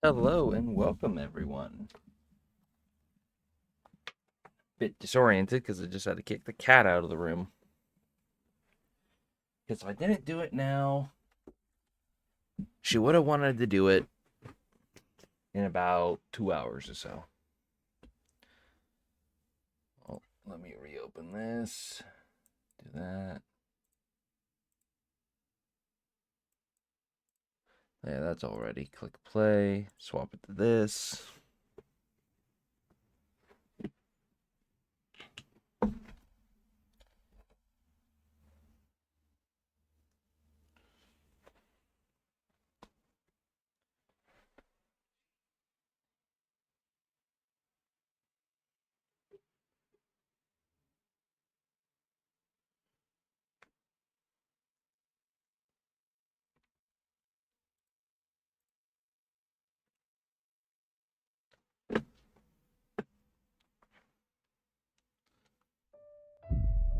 Hello and welcome, everyone. Bit disoriented because I just had to kick the cat out of the room. Because if I didn't do it now, she would have wanted to do it in about 2 hours or so. Oh, let me reopen this. Do that. Yeah, that's all ready. Click play. Swap it to this.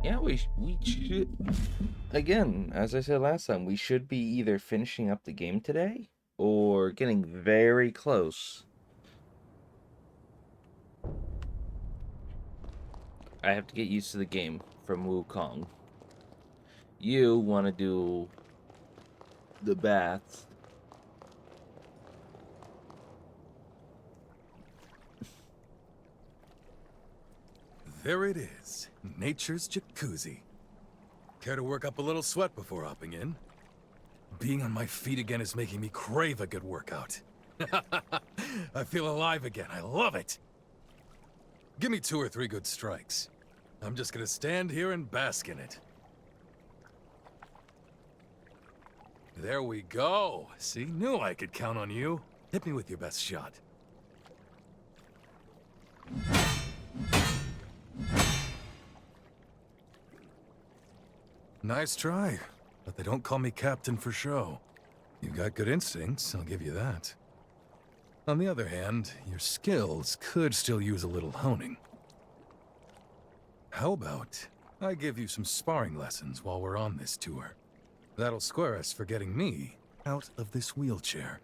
Yeah, we should. Again, as I said last time, we should be either finishing up the game today or getting very close. I have to get used to the game from Wukong. You want to do the baths. There it is, nature's jacuzzi. Care to work up a little sweat before hopping in? Being on my feet again is making me crave a good workout. I feel alive again, I love it! Give me 2 or 3 good strikes. I'm just gonna stand here and bask in it. There we go. See, knew I could count on you. Hit me with your best shot. Nice try, but they don't call me captain for show. You got good instincts, I'll give you that. On the other hand, your skills could still use a little honing. How about I give you some sparring lessons while we're on this tour? That'll square us for getting me out of this wheelchair.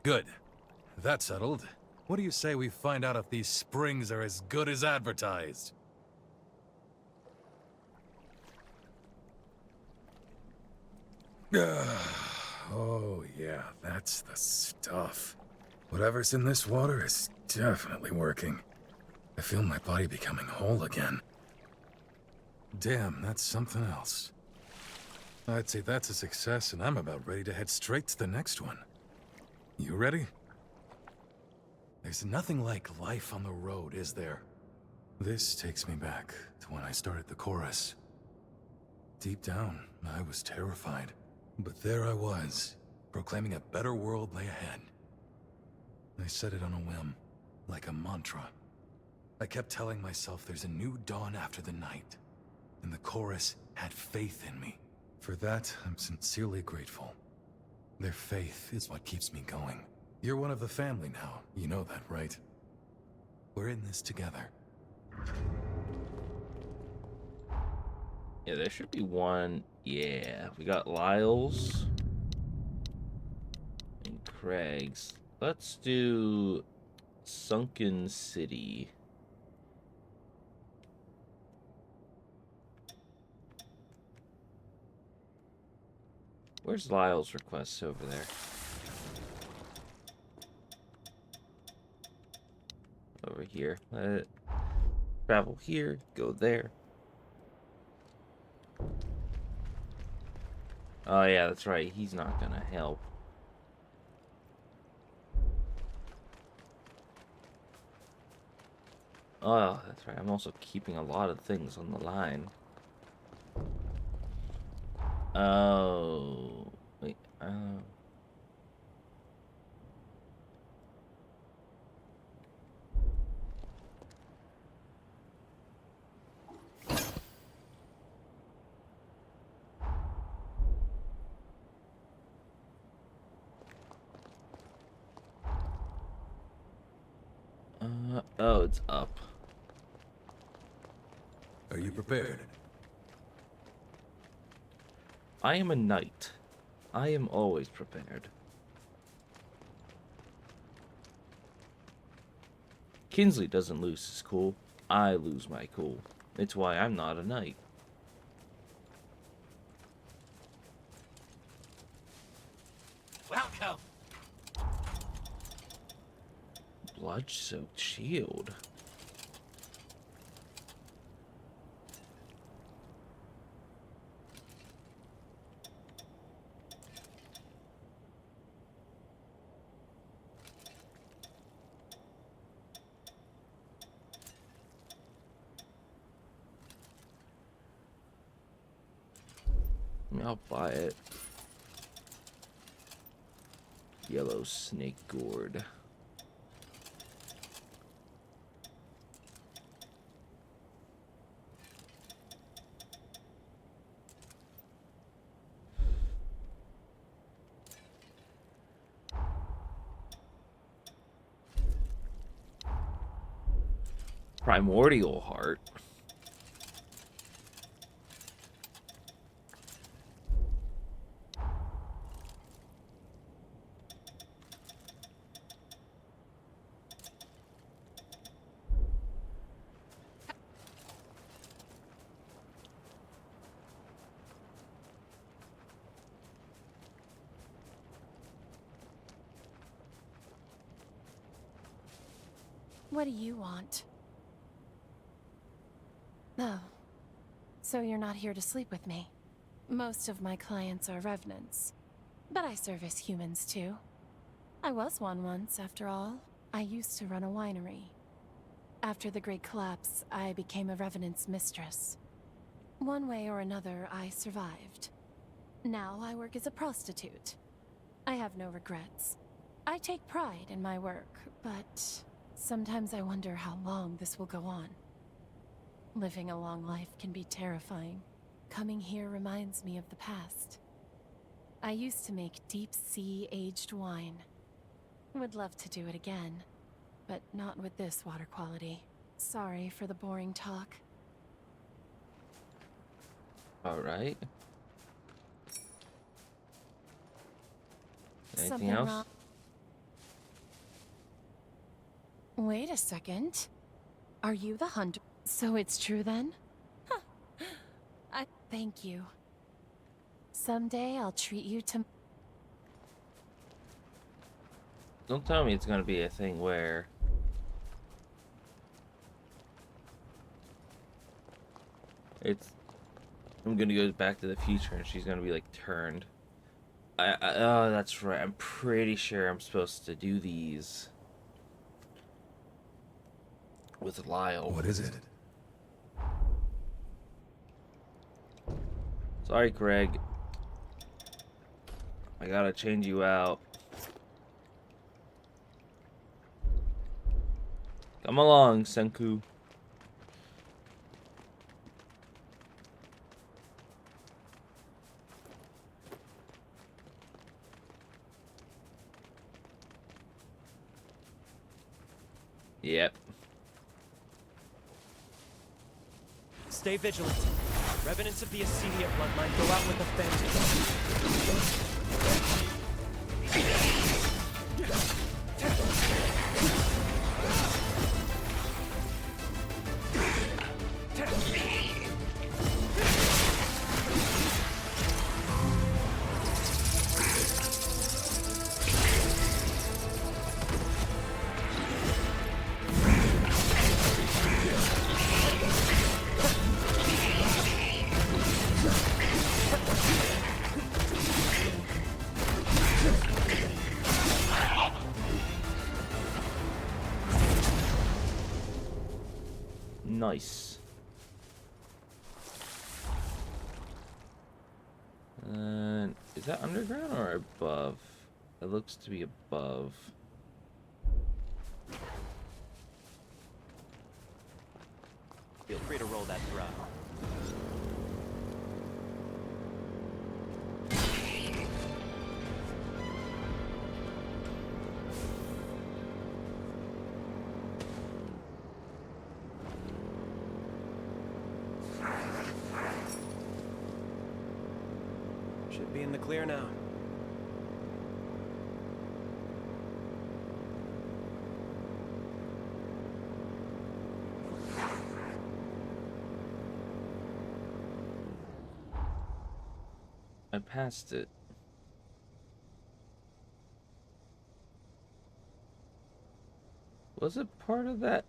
Good. That settled. What do you say we find out if these springs are as good as advertised? Oh yeah, that's the stuff. Whatever's in this water is definitely working. I feel my body becoming whole again. Damn, that's something else. I'd say that's a success, and I'm about ready to head straight to the next one. You ready? There's nothing like life on the road, is there? This takes me back to when I started the chorus. Deep down, I was terrified. But there I was, proclaiming a better world lay ahead. I said it on a whim, like a mantra. I kept telling myself there's a new dawn after the night, and the chorus had faith in me. For that, I'm sincerely grateful. Their faith is what keeps me going. You're one of the family now, you know that, right? We're in this together. Yeah, there should be one. Yeah, we got Lyle's and Craig's. Let's do Sunken City. Where's Lyle's requests over there? Over here. Let it travel here, go there. Oh yeah, that's right. He's not gonna help. Oh, that's right. I'm also keeping a lot of things on the line. Oh, wait. Oh, it's up. Are you prepared? I am a knight. I am always prepared. Kinsley doesn't lose his cool. I lose my cool. It's why I'm not a knight. Welcome. Blood-soaked shield. I'll buy it. Yellow snake gourd. Primordial heart. What do you want? Oh. So you're not here to sleep with me. Most of my clients are revenants. But I service humans too. I was one once, after all. I used to run a winery. After the Great Collapse, I became a revenant's mistress. One way or another, I survived. Now I work as a prostitute. I have no regrets. I take pride in my work, but sometimes I wonder how long this will go on. Living a long life can be terrifying. Coming here reminds me of the past. I used to make deep-sea aged wine. Would love to do it again, but not with this water quality. Sorry for the boring talk. Alright. Anything Something else? wrong? Wait a second. Are you the hunter? So it's true then? Huh. I thank you. Someday I'll treat you to... Don't tell me it's gonna be a thing where I'm gonna go back to the future and she's gonna be like turned. Oh, that's right. I'm pretty sure I'm supposed to do these with Lyle. What is it? Sorry, Craig. I gotta change you out. Come along, Senku. Yep. Stay vigilant. Revenants of the Acedia bloodline go out with a vengeance. Nice. Is that underground or above? It looks to be above. Feel free to roll that throttle. Should be in the clear now. I passed it. Was it part of that?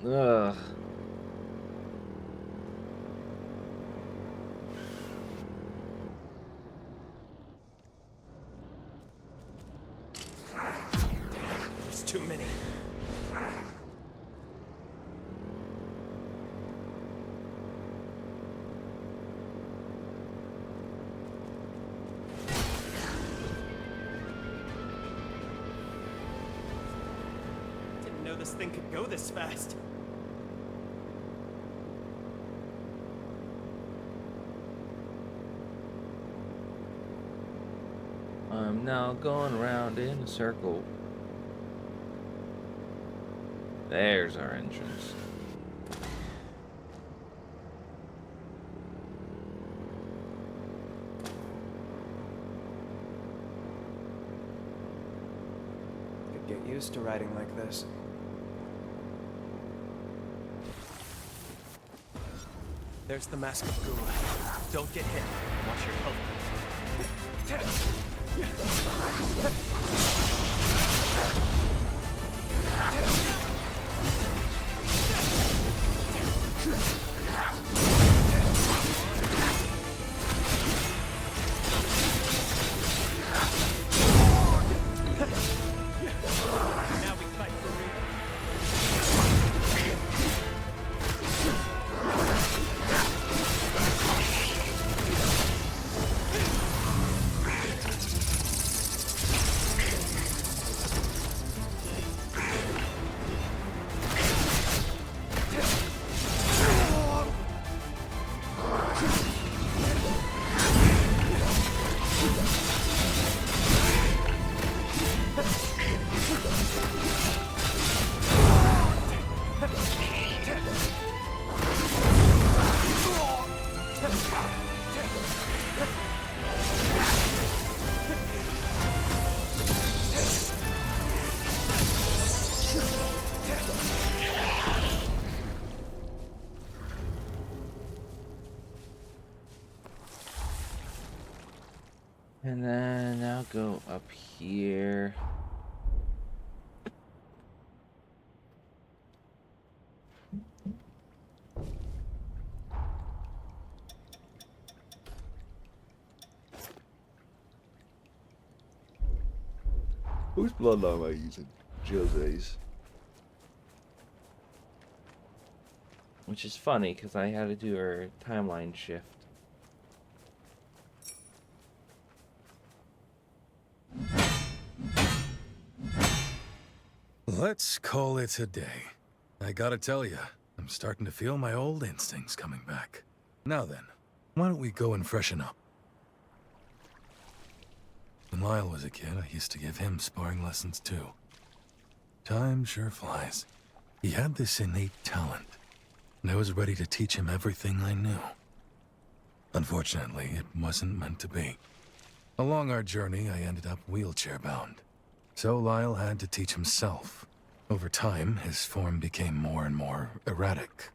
Ugh. There's too many. Didn't know this thing could go this fast. I'm now going around in a circle. There's our entrance. Could get used to riding like this. There's the Mask of Gula. Don't get hit. Watch your health. Now we fight for real. And then I'll go up here. Whose bloodline am I using? Jose's. Which is funny, because I had to do a timeline shift. Let's call it a day. I gotta tell you, I'm starting to feel my old instincts coming back. Now then, why don't we go and freshen up? When Lyle was a kid, I used to give him sparring lessons too. Time sure flies. He had this innate talent, and I was ready to teach him everything I knew. Unfortunately, it wasn't meant to be. Along our journey, I ended up wheelchair-bound. So Lyle had to teach himself. Over time, his form became more and more erratic.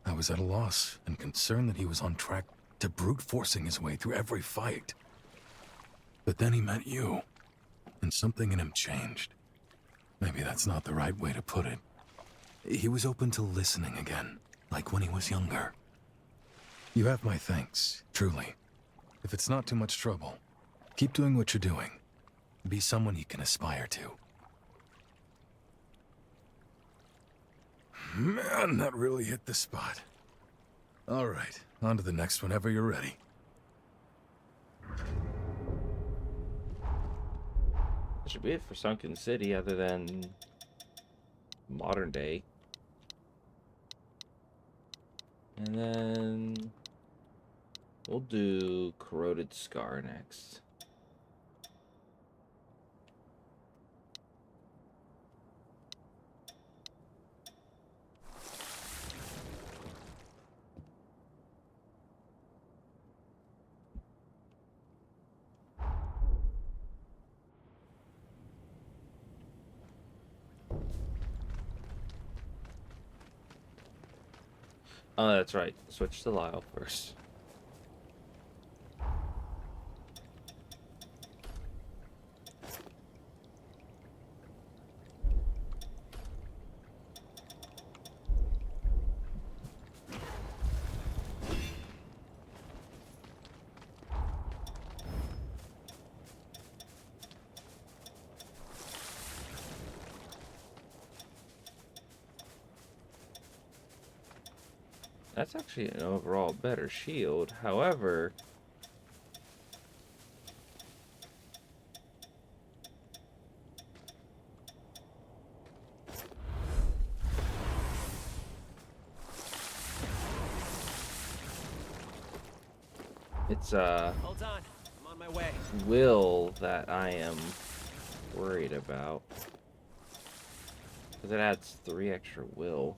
I was at a loss and concerned that he was on track to brute forcing his way through every fight. But then he met you, and something in him changed. Maybe that's not the right way to put it. He was open to listening again, like when he was younger. You have my thanks, truly. If it's not too much trouble, keep doing what you're doing. Be someone you can aspire to. Man, that really hit the spot. All right, on to the next whenever you're ready. That should be it for Sunken City, other than modern day. And then we'll do Corroded Scar next. Oh, that's right. Switch to Lyle first. That's actually an overall better shield. However, it's Hold on. I'm on my way. will that I am worried about. Because it adds 3 extra will.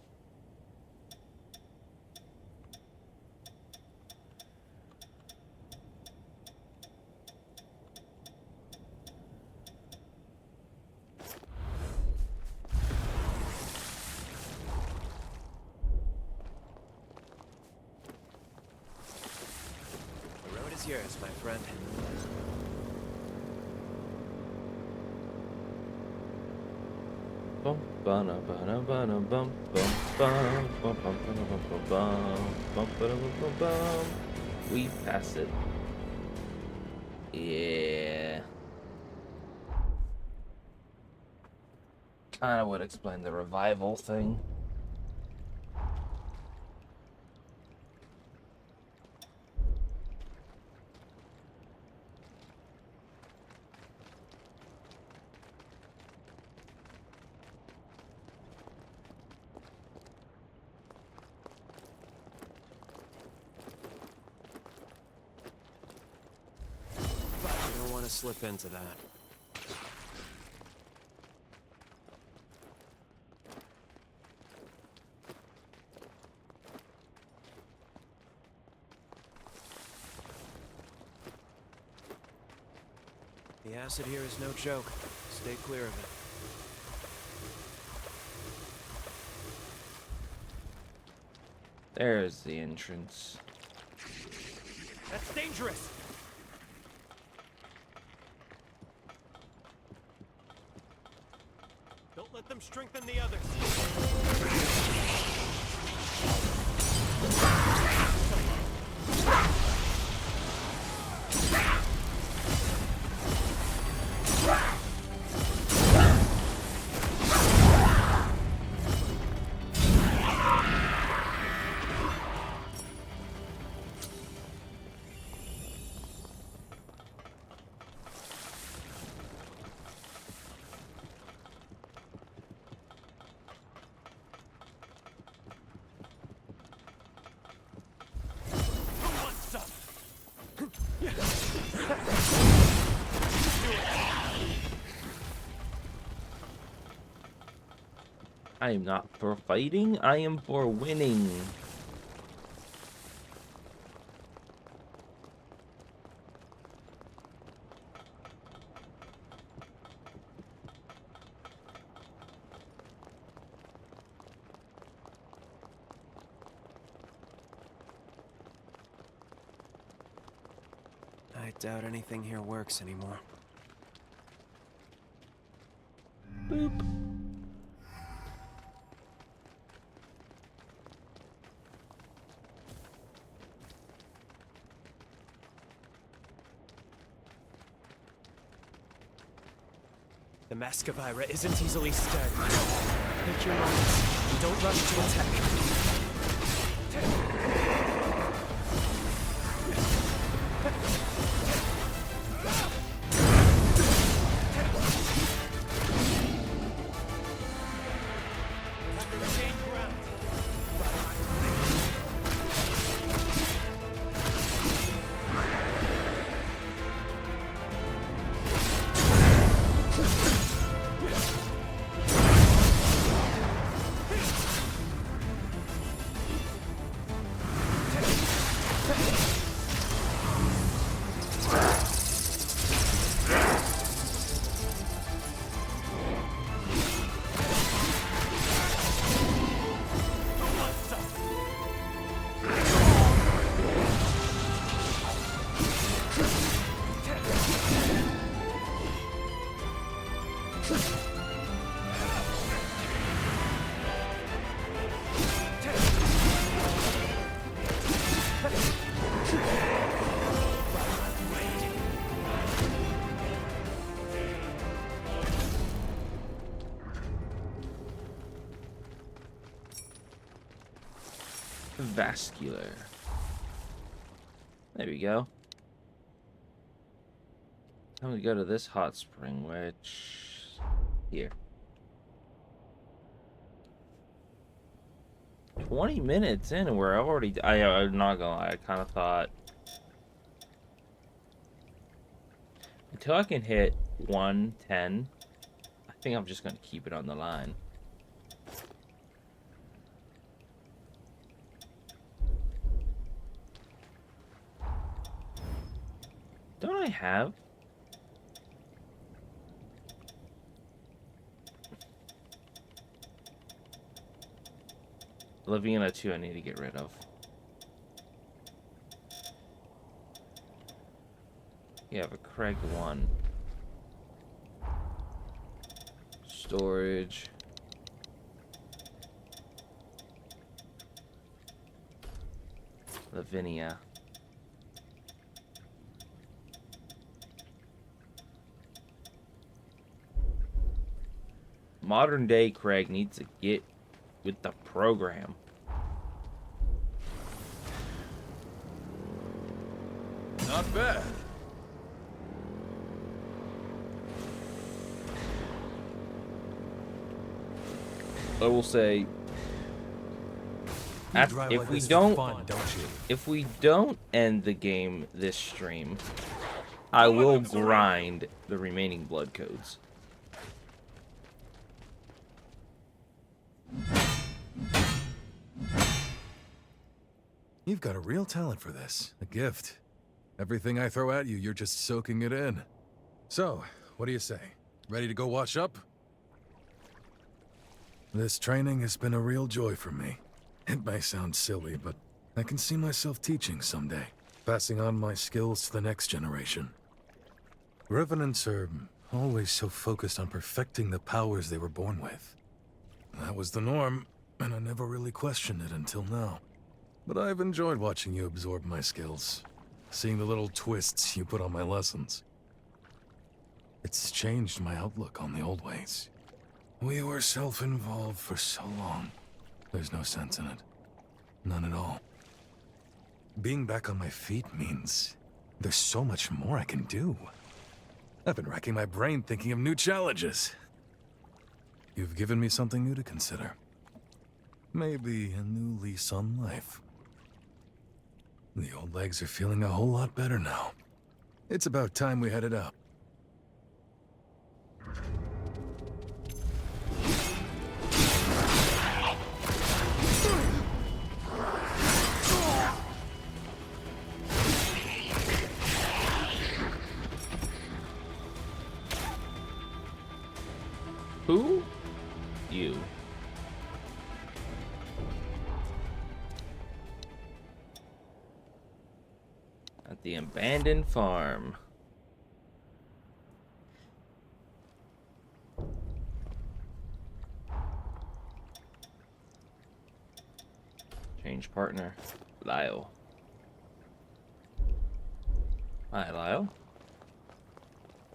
The road is yours, my friend. Bum bana bana bana bum bum bum bum bum bum bum bum bum bum. We pass it. Yeah. Kinda would explain the revival thing. But you don't want to slip into that. The acid here is no joke. Stay clear of it. There's the entrance. That's dangerous! Don't let them strengthen the others. Who wants some? I am not for fighting, I am for winning. I doubt anything here works anymore. Boop. The Mascavira isn't easily staggered. Take your moments and don't rush to attack. Gain ground. vascular. There we go. Now we go to this hot spring, which here. 20 minutes in and we're already. I'm not gonna lie. I kind of thought until I can hit 110, I think I'm just gonna keep it on the line. Don't I have? Lavina 2 I need to get rid of. You have a Craig 1. Storage. Lavinia. Modern day Craig needs to get with the program. Not bad. I will say, if we don't end the game this stream, I will grind the remaining blood codes. You've got a real talent for this. A gift. Everything I throw at you, you're just soaking it in. So, what do you say? Ready to go wash up? This training has been a real joy for me. It may sound silly, but I can see myself teaching someday, passing on my skills to the next generation. Revenants are always so focused on perfecting the powers they were born with. That was the norm, and I never really questioned it until now. But I've enjoyed watching you absorb my skills, seeing the little twists you put on my lessons. It's changed my outlook on the old ways. We were self-involved for so long. There's no sense in it. None at all. Being back on my feet means there's so much more I can do. I've been racking my brain thinking of new challenges. You've given me something new to consider. Maybe a new lease on life. The old legs are feeling a whole lot better now. It's about time we headed out. Who? You. At the abandoned farm. Change partner. Lyle. Hi, Lyle.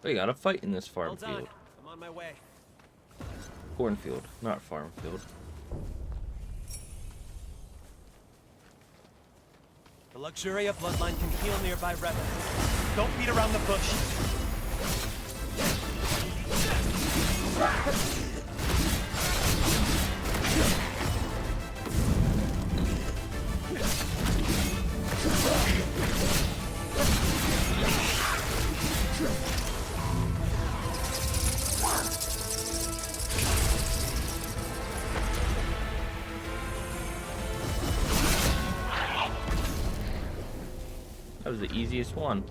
We got a fight in this farm Well done. field. I'm on my way. Cornfield, not farm field. The Luxuria bloodline can heal nearby revenants. Don't beat around the bush. That was the easiest one.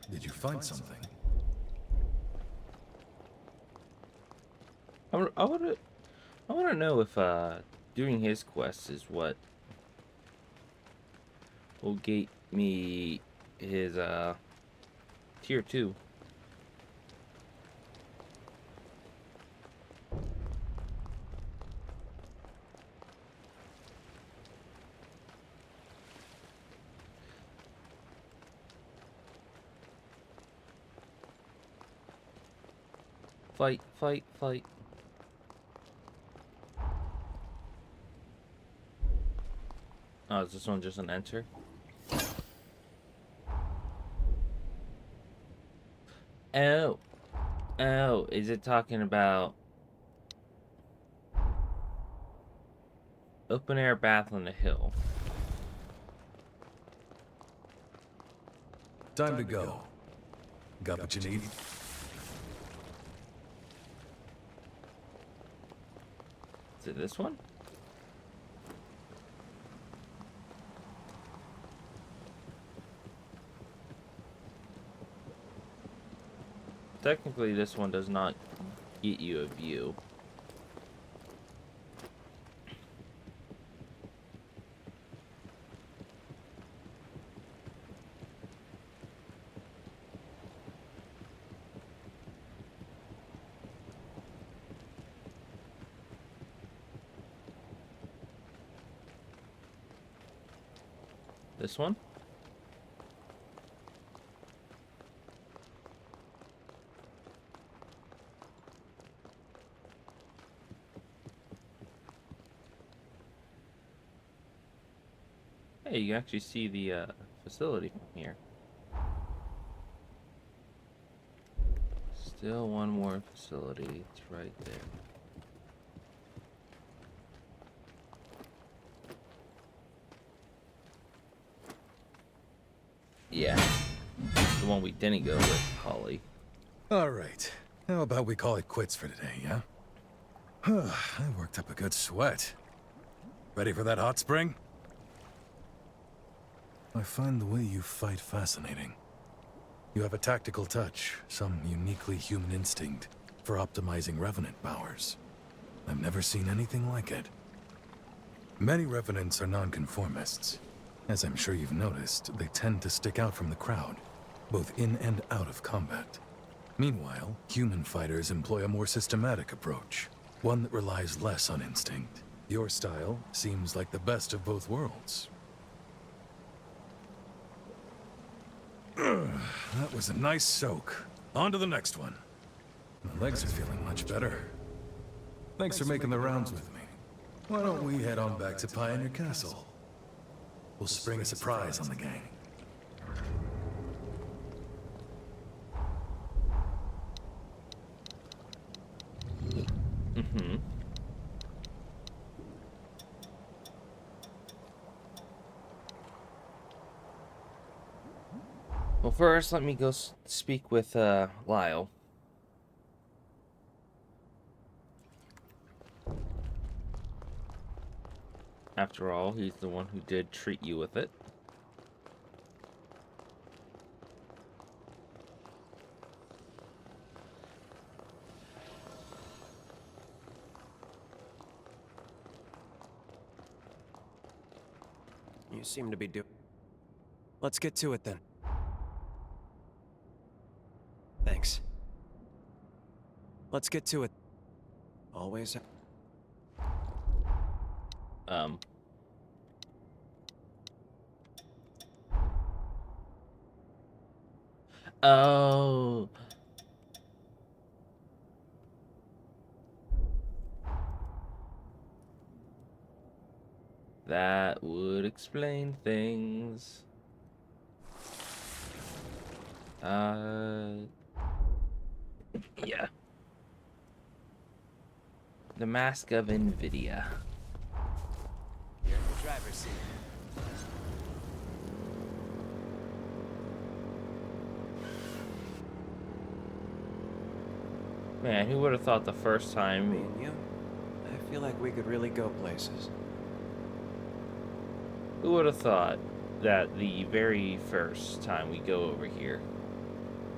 Did you find something? I would. I want to know if doing his quests is what will get me his tier 2. Fight, fight, fight. Oh, is this one just an enter? Oh. Oh, is it talking about open air bath on the hill? Time to go. Got what you need? Is it this one? Technically, this one does not get you a view. This one? Hey, you can actually see the facility from here. Still one more facility. It's right there. Yeah. The one we didn't go with, Holly. All right. How about we call it quits for today, yeah? I worked up a good sweat. Ready for that hot spring? I find the way you fight fascinating. You have a tactical touch, some uniquely human instinct for optimizing Revenant powers. I've never seen anything like it. Many Revenants are nonconformists. As I'm sure you've noticed, they tend to stick out from the crowd, both in and out of combat. Meanwhile, human fighters employ a more systematic approach, one that relies less on instinct. Your style seems like the best of both worlds. That was a nice soak. On to the next one. My legs are feeling much better. Thanks for making the rounds with me. Why don't we head on back to Pioneer Castle? We'll spring a surprise on the gang. Mm-hmm. Well, first, let me go speak with Lyle. After all, he's the one who did treat you with it. You seem to be doing... Let's get to it then. Thanks. Let's get to it. Always... Oh. That would explain things. Yeah. The Mask of Nvidia. You're in the driver's seat. Man, who would have thought the first Me time... and you, I feel like we could really go places. Who would have thought that the very first time we go over here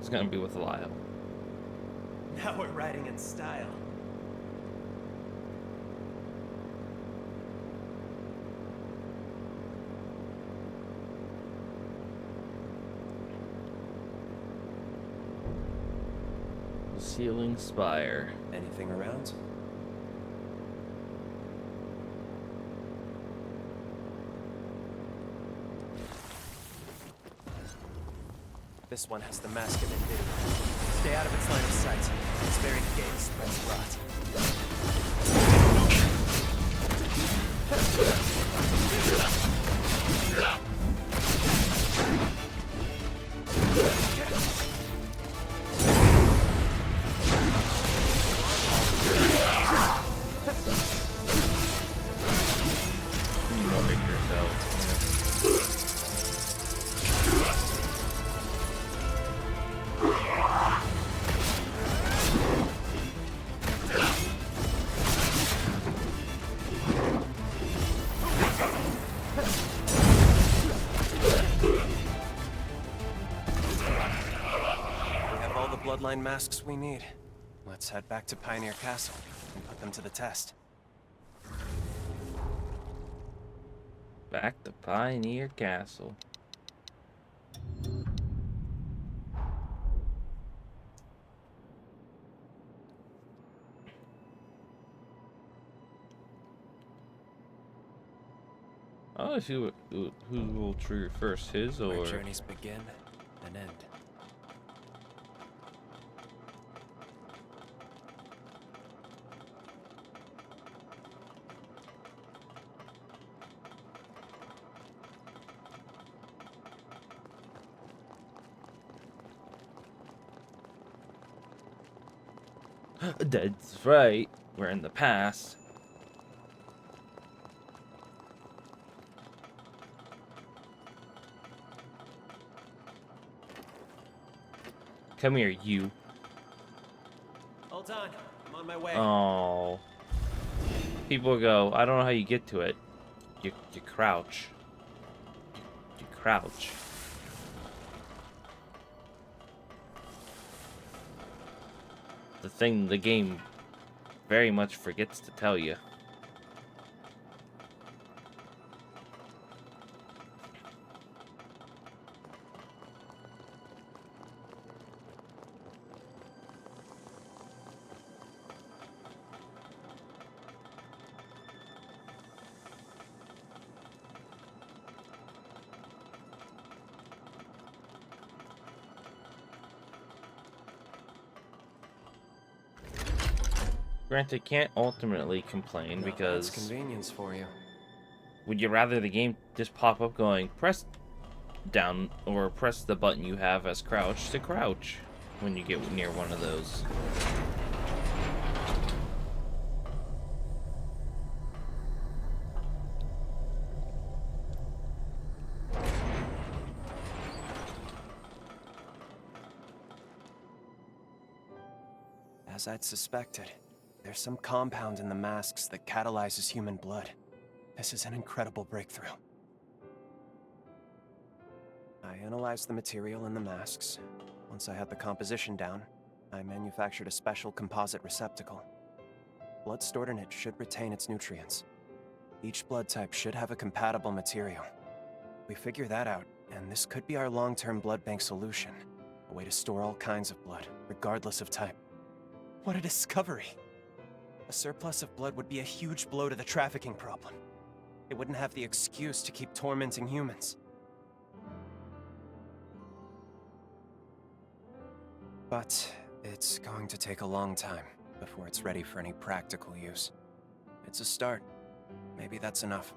is going to be with Lyle? Now we're riding in style. Ceiling spire. Anything around? This one has the mask of NVIDIA. Stay out of its line of sight. It's very engaged, that's rot. Bloodline masks we need. Let's head back to Pioneer Castle and put them to the test. Back to Pioneer Castle. I want to see who will trigger first, his or... Our journeys begin and end. That's right. We're in the past. Come here, you. Hold on, I'm on my way. Oh. People go, I don't know how you get to it. You crouch. You crouch. The thing the game very much forgets to tell you. Granted, can't ultimately complain No, because that's convenience for you. would you rather the game just pop up going press down or press the button you have as crouch to crouch when you get near one of those? As I'd suspected, there's some compound in the masks that catalyzes human blood. This is an incredible breakthrough. I analyzed the material in the masks. Once I had the composition down, I manufactured a special composite receptacle. Blood stored in it should retain its nutrients. Each blood type should have a compatible material. We figure that out, and this could be our long-term blood bank solution. A way to store all kinds of blood, regardless of type. What a discovery! A surplus of blood would be a huge blow to the trafficking problem. It wouldn't have the excuse to keep tormenting humans. But it's going to take a long time before it's ready for any practical use. It's a start. Maybe that's enough.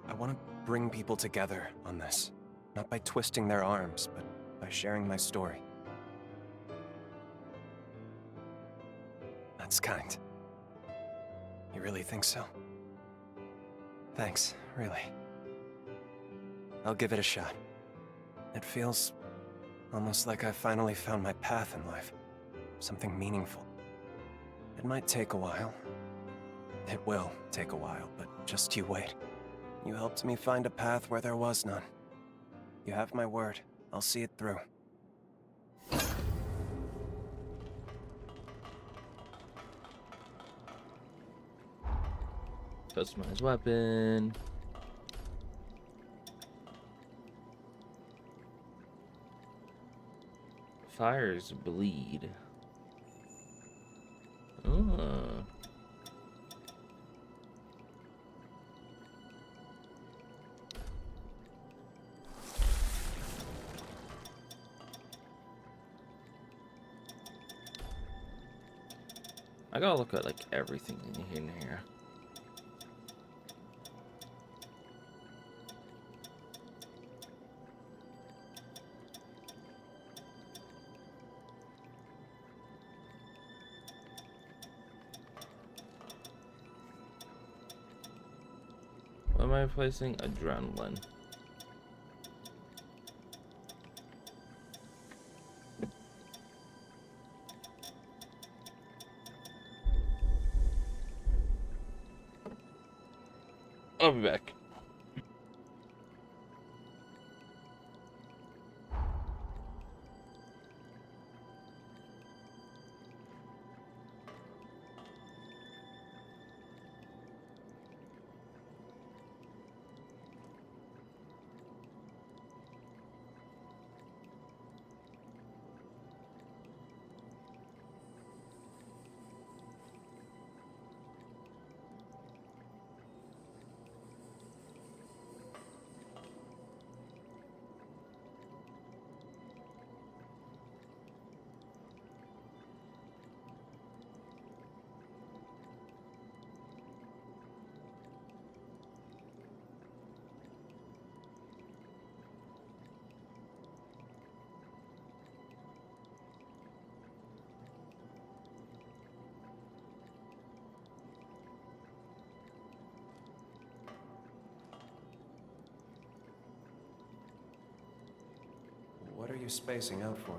I want to bring people together on this. Not by twisting their arms, but by sharing my story. That's kind. You really think so? Thanks, really. I'll give it a shot. It feels almost like I finally found my path in life. Something meaningful. It might take a while. It will take a while, but just you wait. You helped me find a path where there was none. You have my word. I'll see it through. Customize weapon. Fires bleed. I gotta look at like everything in here. What am I placing? Adrenaline. I'll be back. What are you spacing out for?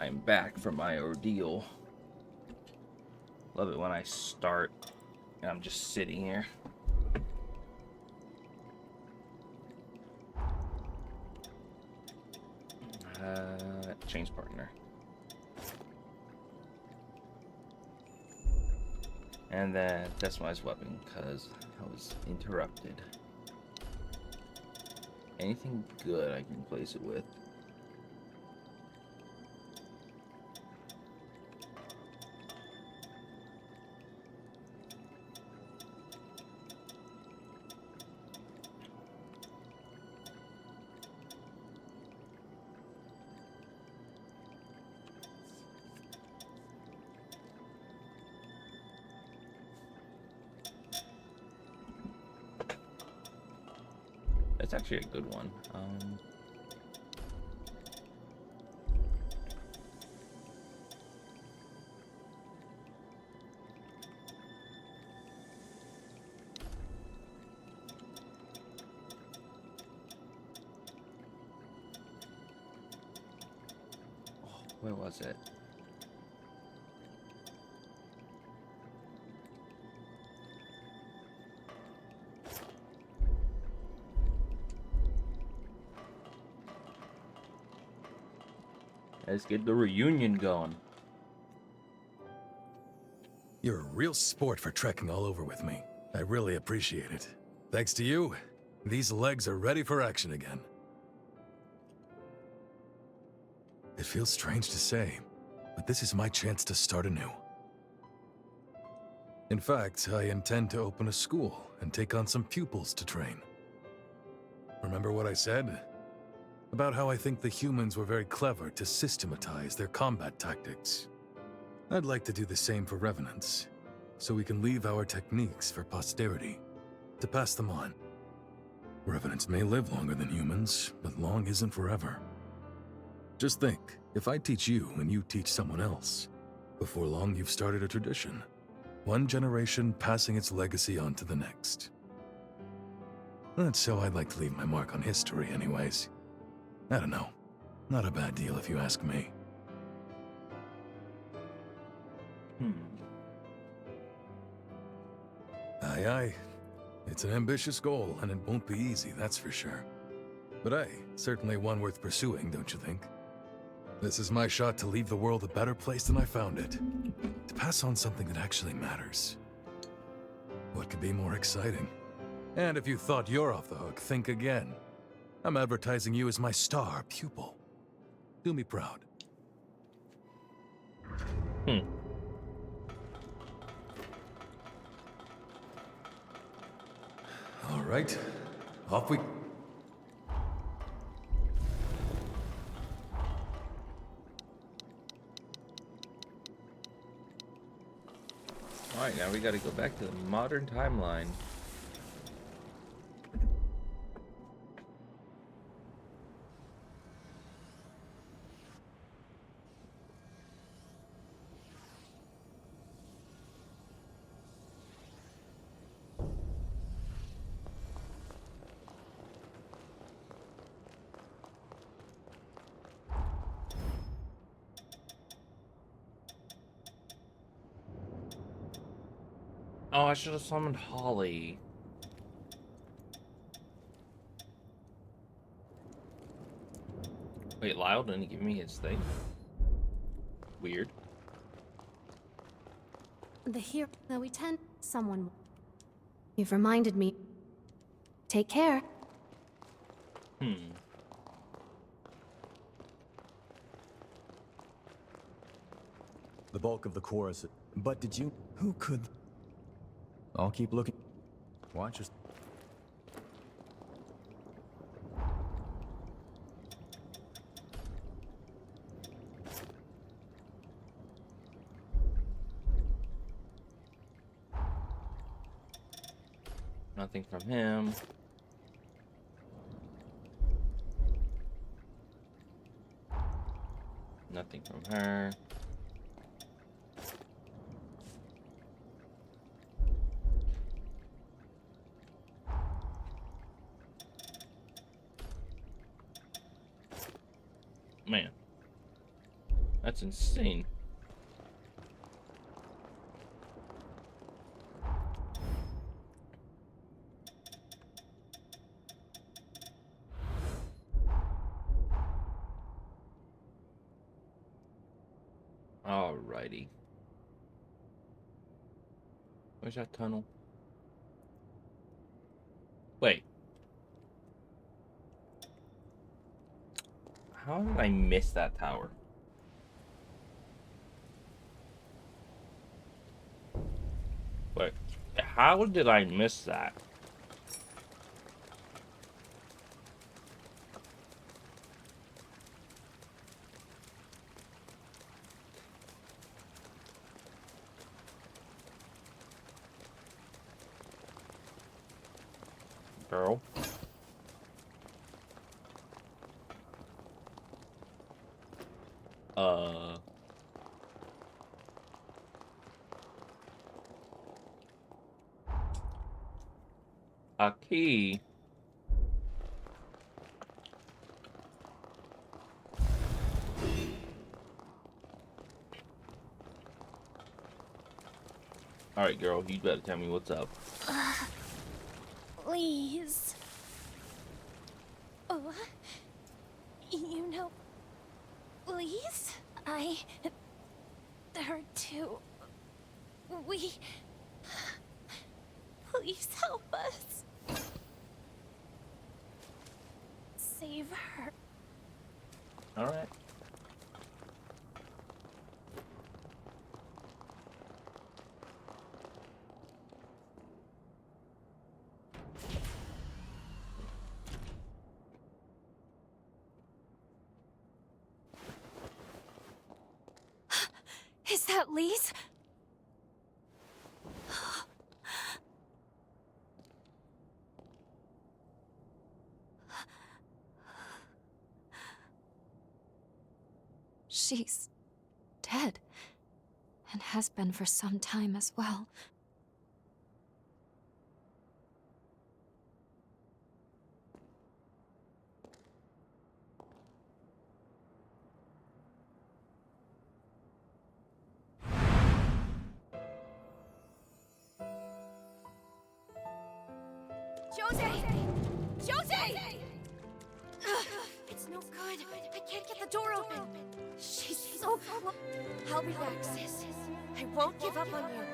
I'm back from my ordeal. Love it when I start and I'm just sitting here. Change partner. And then customize weapon because I was interrupted. Anything good I can replace it with. That's actually a good one. Where was it? Let's get the reunion going. You're a real sport for trekking all over with me. I really appreciate it. Thanks to you, these legs are ready for action again. It feels strange to say, but this is my chance to start anew. In fact, I intend to open a school and take on some pupils to train. Remember what I said? About how I think the humans were very clever to systematize their combat tactics. I'd like to do the same for Revenants, so we can leave our techniques for posterity, to pass them on. Revenants may live longer than humans, but long isn't forever. Just think, if I teach you and you teach someone else, before long you've started a tradition. One generation passing its legacy on to the next. That's how I'd like to leave my mark on history anyways. I don't know. Not a bad deal if you ask me. Aye, aye. It's an ambitious goal, and it won't be easy, that's for sure. But hey, certainly one worth pursuing, don't you think? This is my shot to leave the world a better place than I found it. To pass on something that actually matters. What could be more exciting? And if you thought you're off the hook, think again. I'm advertising you as my star pupil. Do me proud. All right, off we... Alright, now we gotta go back to the modern timeline. Oh, I should have summoned Holly. Wait, Lyle didn't give me his thing? Weird. The hero, though we tend someone. You've reminded me. Take care. The bulk of the chorus. But did you... Who could... I'll keep looking. Watch your... Nothing from him. Nothing from her. Man, That's insane. Alrighty. Where's that tunnel? Wait. How did I miss that tower? Wait. How did I miss that? Girl. A key. Alright, girl, you better tell me what's up. Please. Oh, you know, please? I hurt too. Please help us. Save her. Alright. Is that Lise? She's dead, and has been for some time as well. Jose! Jose! It's no good. I can't get the door open. She's so close. I'll be back, sis. I won't give up on you.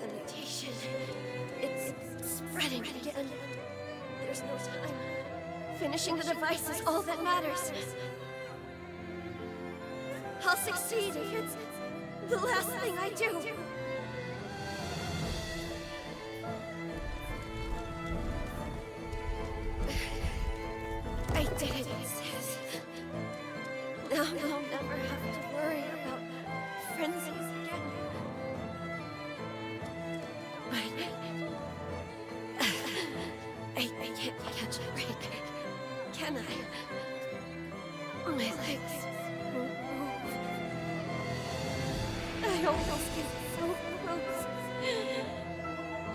The mutation. It's spreading again. There's no time. Finishing the device is all that matters. I'll succeed if it's the last thing I do. I did it, sis. Now I'll never have to worry about frenzies again. But I can't catch a break, can I? My legs won't move. I almost get so close,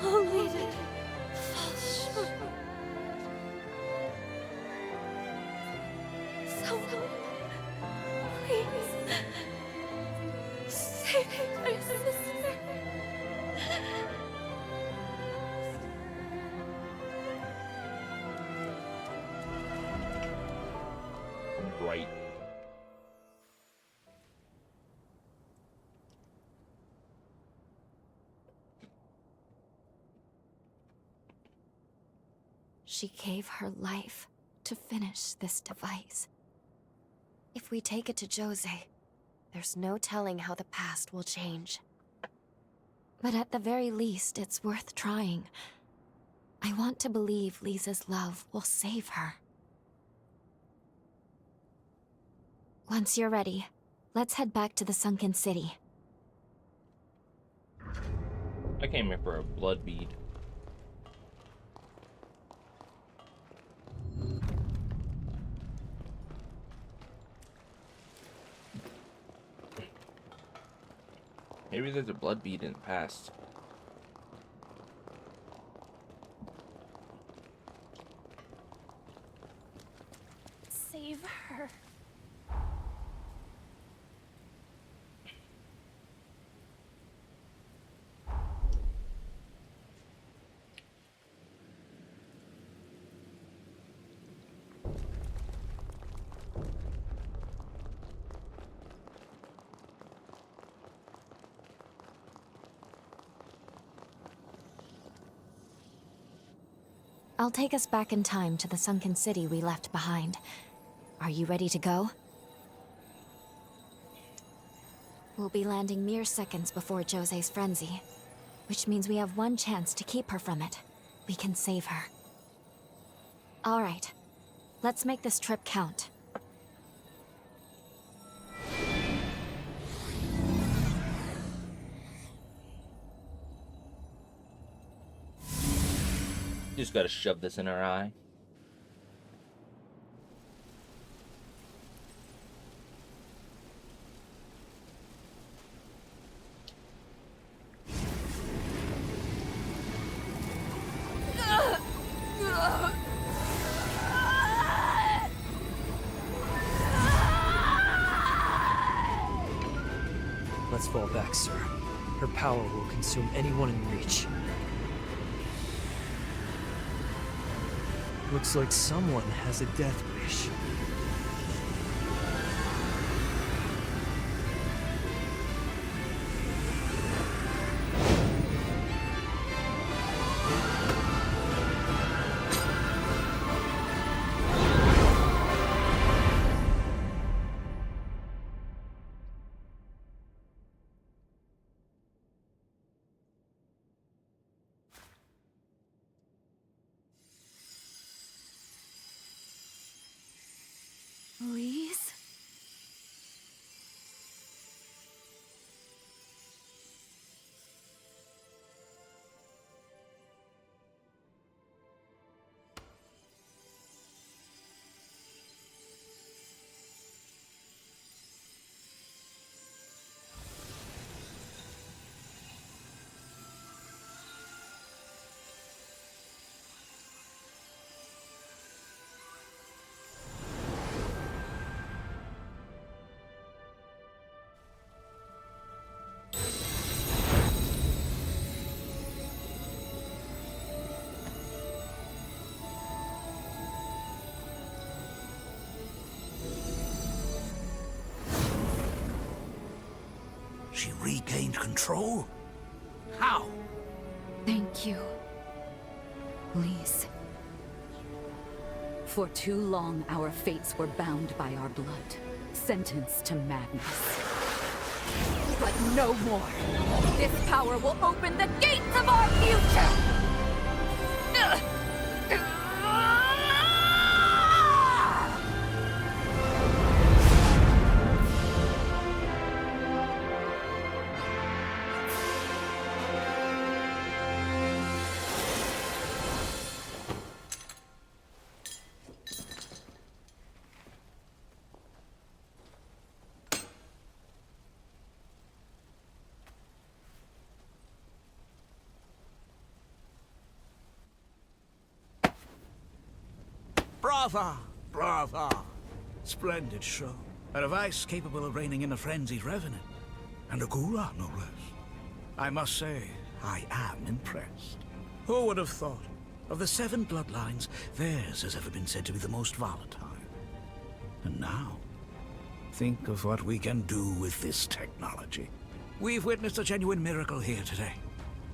only to fall short. Someone, please, save my sister. Right. She gave her life to finish this device. If we take it to Jose, there's no telling how the past will change. But at the very least, it's worth trying. I want to believe Lisa's love will save her. Once you're ready, let's head back to the sunken city. I came here for a blood bead. Maybe there's a blood bead in the past. save her. I'll take us back in time to the sunken city we left behind. Are you ready to go? We'll be landing mere seconds before Jose's frenzy, which means we have one chance to keep her from it. We can save her. All right, let's make this trip count. Just gotta shove this in her eye. Let's fall back, sir. Her power will consume anyone in reach. Looks like someone has a death wish. Louise? She regained control? How? Thank you, Lise. For too long, our fates were bound by our blood, sentenced to madness. But no more! This power will open the gates of our future! Brava! Brava! Splendid show. A device capable of reining in a frenzied revenant. And a Gula, no less. I must say, I am impressed. Who would have thought? Of the 7 bloodlines, theirs has ever been said to be the most volatile. And now, think of what we can do with this technology. We've witnessed a genuine miracle here today.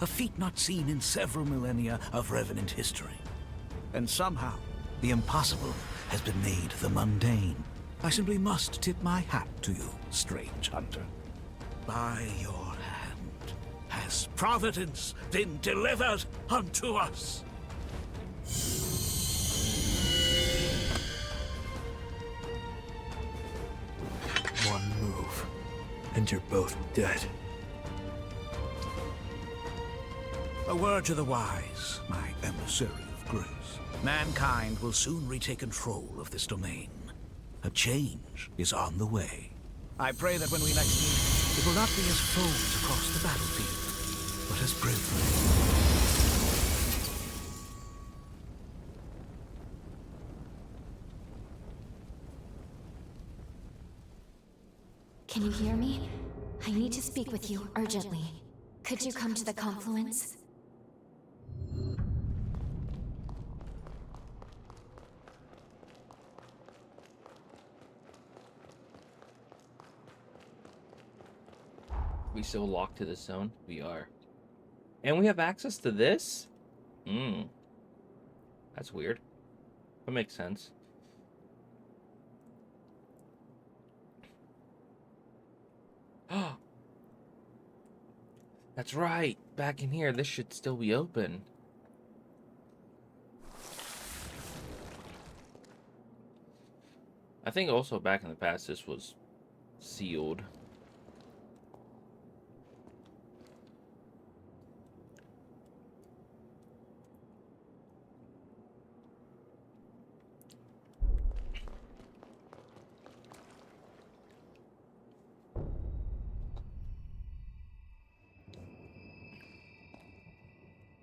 A feat not seen in several millennia of Revenant history. And somehow, the impossible has been made the mundane. I simply must tip my hat to you, strange hunter. By your hand has Providence been delivered unto us. One move, and you're both dead. A word to the wise, my emissary of grace. Mankind will soon retake control of this domain. A change is on the way. I pray that when we next meet, it will not be as foes across the battlefield, but as brethren. Can you hear me? I need to speak with you urgently. Could you come to the confluence? We still locked to this zone? We are. And we have access to this? That's weird. That makes sense. That's right. Back in here, this should still be open. I think also back in the past, this was sealed.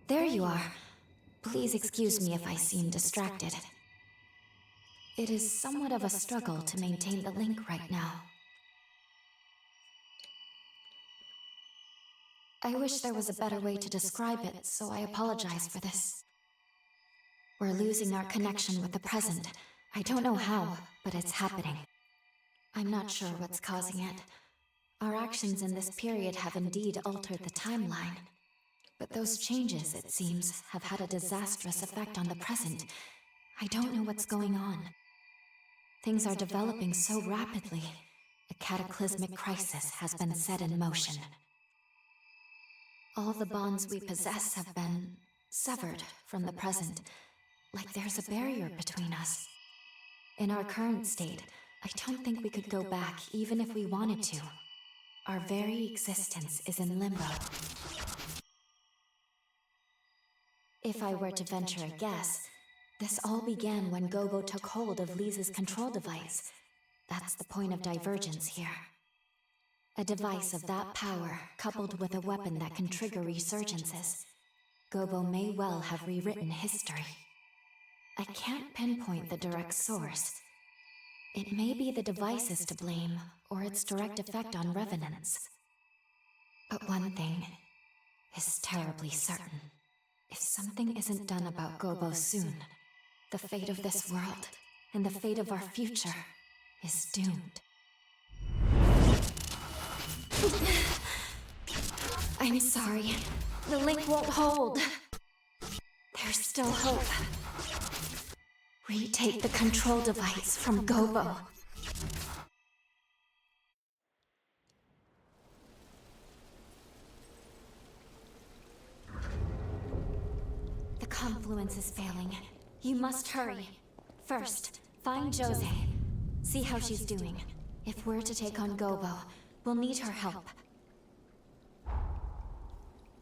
There you are. Please excuse me if I seem distracted. It is somewhat of a struggle to maintain the link right now. I wish there was a better way to describe it, so I apologize for this. We're losing our connection with the present. I don't know how, but it's happening. I'm not sure what's causing it. Our actions in this period have indeed altered the timeline. But those changes, it seems, have had a disastrous effect on the present. I don't know what's going on. Things are developing so rapidly. A cataclysmic crisis has been set in motion. All the bonds we possess have been severed from the present, like there's a barrier between us. In our current state, I don't think we could go back even if we wanted to. Our very existence is in limbo. If I were to venture a guess, this all began when Gobo took hold of Lisa's control device. That's the point of divergence here. A device of that power, coupled with a weapon that can trigger resurgences. Gobo may well have rewritten history. I can't pinpoint the direct source. It may be the device is to blame, or its direct effect on revenants. But one thing is terribly certain. If something isn't done about Gobo soon, the fate of this world and the fate of our future is doomed. I'm sorry. The link won't hold. There's still hope. Retake the control device from Gobo. The confluence is failing. You must hurry. First, find Jose. See how she's doing. If we're to take on Gobo, we'll need her help.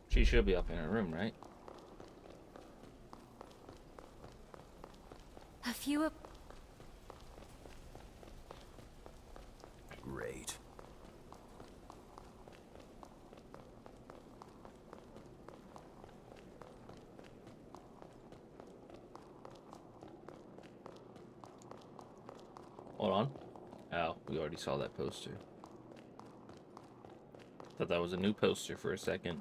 She should be up in her room, right? A few Great. Hold on. Oh, we already saw that poster. Thought that was a new poster for a second.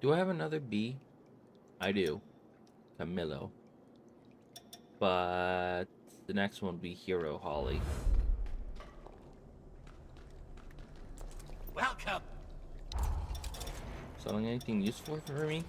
Do I have another B? I do. Camillo. But the next one will be Hero Holly. Welcome. Selling anything useful for me?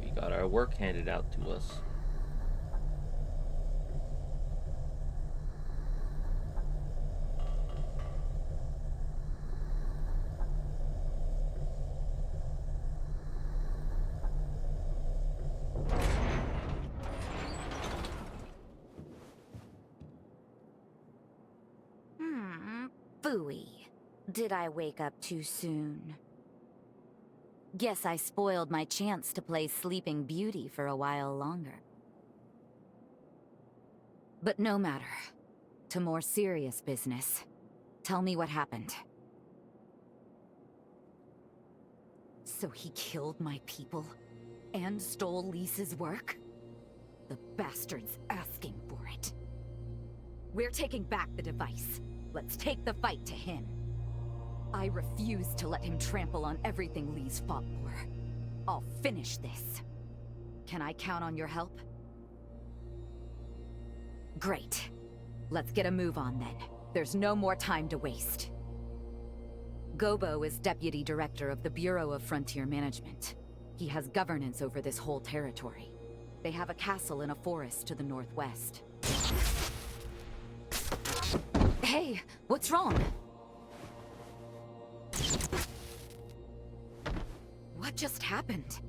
We got our work handed out to us. Phooey. Did I wake up too soon? Guess I spoiled my chance to play Sleeping Beauty for a while longer. But no matter. To more serious business. Tell me what happened. So he killed my people? And stole Lisa's work? The bastard's asking for it. We're taking back the device. Let's take the fight to him. I refuse to let him trample on everything Lee's fought for. I'll finish this. Can I count on your help? Great. Let's get a move on then. There's no more time to waste. Gobo is Deputy Director of the Bureau of Frontier Management. He has governance over this whole territory. They have a castle in a forest to the northwest. Hey, what's wrong? What just happened?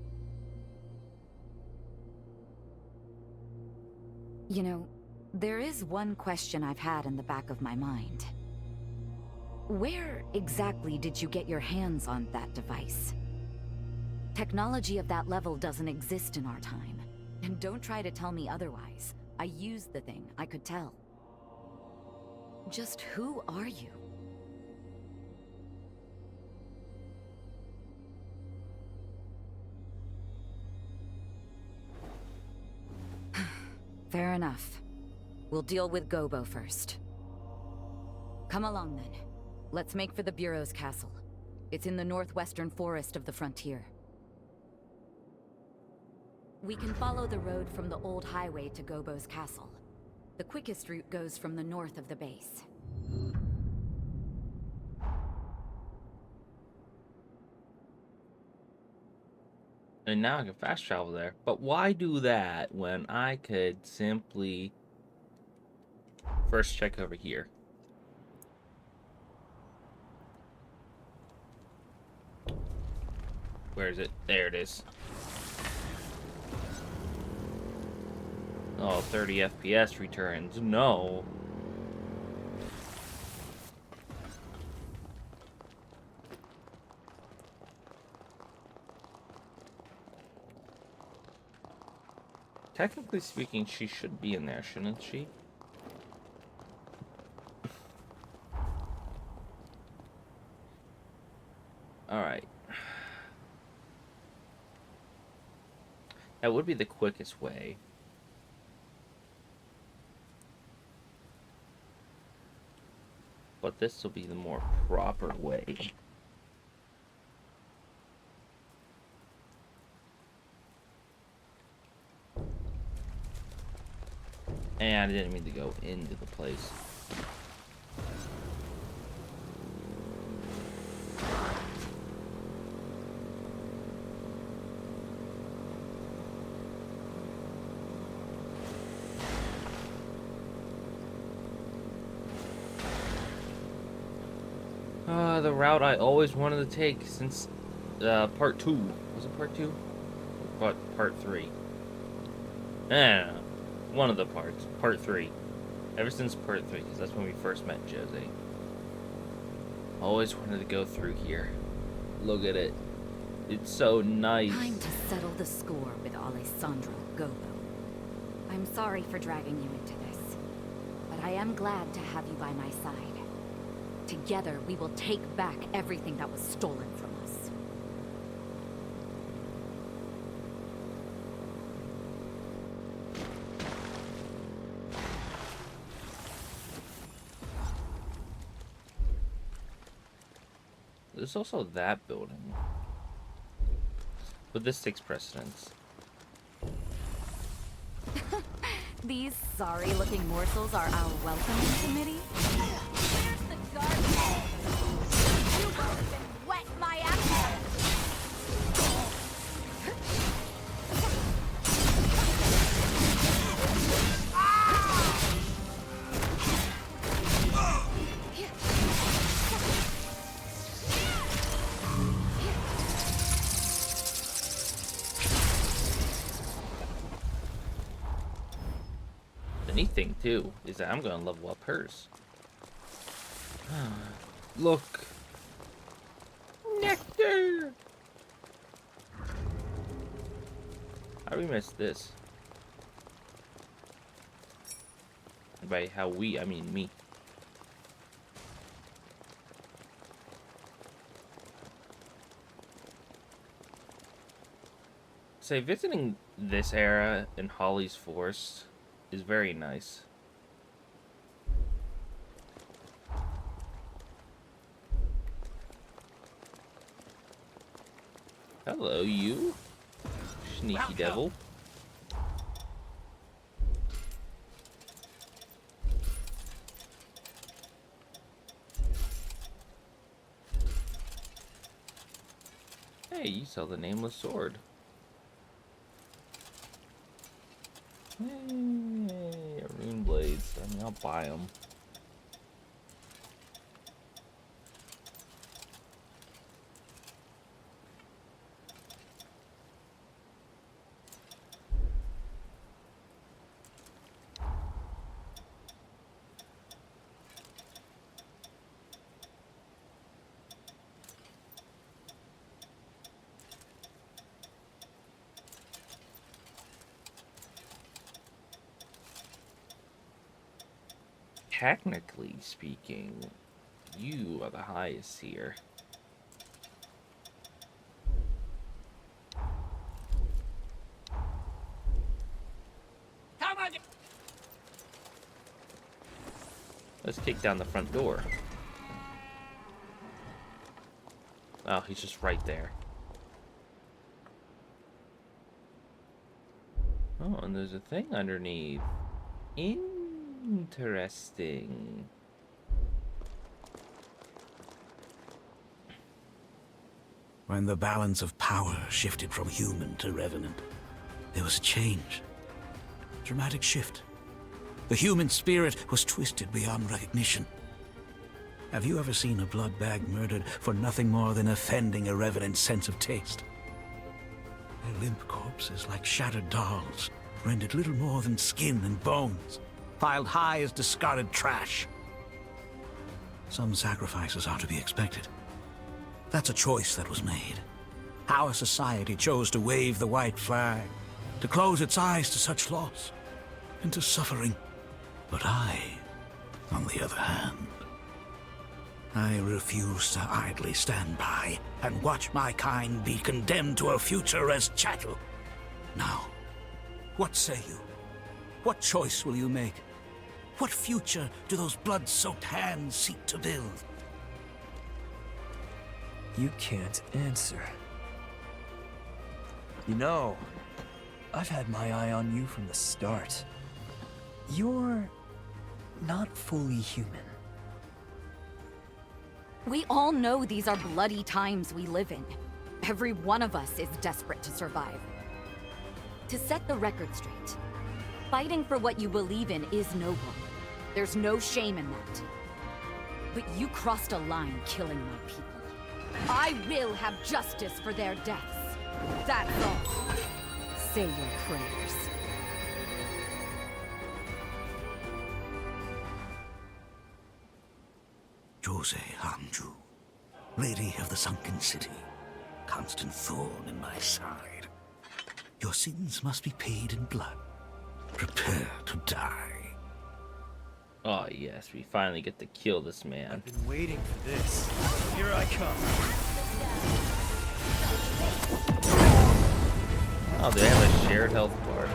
You know, there is one question I've had in the back of my mind. Where exactly did you get your hands on that device? Technology of that level doesn't exist in our time. And don't try to tell me otherwise. I used the thing, I could tell. Just who are you? Fair enough. We'll deal with Gobo first. Come along then. Let's make for the Bureau's castle. It's in the northwestern forest of the frontier. We can follow the road from the old highway to Gobo's castle. The quickest route goes from the north of the base. And now I can fast travel there. But why do that when I could simply first check over here? Where is it? There it is. Oh, 30 FPS returns. No. Technically speaking, she should be in there, shouldn't she? Alright. That would be the quickest way. But this will be the more proper way. And I didn't mean to go into the place. The route I always wanted to take since part 2. Was it part 2? Or part 3? I don't know. One of the parts. Part 3. Ever since part 3, because that's when we first met Jose. Always wanted to go through here. Look at it. It's so nice. Time to settle the score with Alessandro Gobo. I'm sorry for dragging you into this, but I am glad to have you by my side. Together, we will take back everything that was stolen from us. There's also that building. But this takes precedence. These sorry-looking morsels are our welcoming committee? Where's the garbage? You won't even wet my appetite! The neat thing too is that I'm gonna level up hers. Look. Nectar! How do we miss this? By how we, I mean me. Say, visiting this era in Holly's Forest is very nice. Hello, you sneaky devil. Hey, you sell the nameless sword. Hey, rune blades. I mean, I'll buy them. Technically speaking, you are the highest here. Let's kick down the front door. Oh, he's just right there. Oh, and there's a thing underneath. Interesting. When the balance of power shifted from human to revenant, there was a change. Dramatic shift. The human spirit was twisted beyond recognition. Have you ever seen a blood bag murdered for nothing more than offending a revenant's sense of taste? Their limp corpses, like shattered dolls, rendered little more than skin and bones, piled high as discarded trash. Some sacrifices are to be expected. That's a choice that was made. Our society chose to wave the white flag, to close its eyes to such loss, and to suffering. But I, on the other hand, I refuse to idly stand by and watch my kind be condemned to a future as chattel. Now, what say you? What choice will you make? What future do those blood-soaked hands seek to build? You can't answer. You know, I've had my eye on you from the start. You're not fully human. We all know these are bloody times we live in. Every one of us is desperate to survive. To set the record straight, fighting for what you believe in is noble. There's no shame in that. But you crossed a line killing my people. I will have justice for their deaths. That's all. Say your prayers. Jose Hamju, Lady of the Sunken City, constant thorn in my side. Your sins must be paid in blood. Prepare to die. Oh yes, we finally get to kill this man. I've been waiting for this. Here I come. Oh, they have a shared health bar.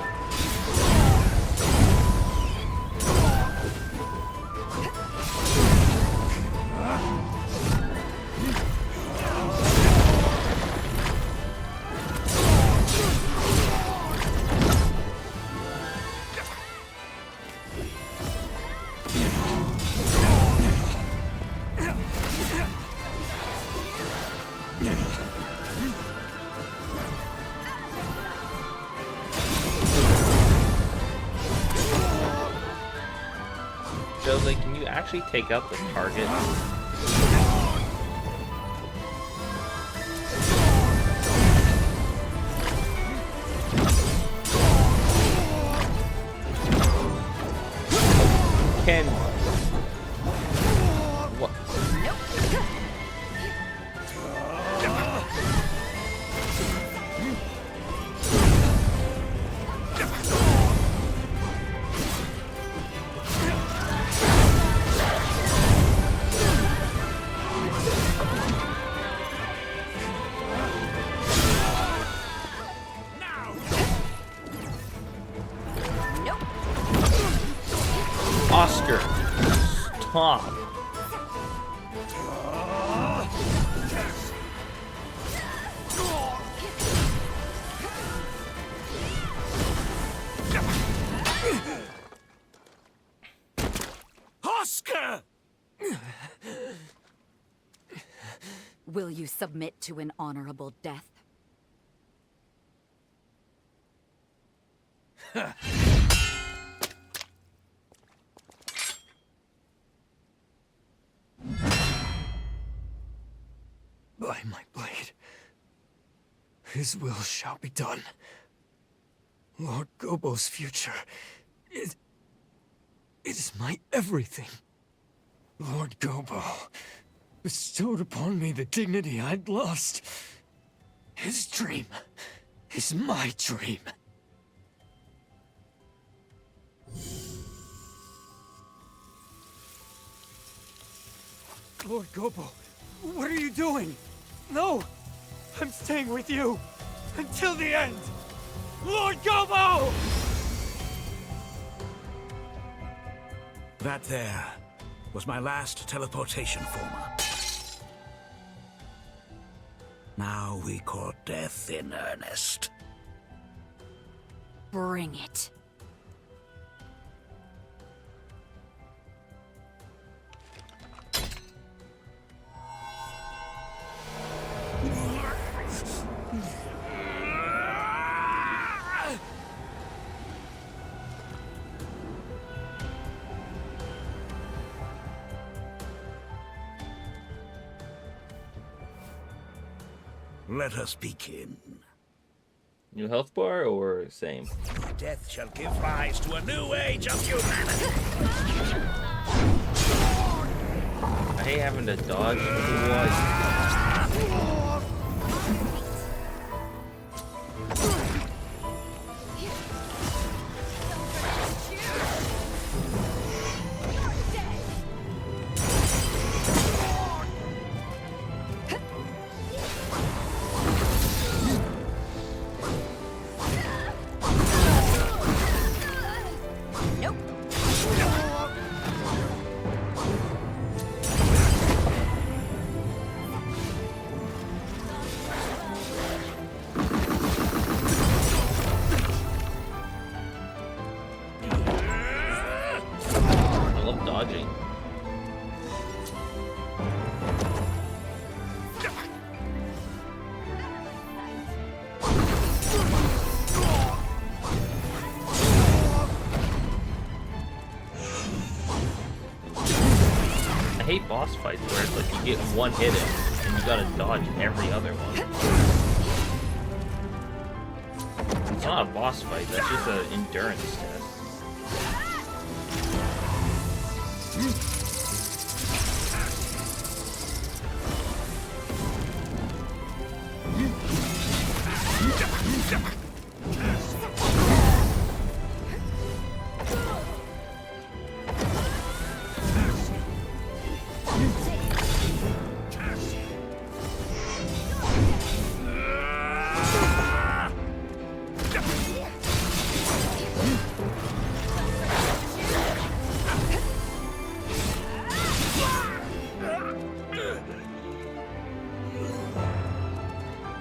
Jose, can you actually take out the target? Can what? top. Oscar! Will you submit to an honorable death? By my blade, his will shall be done. Lord Gobo's future is my everything. Lord Gobo bestowed upon me the dignity I'd lost. His dream is my dream. Lord Gobo, what are you doing? No! I'm staying with you! Until the end! Lord Gobo! That there was my last teleportation former. Now we court death in earnest. Bring it. Let us begin. New health bar or same? Death shall give rise to a new age of humanity. I hate having to dodge what? I love dodging. I hate boss fights where it's like you get one hit in and you gotta dodge every other one. It's not a boss fight, that's just an endurance test.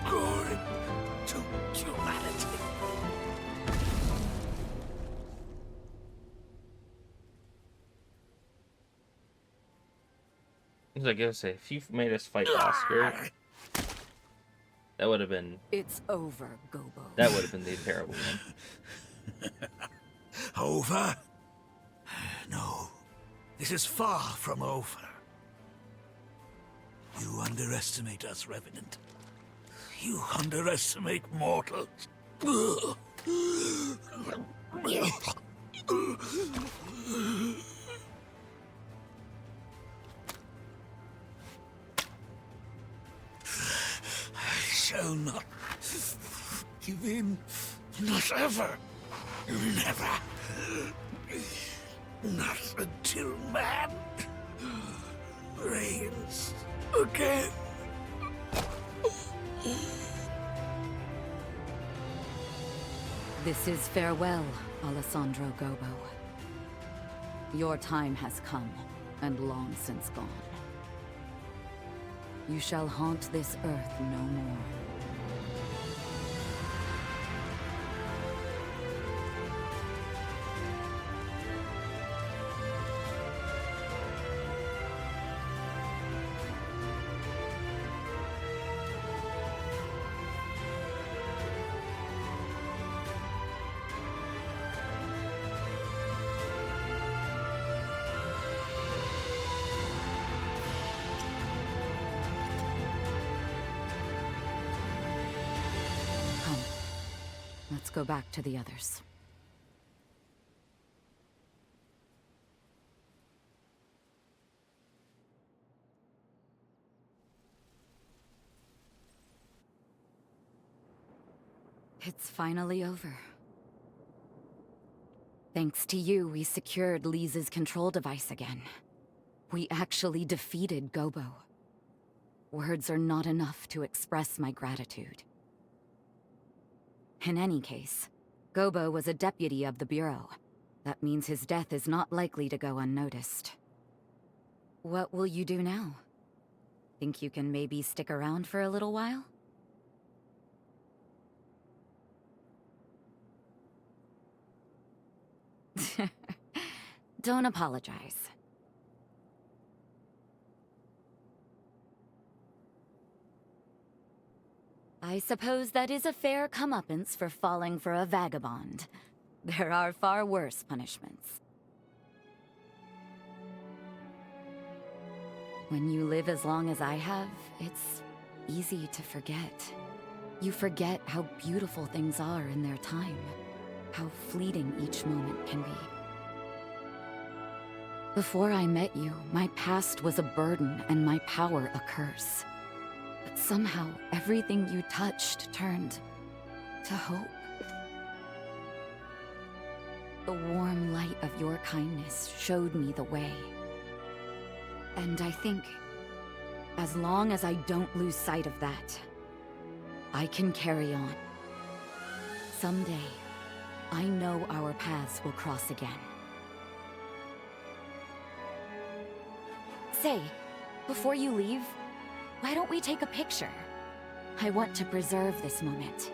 Glory to humanity. I gotta say, if you made us fight Oscar, that would have been It's over, Gobo. that would have been the terrible one. Over? No. This is far from over. You underestimate us, Revenant. You underestimate mortals. I shall not give in. Not ever. Never. Not until man reigns again. This is farewell, Alessandro Gobo. Your time has come. and long since gone. You shall haunt this earth no more. Come, let's go back to the others. It's finally over. Thanks to you, we secured Lisa's control device again. We actually defeated Gobo. Words are not enough to express my gratitude. In any case, Gobo was a deputy of the Bureau. That means his death is not likely to go unnoticed. What will you do now? Think you can maybe stick around for a little while? Don't apologize. I suppose that is a fair comeuppance for falling for a vagabond. There are far worse punishments. When you live as long as I have, it's easy to forget. You forget how beautiful things are in their time, how fleeting each moment can be. Before I met you, my past was a burden and my power a curse. But somehow, everything you touched turned to hope. The warm light of your kindness showed me the way. And I think, as long as I don't lose sight of that, I can carry on. Someday, I know our paths will cross again. Say, before you leave, why don't we take a picture? I want to preserve this moment.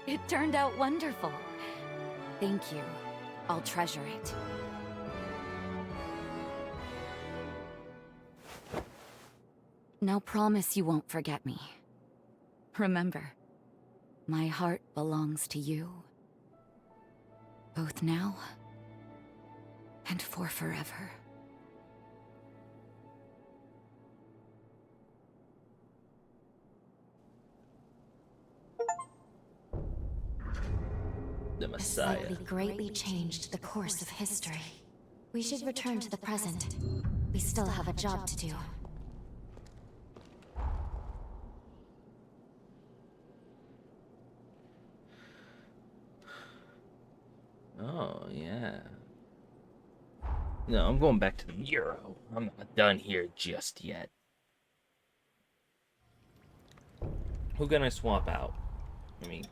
It turned out wonderful. Thank you. I'll treasure it. Now promise you won't forget me. Remember, my heart belongs to you. Both now and for forever. The Messiah. Slightly greatly changed the course of history. We should return to the present. We still have a job to do. Oh, yeah. No, I'm going back to the Bureau. I'm not done here just yet. Who can I swap out? I mean,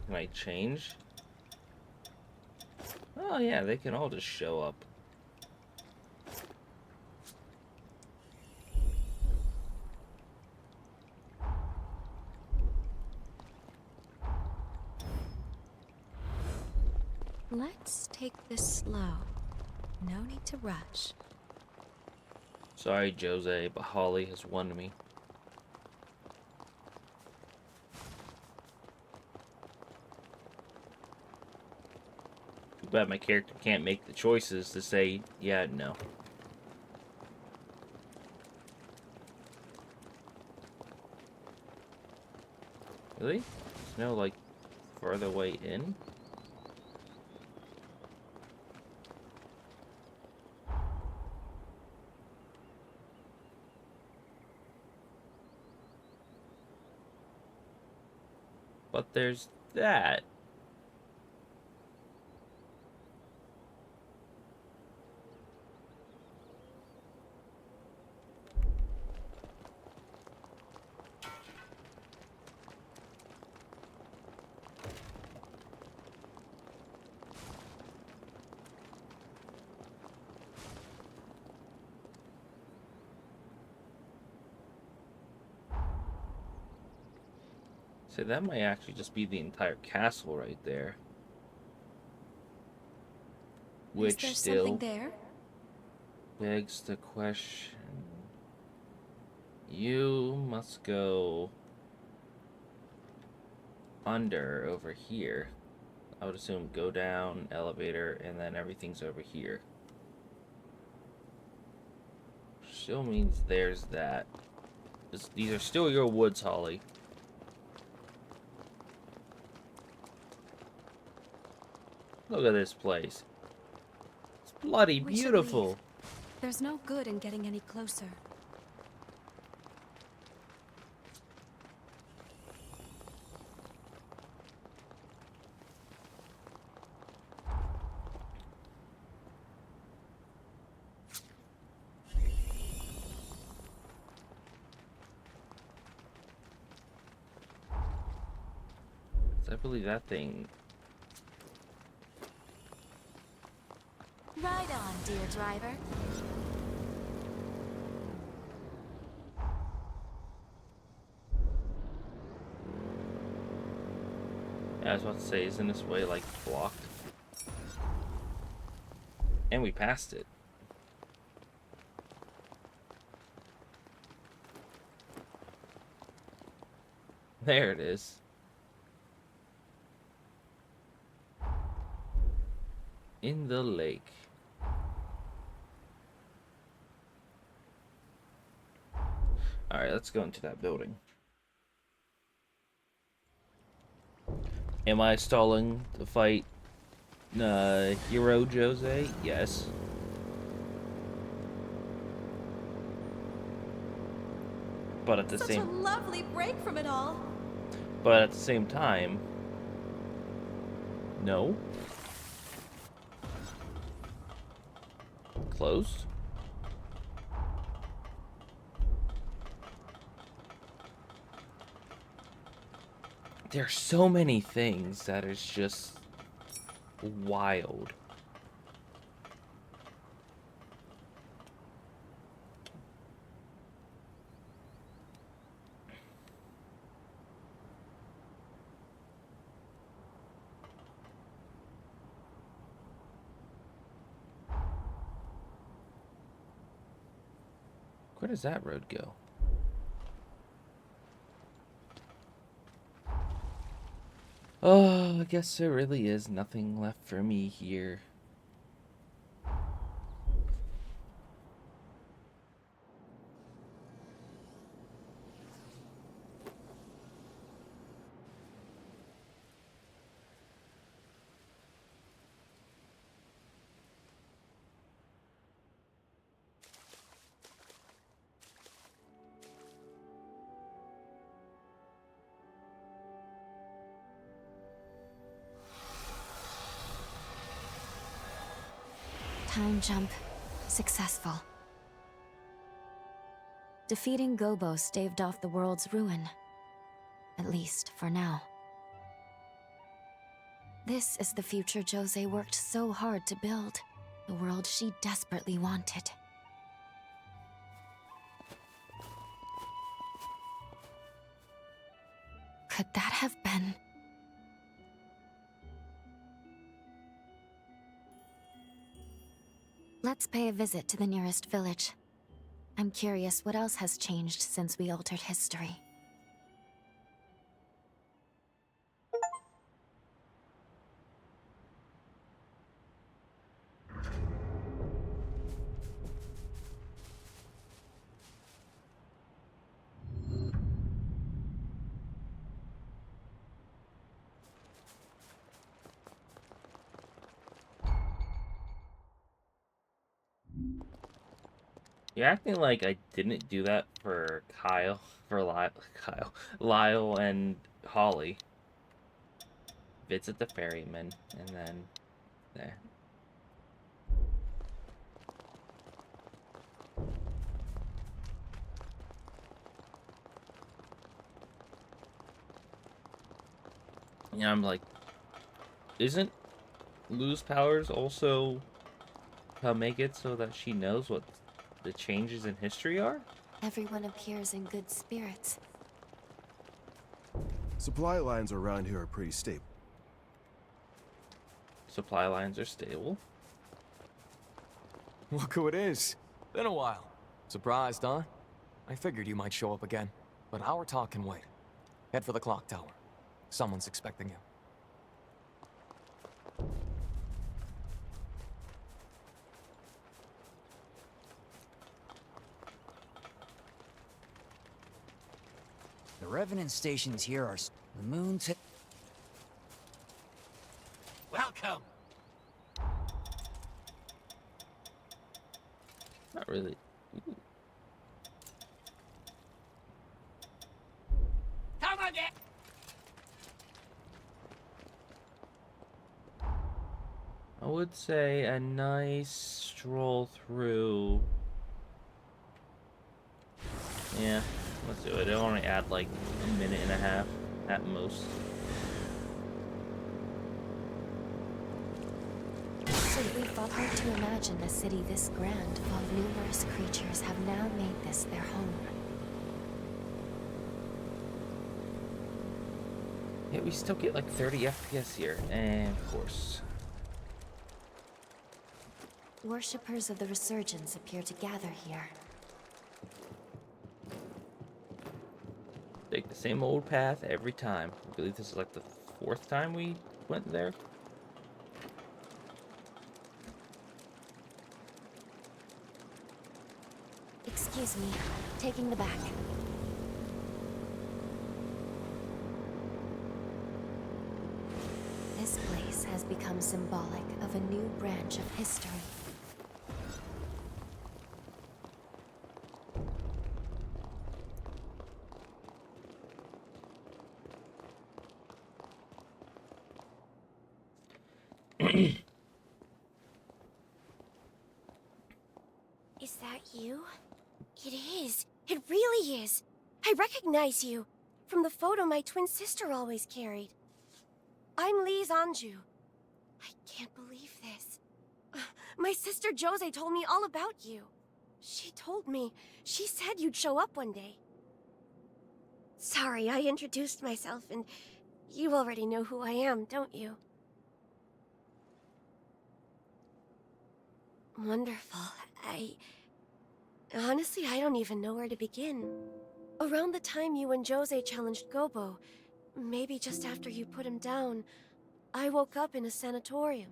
can I change? Oh, yeah, they can all just show up. Let's take this slow. No need to rush. Sorry, Jose, but Holly has won me. Too bad my character can't make the choices to say, yeah, no. Really? There's no, like, further way in? But there's that. So that might actually just be the entire castle right there. Which Is there still something there? begs the question. You must go under over here. I would assume go down, elevator, and then everything's over here. Still means there's that. These are still your woods, Holly. Look at this place. It's bloody We should beautiful. leave. There's no good in getting any closer. I believe that thing. Right on, dear driver. Yeah, I was about to say, isn't this way like blocked? And we passed it. There it is. In the lake. Alright, let's go into that building. Am I stalling to fight Hero Jose? Yes. But at the Such a lovely break from it all. But at the same time, no. Closed. There are so many things that is just wild. Where does that road go? Oh, I guess there really is nothing left for me here. Time jump. Successful. Defeating Gobo staved off the world's ruin. At least, for now. This is the future Jose worked so hard to build. The world she desperately wanted. Could that have been... Let's pay a visit to the nearest village. I'm curious what else has changed since we altered history. You're acting like I didn't do that for Lyle and Holly. Visit the ferryman, and then there. Yeah, I'm like, isn't lose powers also make it so that she knows what the changes in history are? Everyone appears in good spirits. Supply lines around here are pretty stable. Supply lines are stable. Look who it is. Been a while. Surprised, huh? I figured you might show up again, but our talk can wait. Head for the clock tower. Someone's expecting you. The Revenant stations here are the moon's. Welcome! Not really. Ooh. Come again! I would say a nice stroll through. Yeah, let's do it. It'll only add like a minute and a half at most. Should we bother to imagine a city this grand while numerous creatures have now made this their home? Yeah, we still get like 30 FPS here, and of course. Worshippers of the Resurgence appear to gather here. Take the same old path every time. I believe this is like the 4th time we went there. Excuse me, taking the back. This place has become symbolic of a new branch of history. Is that you? It is. It really is. I recognize you from the photo my twin sister always carried. I'm Lise Anjou. I can't believe this. My sister Jose told me all about you. She told me. She said you'd show up one day. Sorry, I introduced myself and you already know who I am, don't you? Wonderful. Honestly, I don't even know where to begin. Around the time you and Jose challenged Gobo, maybe just after you put him down, I woke up in a sanatorium.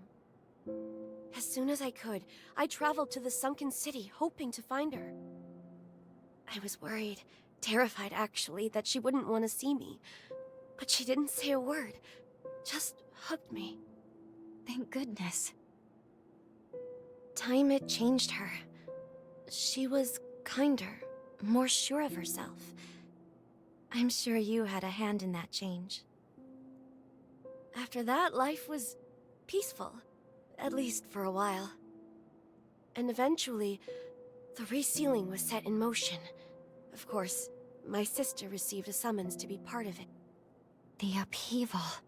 As soon as I could, I traveled to the sunken city, hoping to find her. I was worried, terrified actually, that she wouldn't want to see me. But she didn't say a word, just hugged me. Thank goodness. Time had changed her. She was kinder, more sure of herself. I'm sure you had a hand in that change. After that, life was peaceful, at least for a while. And eventually, the resealing was set in motion. Of course, my sister received a summons to be part of it. The upheaval.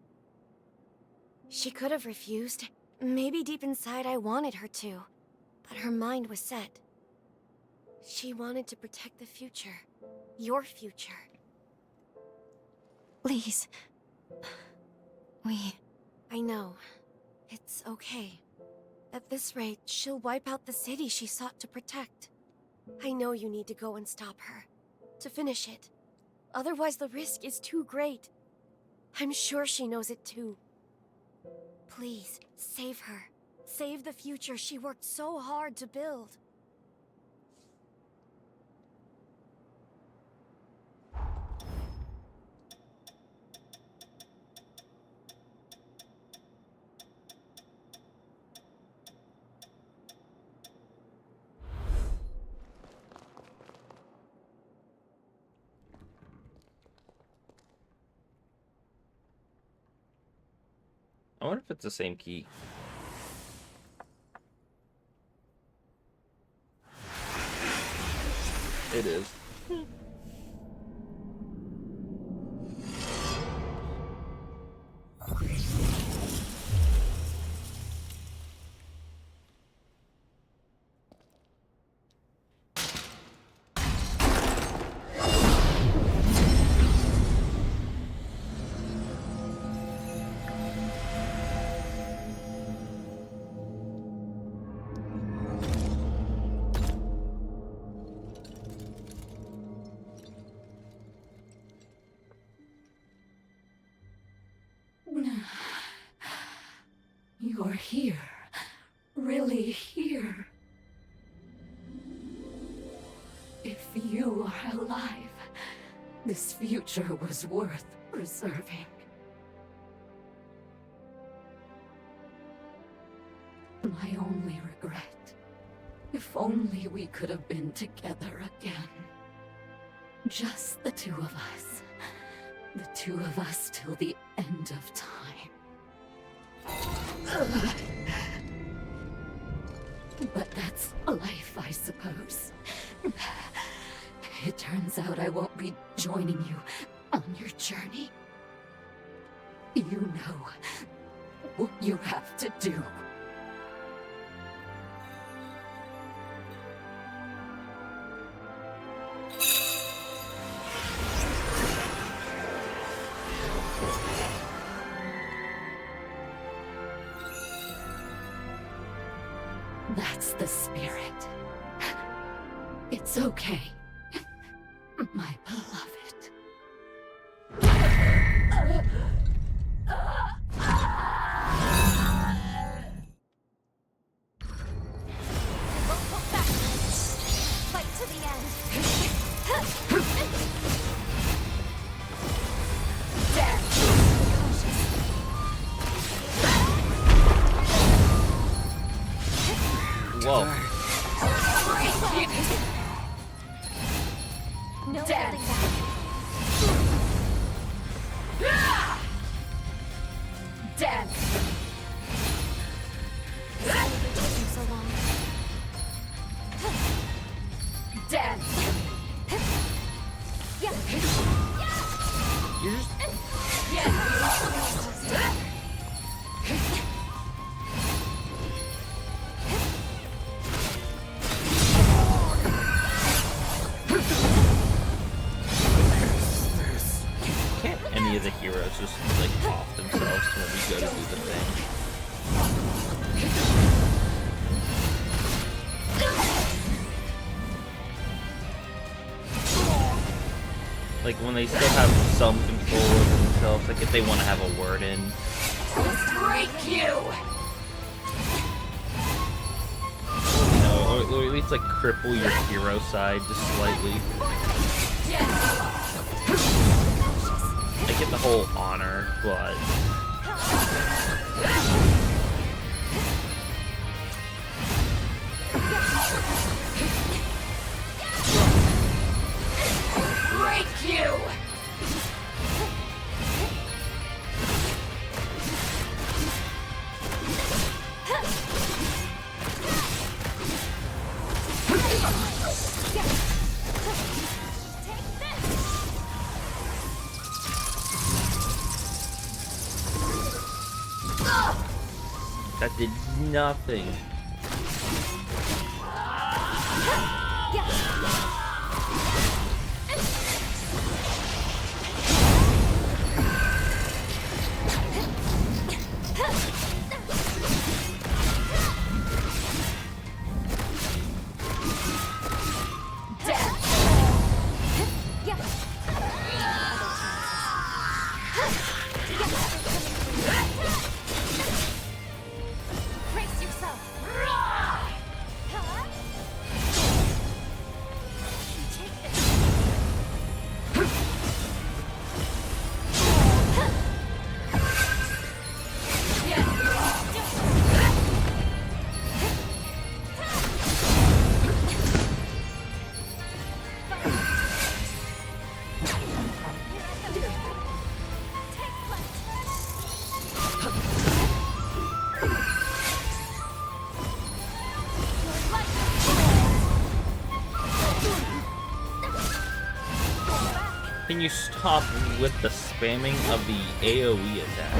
She could have refused. Maybe deep inside I wanted her to. But her mind was set. She wanted to protect the future. Your future. Lise. I know. It's okay. At this rate, she'll wipe out the city she sought to protect. I know you need to go and stop her. To finish it. Otherwise the risk is too great. I'm sure she knows it too. Please, save her. Save the future she worked so hard to build. I wonder if it's the same key. It is. You're here. Really here. If you are alive, this future was worth preserving. My only regret. If only we could have been together again. Just the two of us. The two of us till the end of time. But that's life, I suppose. It turns out I won't be joining you on your journey. You know what you have to do. That's the spirit. It's okay, my beloved. Fight to the end. Whoa. No Dead. holding back. Dead. Sorry for taking so long. Dead. Yeah. You're just... Can't any of the heroes just like off themselves when we go to do the thing? Like when they still have some control over themselves, like if they want to have a word in. Break you! You know, or at least like cripple your hero side just slightly. I get the whole honor, but Break you! that did nothing. Brace yourself. Take this. Can you stop with the spamming of the AoE attack?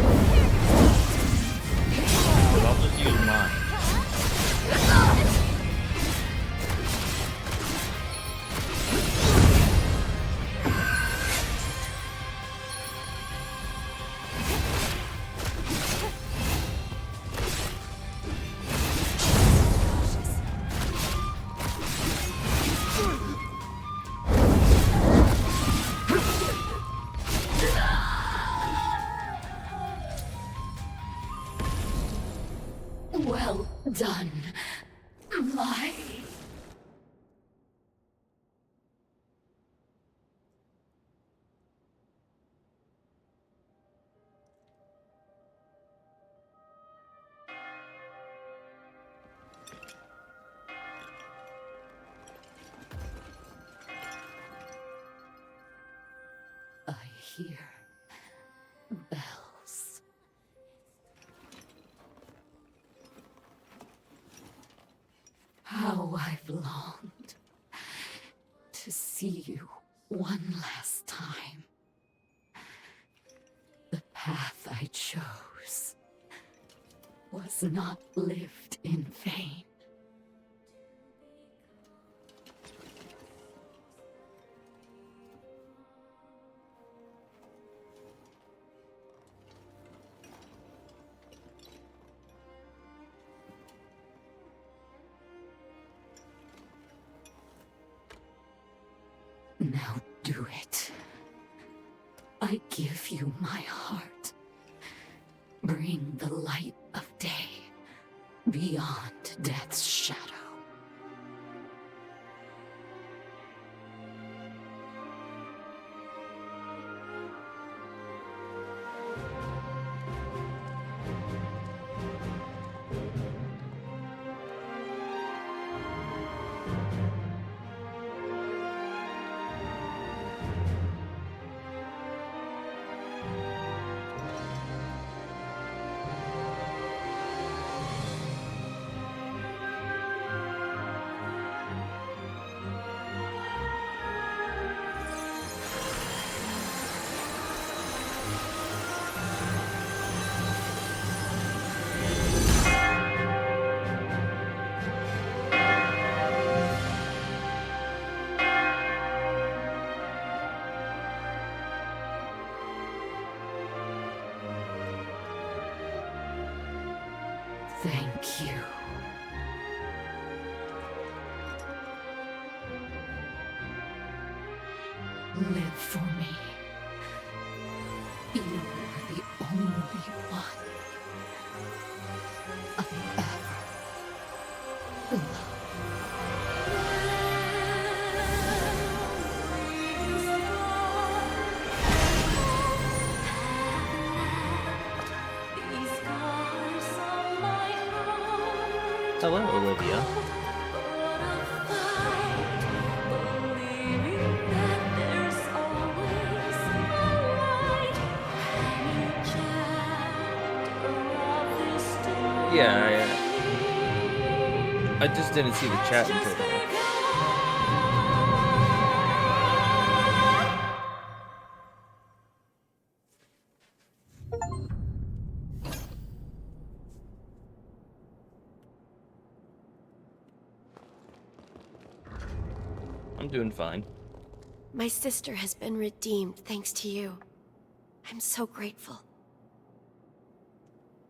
But I'll just use mine. hear bells. How I've longed to see you one last time. The path I chose was not lived in vain. Now do it. I give you my heart. Bring the light of day beyond death's shadow. Thank you. Live for me. You are the only one I ever loved. Hello, Olivia. Yeah, I just didn't see the chat until now. I'm doing fine. My sister has been redeemed thanks to you. I'm so grateful.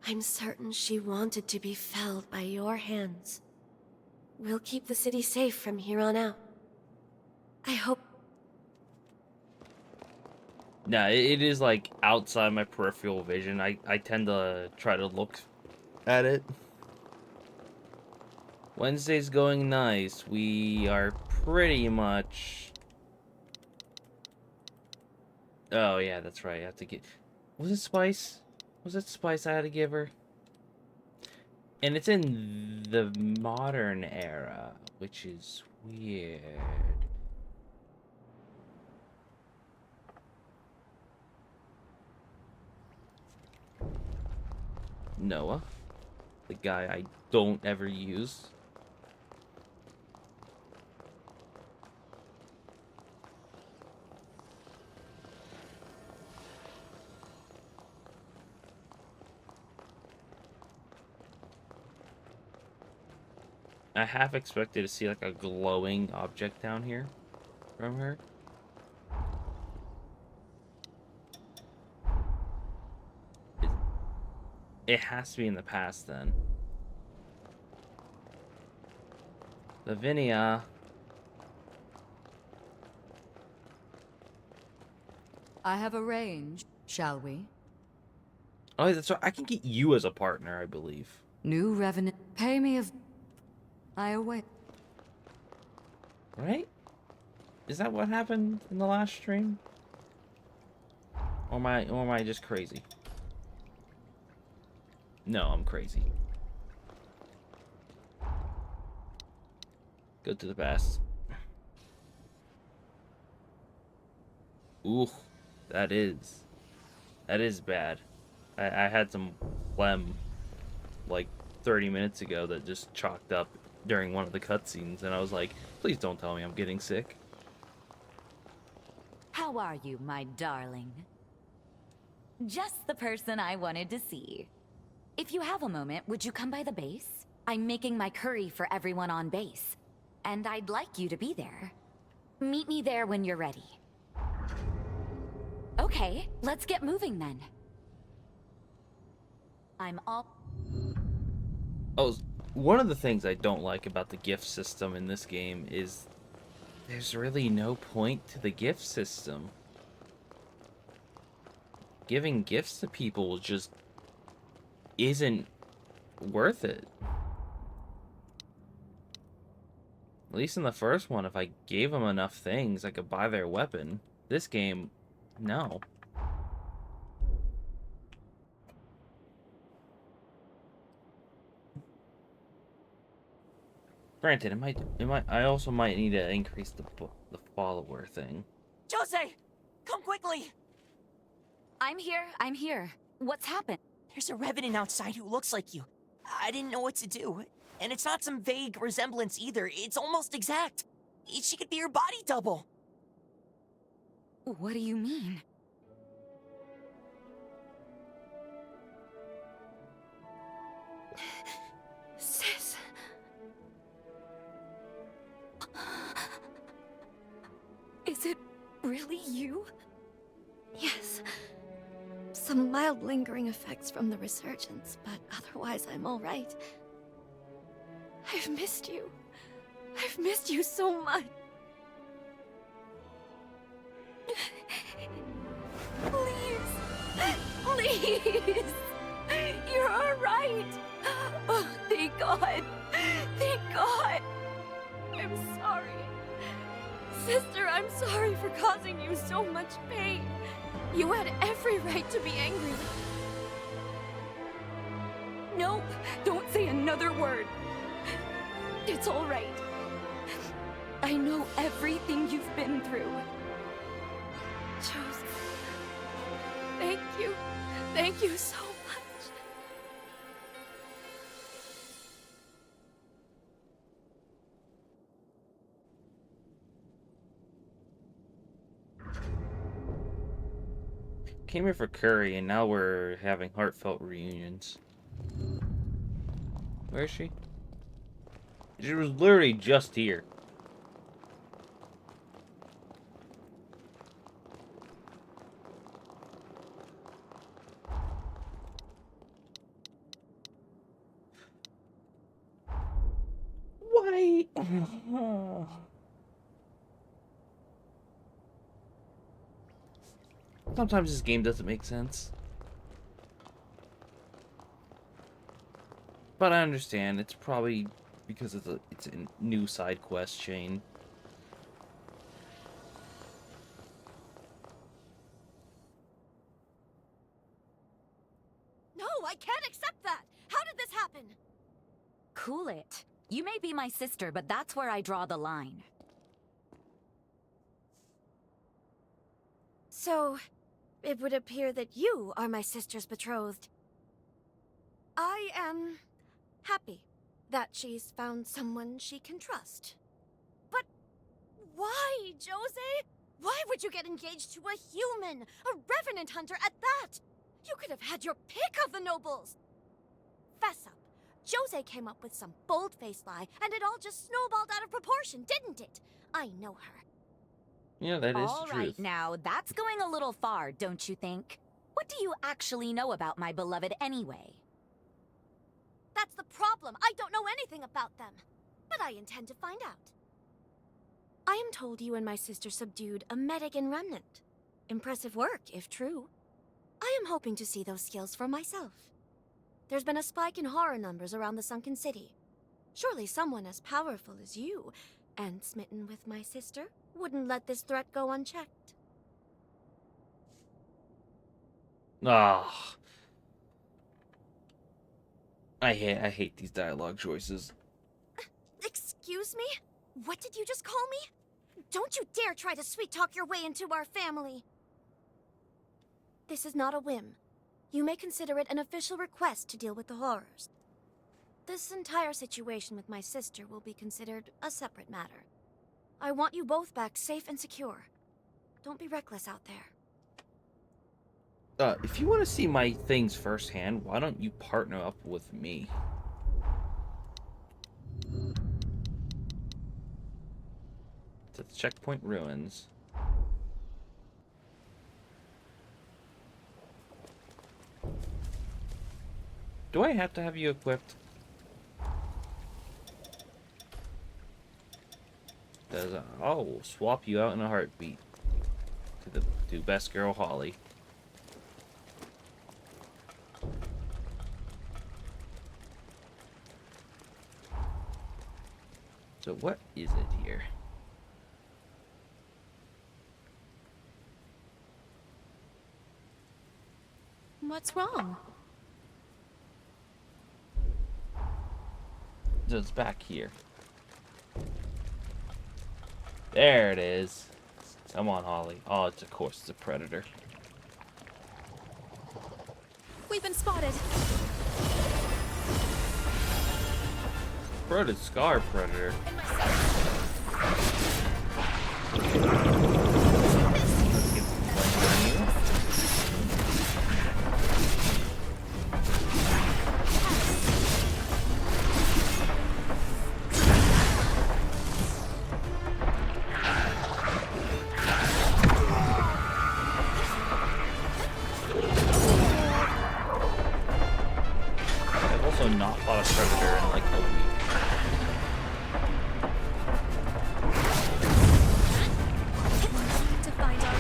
I'm certain she wanted to be felled by your hands. We'll keep the city safe from here on out. I hope... Nah, it is like outside my peripheral vision. I tend to try to look at it. Wednesday's going nice. We are pretty much... Oh yeah, that's right. I have to get... Was it Spice? Was it Spice I had to give her? And it's in the modern era, which is weird. Noah, the guy I don't ever use. I half expected to see like a glowing object down here from her. It has to be in the past then. Lavinia. I have arranged, shall we? Oh, that's right. I can get you as a partner, I believe. New revenant. Pay me of... I await. Right? Is that what happened in the last stream? Or am I just crazy? No, I'm crazy. Go to the past. Ooh. That is bad. I had some phlegm like 30 minutes ago that just chalked up during one of the cutscenes, and I was like, please don't tell me I'm getting sick. How are you, my darling? Just the person I wanted to see. If you have a moment, would you come by the base? I'm making my curry for everyone on base, and I'd like you to be there. Meet me there when you're ready. Okay, let's get moving then. I'm all... Oh, one of the things I don't like about the gift system in this game is there's really no point to the gift system. Giving gifts to people just isn't worth it. At least in the first one, if I gave them enough things, I could buy their weapon. This game, no. Granted, I also might need to increase the follower thing. Jose! Come quickly! I'm here. What's happened? There's a revenant outside who looks like you. I didn't know what to do. And it's not some vague resemblance either. It's almost exact. She could be your body double. What do you mean? Sis. Is it really you? Yes. Some mild lingering effects from the resurgence, but otherwise I'm all right. I've missed you. I've missed you so much. Please! You're alright! Oh, thank God! Thank God! I'm sorry. Sister, I'm sorry for causing you so much pain. You had every right to be angry. No, don't say another word. It's all right. I know everything you've been through. Joseph, thank you. Thank you so much. Came here for curry, and now we're having heartfelt reunions. Where is she? She was literally just here. Why? Sometimes this game doesn't make sense. But I understand, it's probably because it's a new side quest chain. No, I can't accept that! How did this happen? Cool it. You may be my sister, but that's where I draw the line. So, it would appear that you are my sister's betrothed. I am happy that she's found someone she can trust. But why, Jose? Why would you get engaged to a human? A revenant hunter at that? You could have had your pick of the nobles. Fess up. Jose came up with some bold-faced lie, and it all just snowballed out of proportion, didn't it? I know her. Yeah, that is All the truth. right, now, that's going a little far, don't you think? What do you actually know about my beloved anyway? That's the problem. I don't know anything about them. But I intend to find out. I am told you and my sister subdued a Medigan remnant. Impressive work, if true. I am hoping to see those skills for myself. There's been a spike in horror numbers around the sunken city. Surely someone as powerful as you, and smitten with my sister, wouldn't let this threat go unchecked. Ah. I hate these dialogue choices. Excuse me? What did you just call me? Don't you dare try to sweet-talk your way into our family. This is not a whim. You may consider it an official request to deal with the horrors. This entire situation with my sister will be considered a separate matter. I want you both back safe and secure. Don't be reckless out there. If you want to see my things firsthand, why don't you partner up with me? To the checkpoint ruins. Do I have to have you equipped? Does I'll swap you out in a heartbeat to best girl Holly. So what is it here? What's wrong? So it's back here. There it is. Come on, Holly. Oh, it's of course it's a predator. We've been spotted. Throated scar predator. I've also not fought a predator in like a week. To find our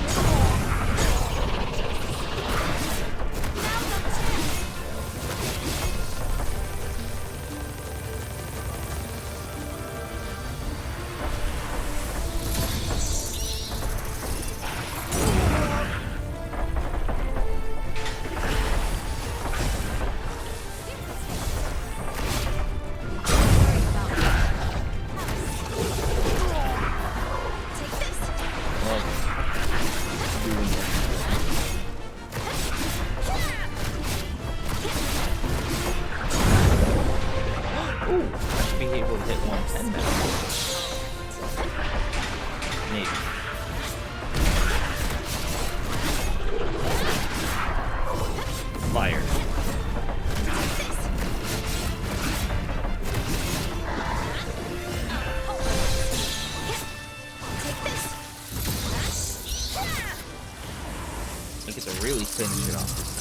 Really finish it off this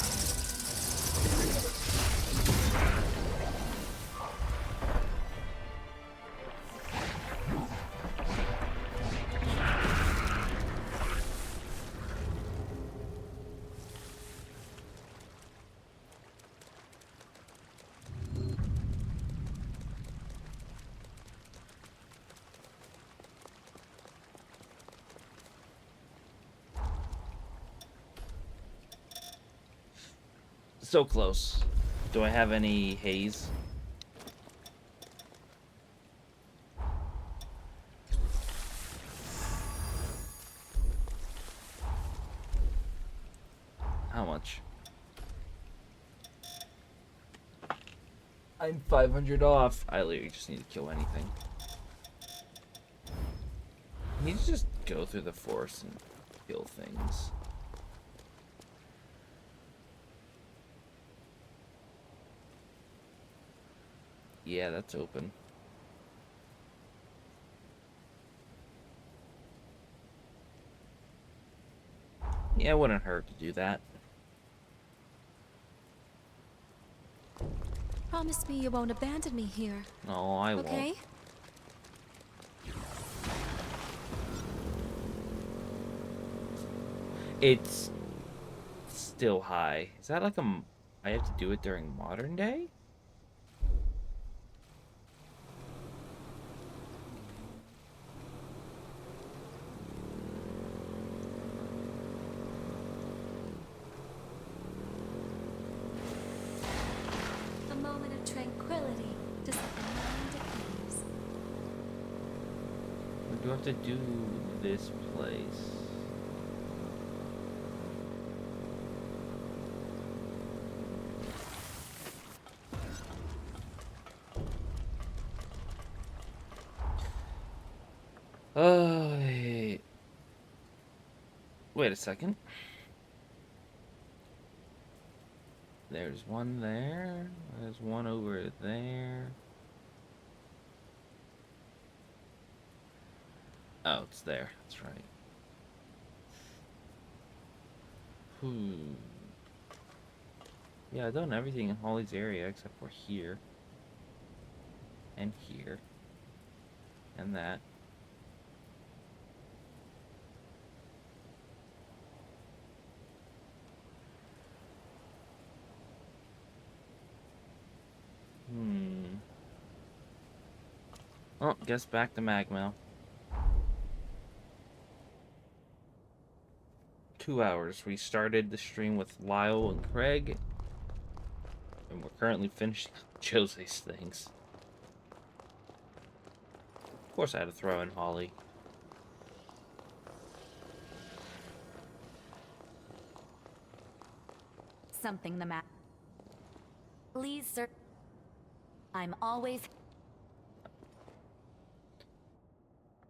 So close. Do I have any haze? How much? I'm 500 off. I literally just need to kill anything. I need to just go through the forest and kill things. Yeah, that's open. Yeah, it wouldn't hurt to do that. Promise me you won't abandon me here. No, I won't. Okay? It's still high. Is that like I have to do it during modern day? A moment of tranquility to set the mind at ease. Or do I have to do this place? Wait a second. There's one there. There's one over there. Oh, it's there. That's right. Yeah, I've done everything in Holly's area except for here. And here. And that. Oh, guess back to Magmel. 2 hours. We started the stream with Lyle and Craig. And we're currently finishing Jose's things. Of course I had to throw in Holly. Something the matter. Please, sir. I'm always...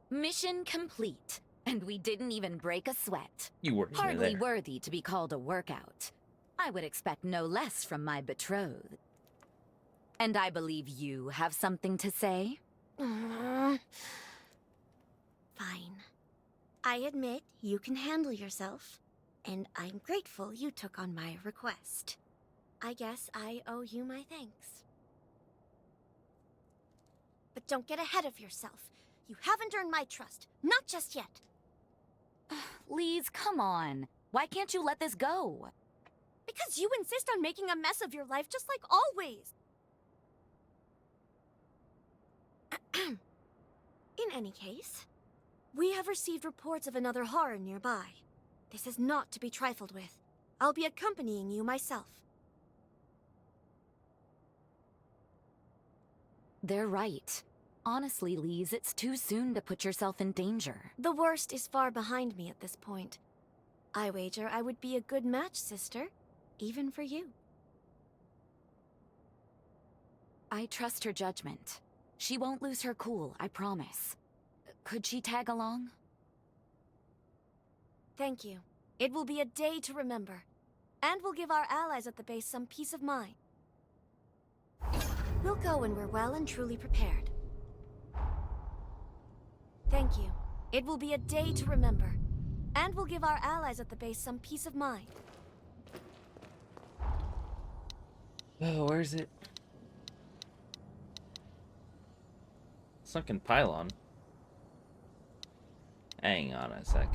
Mission complete. And we didn't even break a sweat. You weren't even Hardly there. worthy to be called a workout. I would expect no less from my betrothed. And I believe you have something to say? Fine. I admit you can handle yourself, and I'm grateful you took on my request. I guess I owe you my thanks. But don't get ahead of yourself. You haven't earned my trust, not just yet. Lise, come on. Why can't you let this go? Because you insist on making a mess of your life just like always. In any case, we have received reports of another horror nearby. This is not to be trifled with. I'll be accompanying you myself. They're right. Honestly, Lise, it's too soon to put yourself in danger. The worst is far behind me at this point. I wager I would be a good match, sister. Even for you. I trust her judgment. She won't lose her cool, I promise. Could she tag along? Thank you. It will be a day to remember. And will give our allies at the base some peace of mind. We'll go when we're well and truly prepared. Thank you. It will be a day to remember. And will give our allies at the base some peace of mind. Oh, where is it? Sunken pylon. Hang on a sec.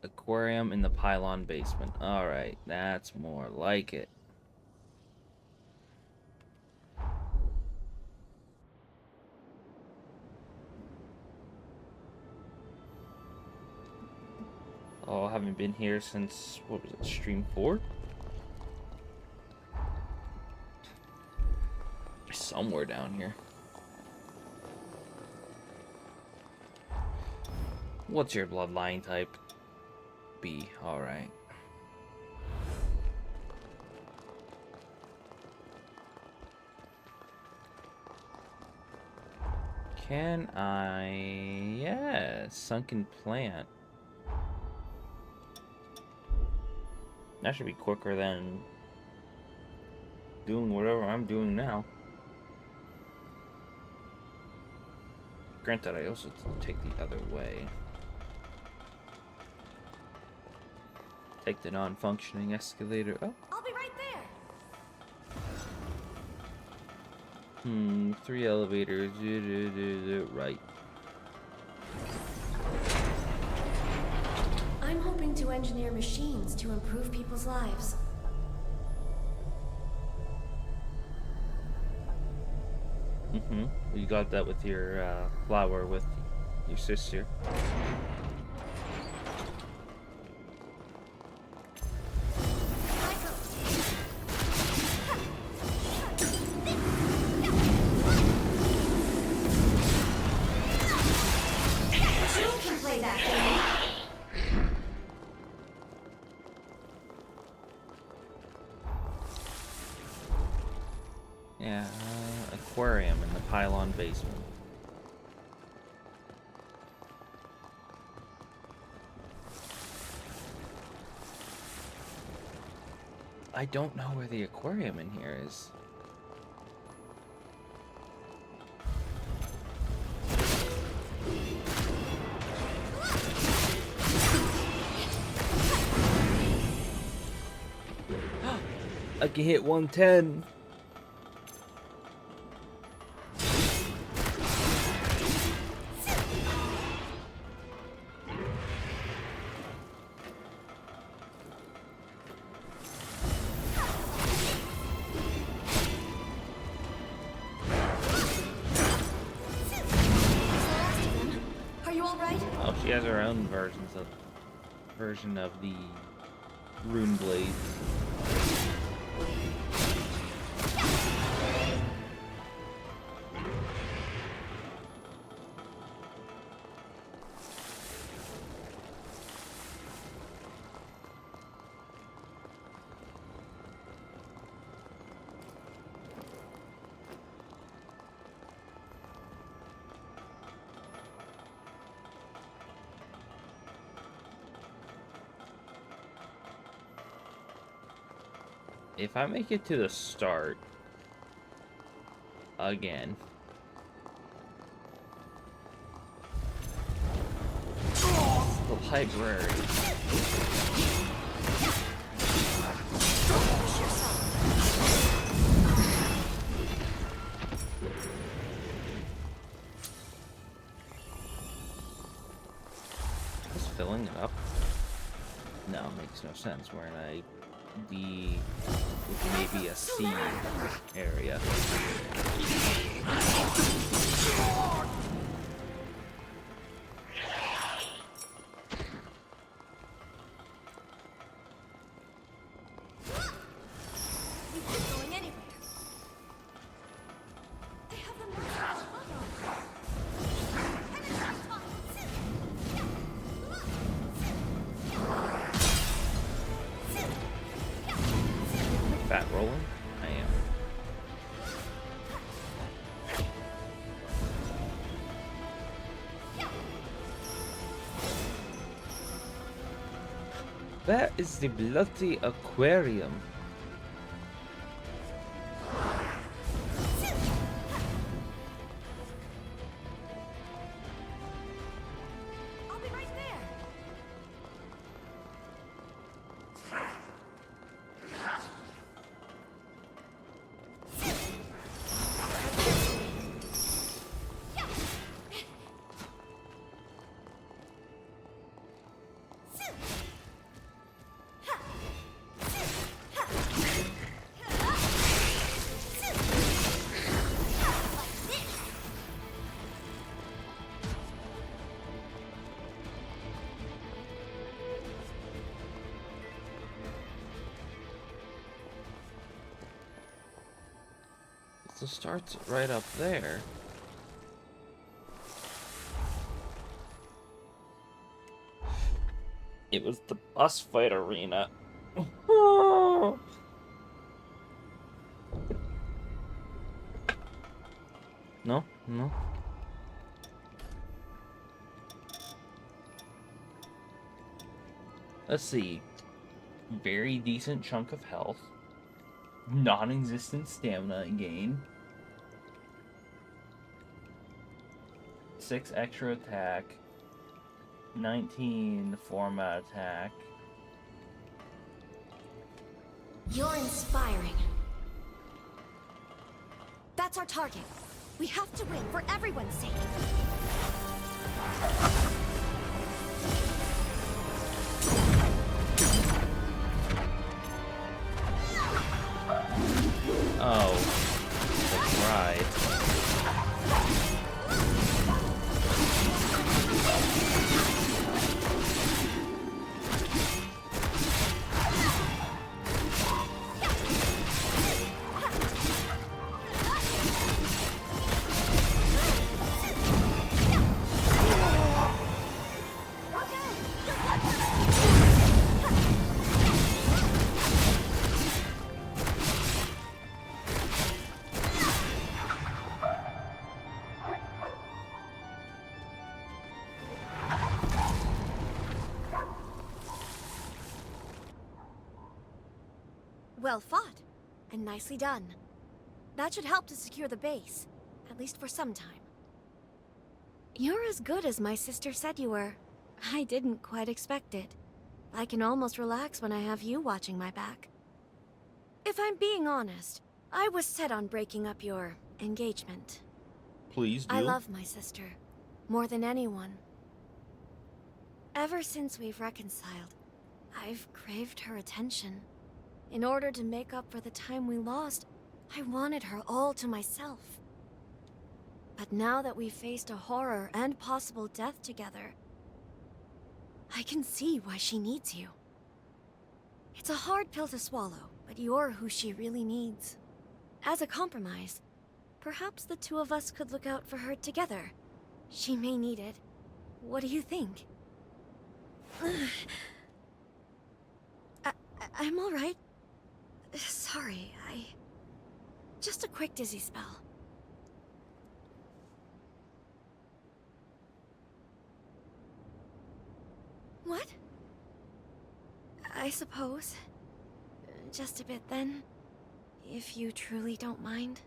Aquarium in the pylon basement. Alright, that's more like it. Oh, I haven't been here since, what was it, stream 4? Somewhere down here. What's your bloodline type? B, alright. Can I... yeah, sunken plant. That should be quicker than doing whatever I'm doing now. Granted, I also take the other way. Take the non-functioning escalator. Oh. I'll be right there. 3 elevators. Right. I'm hoping to engineer machines to improve people's lives. You got that with your flower with your sister. Yeah, aquarium in the pylon basement. I don't know where the aquarium in here is. I can hit 110. Are you all right? Oh, she has her own version of the rune blade. If I make it to the start again, the library. Just filling it up? No, it makes no sense. We're in a maybe a C area. Fat rolling? I am. That is the bloody aquarium. I'll be right there. So starts right up there. It was the boss fight arena. No, no. Let's see. Very decent chunk of health. Non-existent stamina gain. 6 extra attack. 19 format attack. You're inspiring. That's our target. We have to win for everyone's sake. Oh, that's right. Well fought, and nicely done. That should help to secure the base, at least for some time. You're as good as my sister said you were. I didn't quite expect it. I can almost relax when I have you watching my back. If I'm being honest, I was set on breaking up your engagement. Please do. I love my sister, more than anyone. Ever since we've reconciled, I've craved her attention. In order to make up for the time we lost, I wanted her all to myself. But now that we've faced a horror and possible death together, I can see why she needs you. It's a hard pill to swallow, but you're who she really needs. As a compromise, perhaps the two of us could look out for her together. She may need it. What do you think? I'm all right. Sorry, just a quick dizzy spell. What? I suppose. Just a bit then, if you truly don't mind.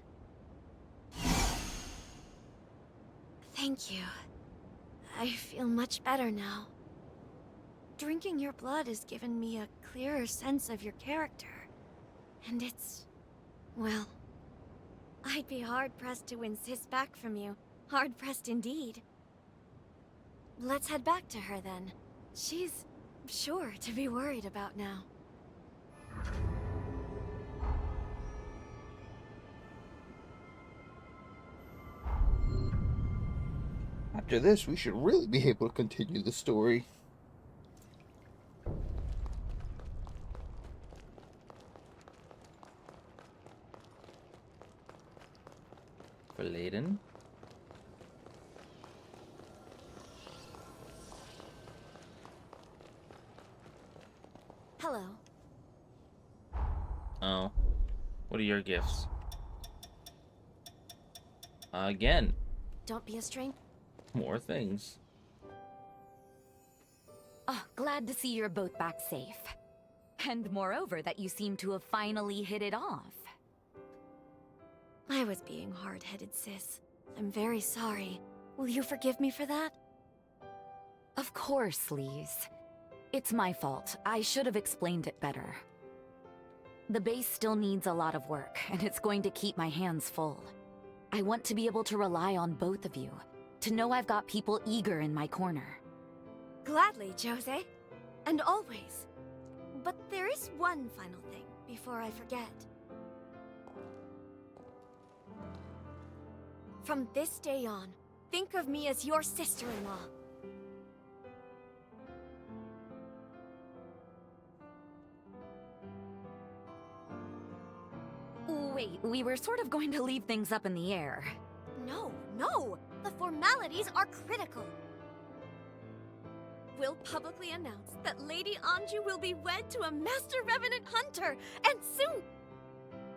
Thank you. I feel much better now. Drinking your blood has given me a clearer sense of your character. And it's... well... I'd be hard-pressed to win Sis back from you. Hard-pressed indeed. Let's head back to her then. She's sure to be worried about now. After this, we should really be able to continue the story. For Layden. Hello. Oh. What are your gifts? Again. Don't be a stranger. More things. Oh, glad to see you're both back safe. And moreover, that you seem to have finally hit it off. I was being hard-headed, Sis. I'm very sorry. Will you forgive me for that? Of course, Lise. It's my fault. I should have explained it better. The base still needs a lot of work, and it's going to keep my hands full. I want to be able to rely on both of you, to know I've got people eager in my corner. Gladly, Jose. And always. But there is one final thing before I forget. From this day on, think of me as your sister-in-law. Wait, we were sort of going to leave things up in the air. No, no! The formalities are critical. We'll publicly announce that Lady Anju will be wed to a Master Revenant Hunter, and soon!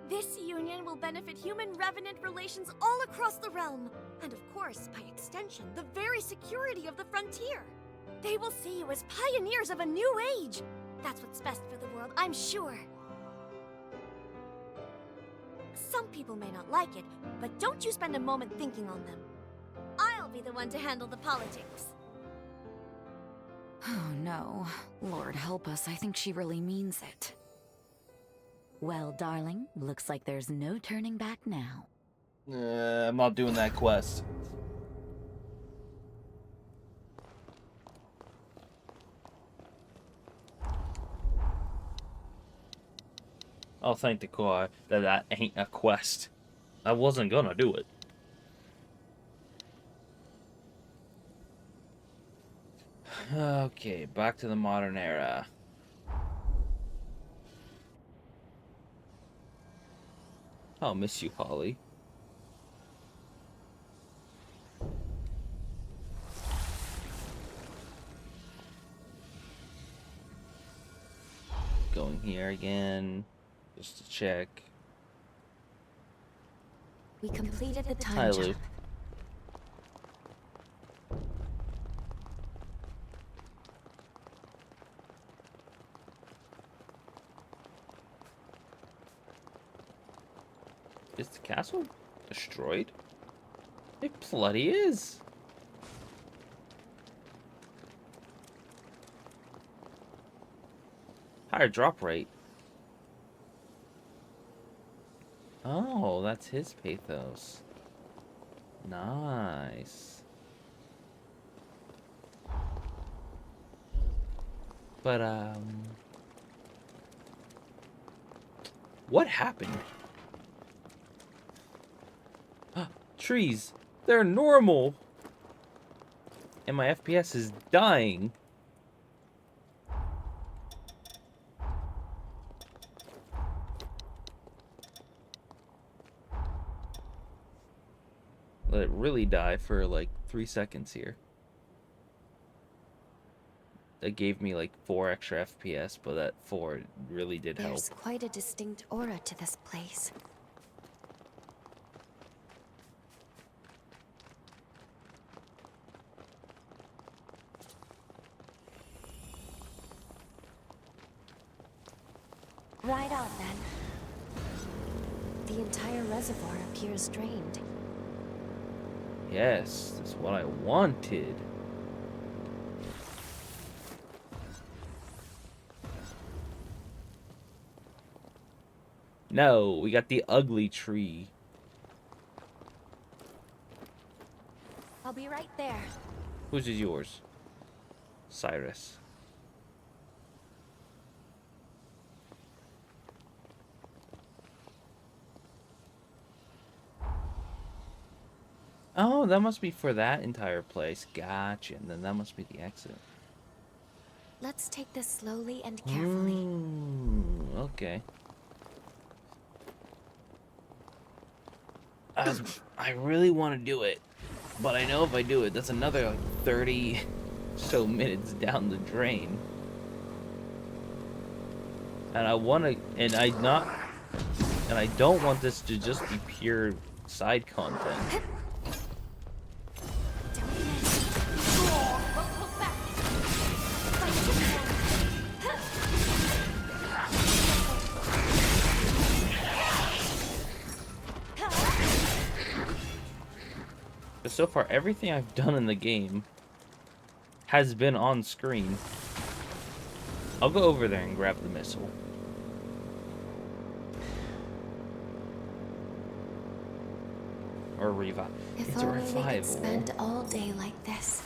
This union will benefit human-revenant relations all across the realm, and of course, by extension, the very security of the frontier. They will see you as pioneers of a new age. That's what's best for the world, I'm sure. Some people may not like it, but don't you spend a moment thinking on them. I'll be the one to handle the politics. Oh no. Lord help us, I think she really means it. Well, darling, looks like there's no turning back now. I'm not doing that quest. I'll thank the car that ain't a quest. I wasn't gonna do it. Okay, back to the modern era. I'll miss you, Holly. Going here again, just to check. We completed the time Hi, jump. Luke. Is the castle destroyed? It bloody is. Higher drop rate. Oh, that's his pathos. Nice. But, what happened? Trees. They're normal. And my FPS is dying. Let it really die for like 3 seconds here. That gave me like 4 extra FPS, but that 4 really did help. There's quite a distinct aura to this place. Right on, then. The entire reservoir appears drained. Yes, that's what I wanted. No, we got the ugly tree. I'll be right there. Whose is yours? Cyrus. Oh, that must be for that entire place. Gotcha. And then that must be the exit. Let's take this slowly and carefully. Okay. I really want to do it, but I know if I do it, that's another like 30 so minutes down the drain. And I want to, and I don't want this to just be pure side content. But so far, everything I've done in the game has been on screen. I'll go over there and grab the missile. Or revive. If It's a only we could revival. spend all day like this.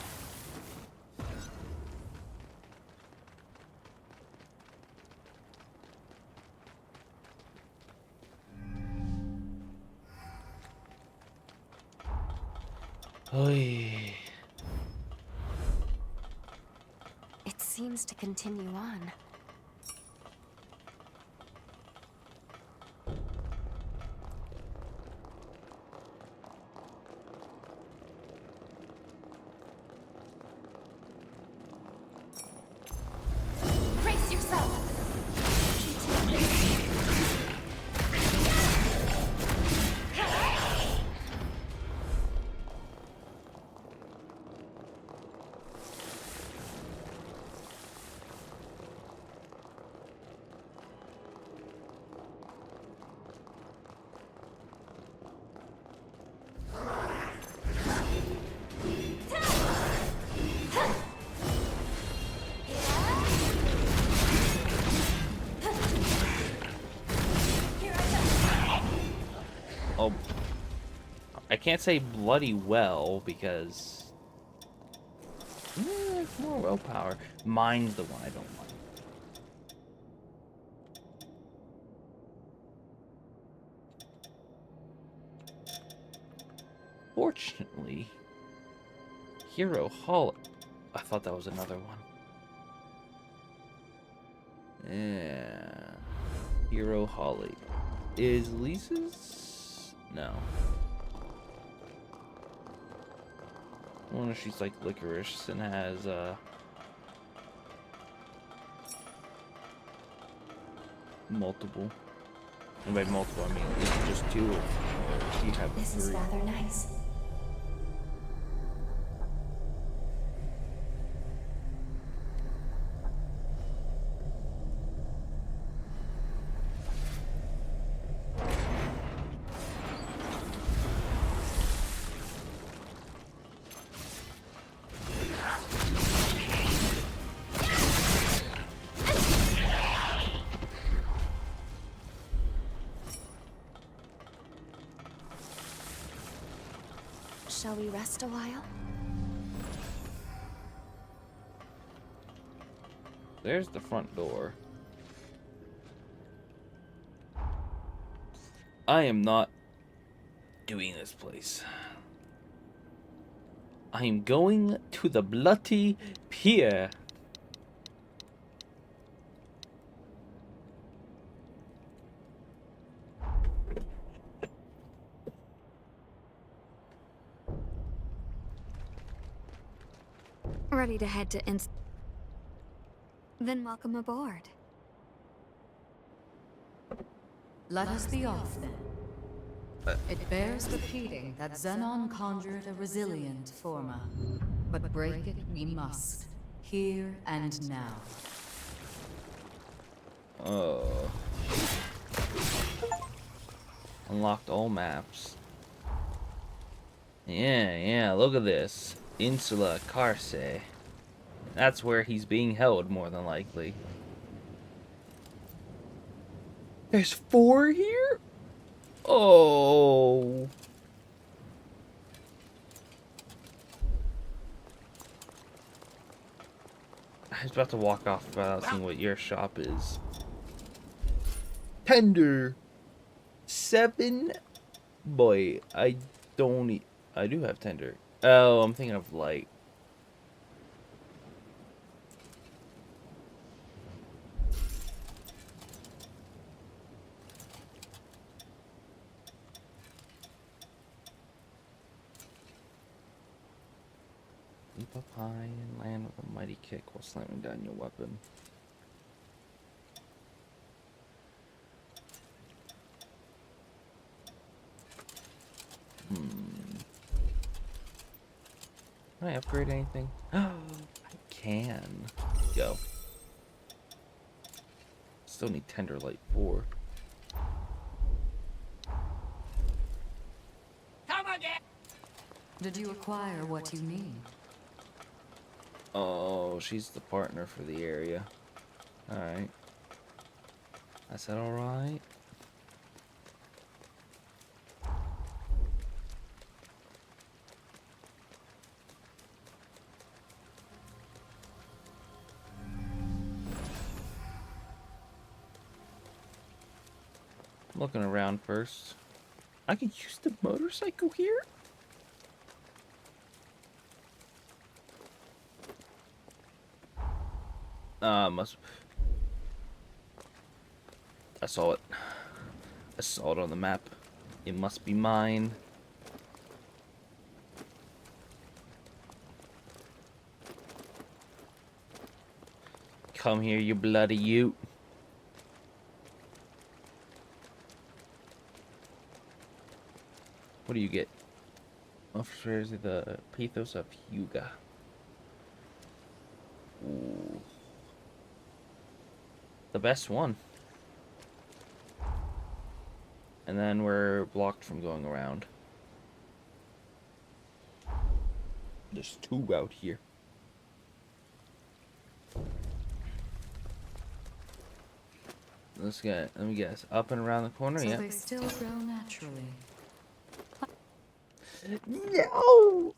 Oy. It seems to continue on. Brace yourself! Oh, I can't say bloody well because it's more willpower. Mine's the one I don't like. Fortunately, Hero Hall. I thought that was another one. Yeah, Hero Holly is Lisa's. No. I wonder if she's like licorice and has multiple. And by multiple, I mean it's just 2 or you have This 3. is rather nice. Shall we rest a while? There's the front door. I am not doing this place. I am going to the bloody pier. Ready to head to Then welcome aboard. Let us be off then. It bears repeating that Xenon conjured a resilient Forma, but break it we must, here and now. Oh. Unlocked all maps. Yeah, look at this. Insula Carse. That's where he's being held, more than likely. There's 4 here? Oh. I was about to walk off without seeing what your shop is. Tender. 7. Boy, I don't eat. I do have tender. Oh, I'm thinking of light. Leap up high and land with a mighty kick while slamming down your weapon. Can I upgrade anything? I can. Go. Still need Tender Light 4. Come again! Did you acquire what you need? Oh, she's the partner for the area. Alright. I said alright. Looking around first. I can use the motorcycle here? Must. I saw it. I saw it on the map. It must be mine. Come here, you bloody Ute. What do you get? Officers of the Pathos of Hyuga. Ooh. The best one. And then we're blocked from going around. There's 2 out here. Let me guess. Up and around the corner, So yeah. they still grow naturally. No!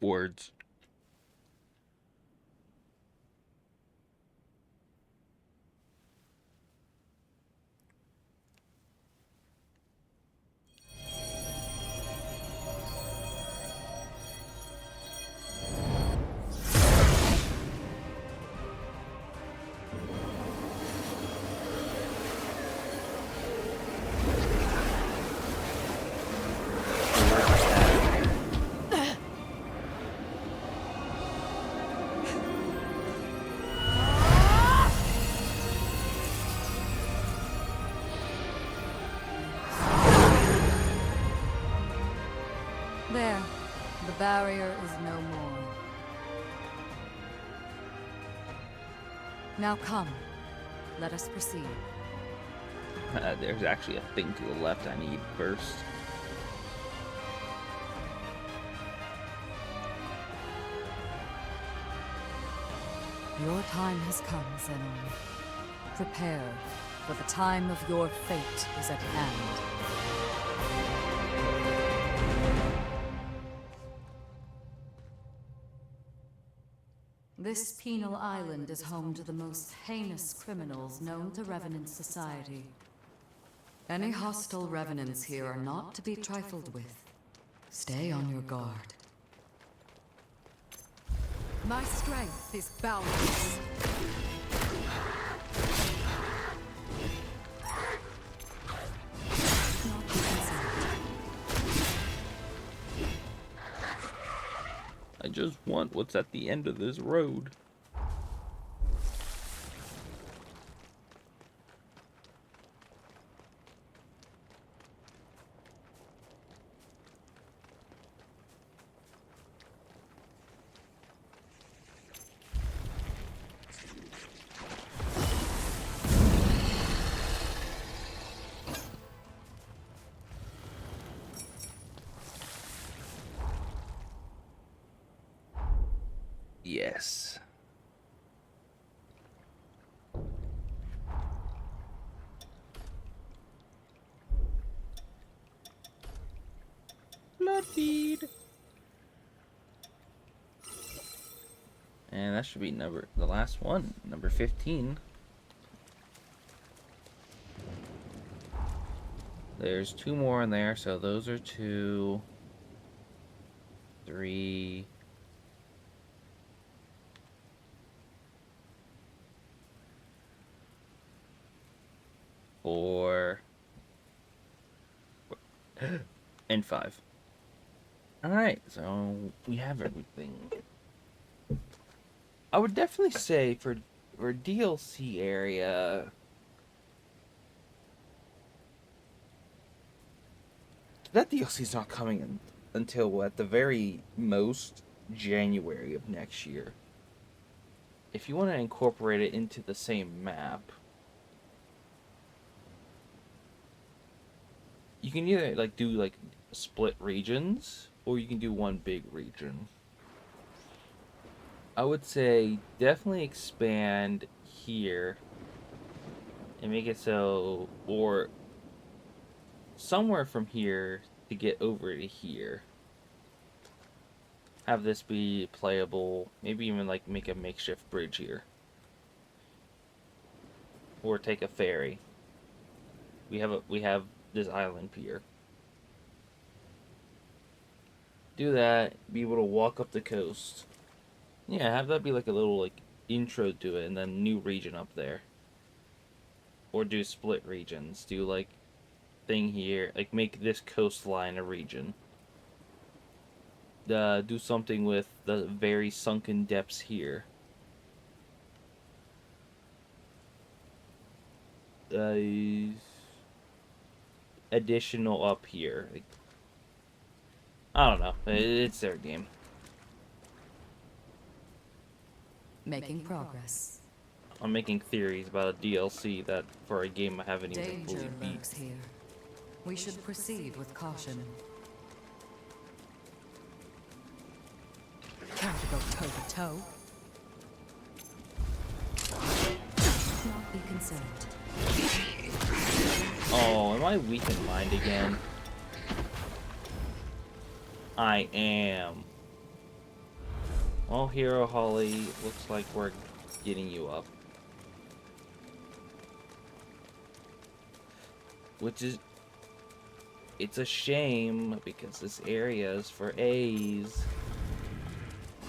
Words. There. The barrier is no more. Now come. Let us proceed. There's actually a thing to the left I need first. Your time has come, Zenon. Prepare, for the time of your fate is at hand. This penal island is home to the most heinous criminals known to Revenant society. Any hostile revenants here are not to be trifled with. Stay on your guard. My strength is boundless. I just want what's at the end of this road. Yes. Bloodfeed. And that should be the last one, number 15. There's 2 more in there, so those are 2, 3, 4, and 5. Alright, so we have everything. I would definitely say for DLC area, that DLC's not coming in until at the very most January of next year. If you want to incorporate it into the same map, you can either like do like split regions, or you can do one big region. I would say definitely expand here and make it so, or somewhere from here to get over to here. Have this be playable, maybe even like make a makeshift bridge here. Or take a ferry. We have this island pier. Do that, be able to walk up the coast. Yeah, have that be like a little like intro to it, and then new region up there. Or do split regions. Do like thing here, like make this coastline a region. Do something with the very sunken depths here. Additional up here. Like, I don't know. It's their game. Making progress. I'm making theories about a DLC that for a game I haven't even fully beat. Danger lurks here. We should proceed with caution. Time to go toe to toe. Not be concerned. Oh, am I weak in mind again? I am. Well, Hero Holly, looks like we're getting you up. Which is... it's a shame, because this area is for A's.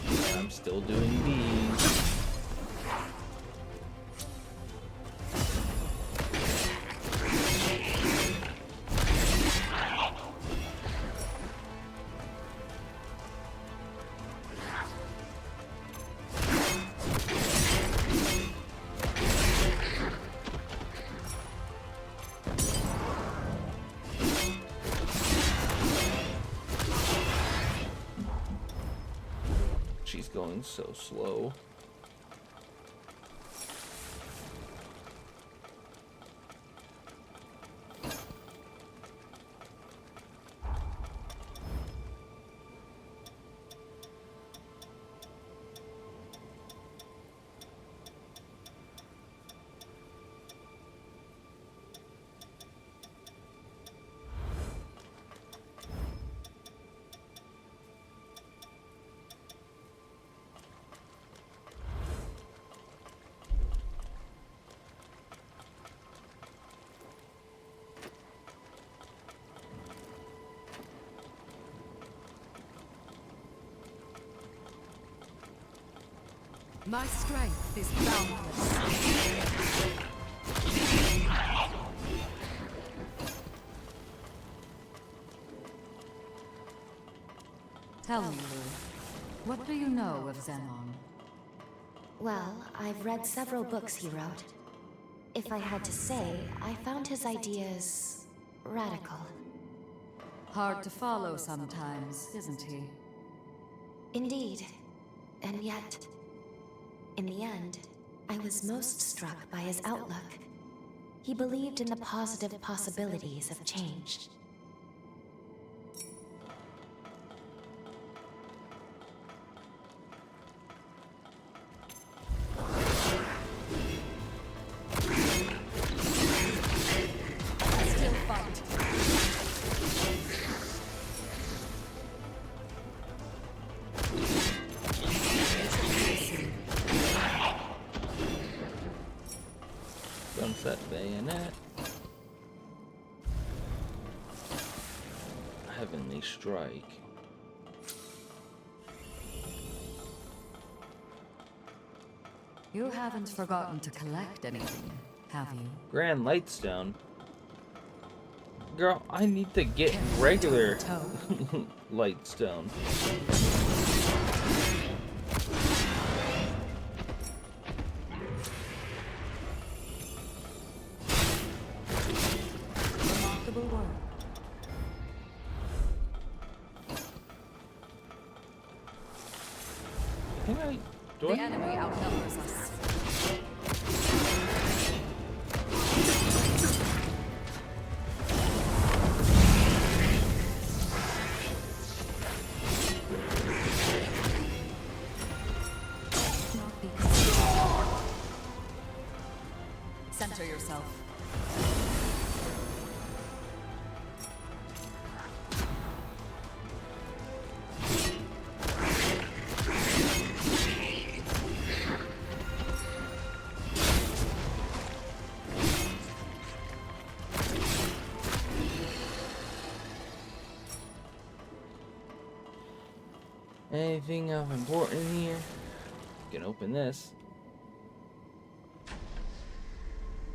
And I'm still doing B's. She's going so slow. My strength is boundless. Tell me, Lou, what do you know of Zenon? Well, I've read several books he wrote. If I had to say, I found his ideas radical. Hard to follow sometimes, isn't he? Indeed. And yet, in the end, I was most struck by his outlook. He believed in the positive possibilities of change. Sunset Bayonet. Heavenly Strike. You haven't forgotten to collect anything, have you? Grand Lightstone. Girl, I need to get regular Lightstone. Remarkable work. Can I do The it? enemy outnumbers us. Center yourself. Anything of important in here? You can open this.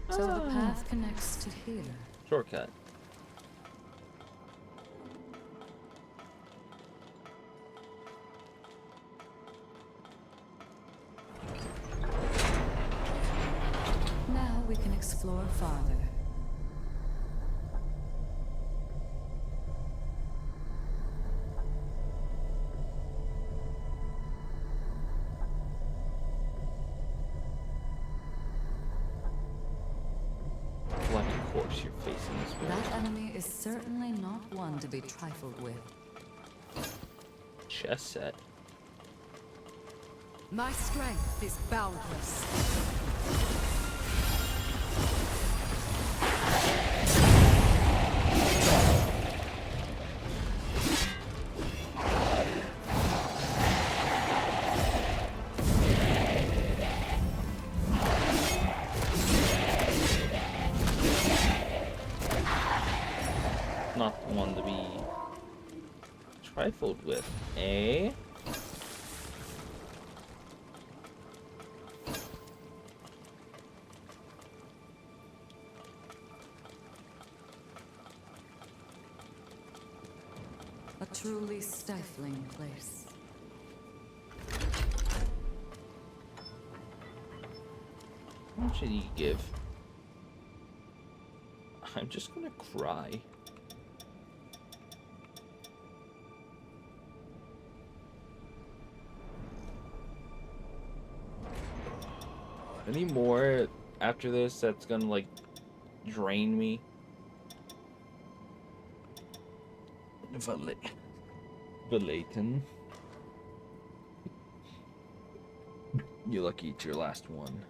So the path connects to here. Shortcut. Now we can explore farther. What course you're facing this way. That enemy is certainly not one to be trifled with. Chess set. My strength is boundless. Not one to be trifled with, eh? A truly stifling place. How much did he give? I'm just gonna cry. Any more after this that's gonna like drain me? Valatin. You're lucky it's your last one.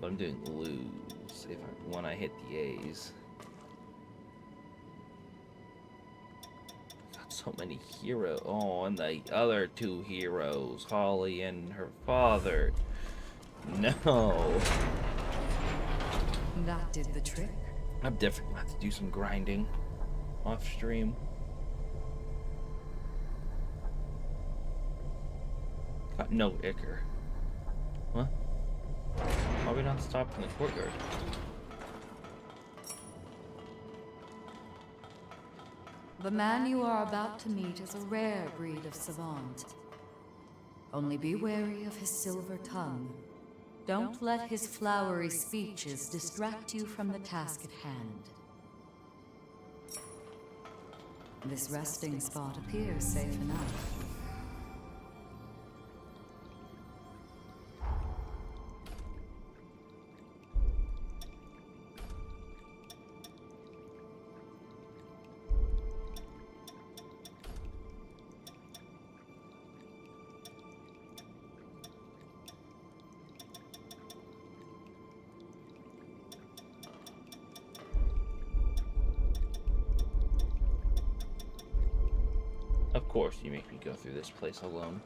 But I'm doing lose when I hit the A's. Got so many heroes. Oh, and the other two heroes, Holly and her father. No. That did the trick. I'm definitely gonna have to do some grinding. off stream. Got no ichor. What? Why are we not stopped in the courtyard? The man you are about to meet is a rare breed of savant. Only be wary of his silver tongue. Don't let his flowery speeches distract you from the task at hand. This resting spot appears safe enough. Of course, you make me go through this place alone.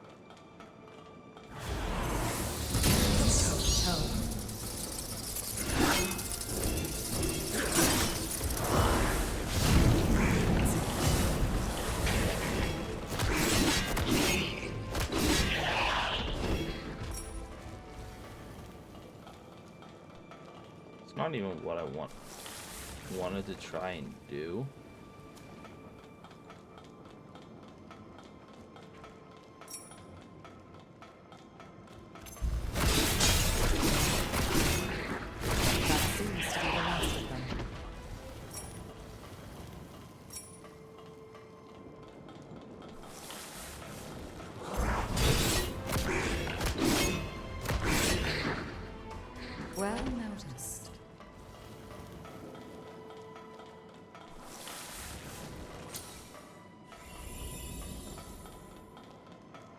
It's not even what I wanted to try and do. Well noticed.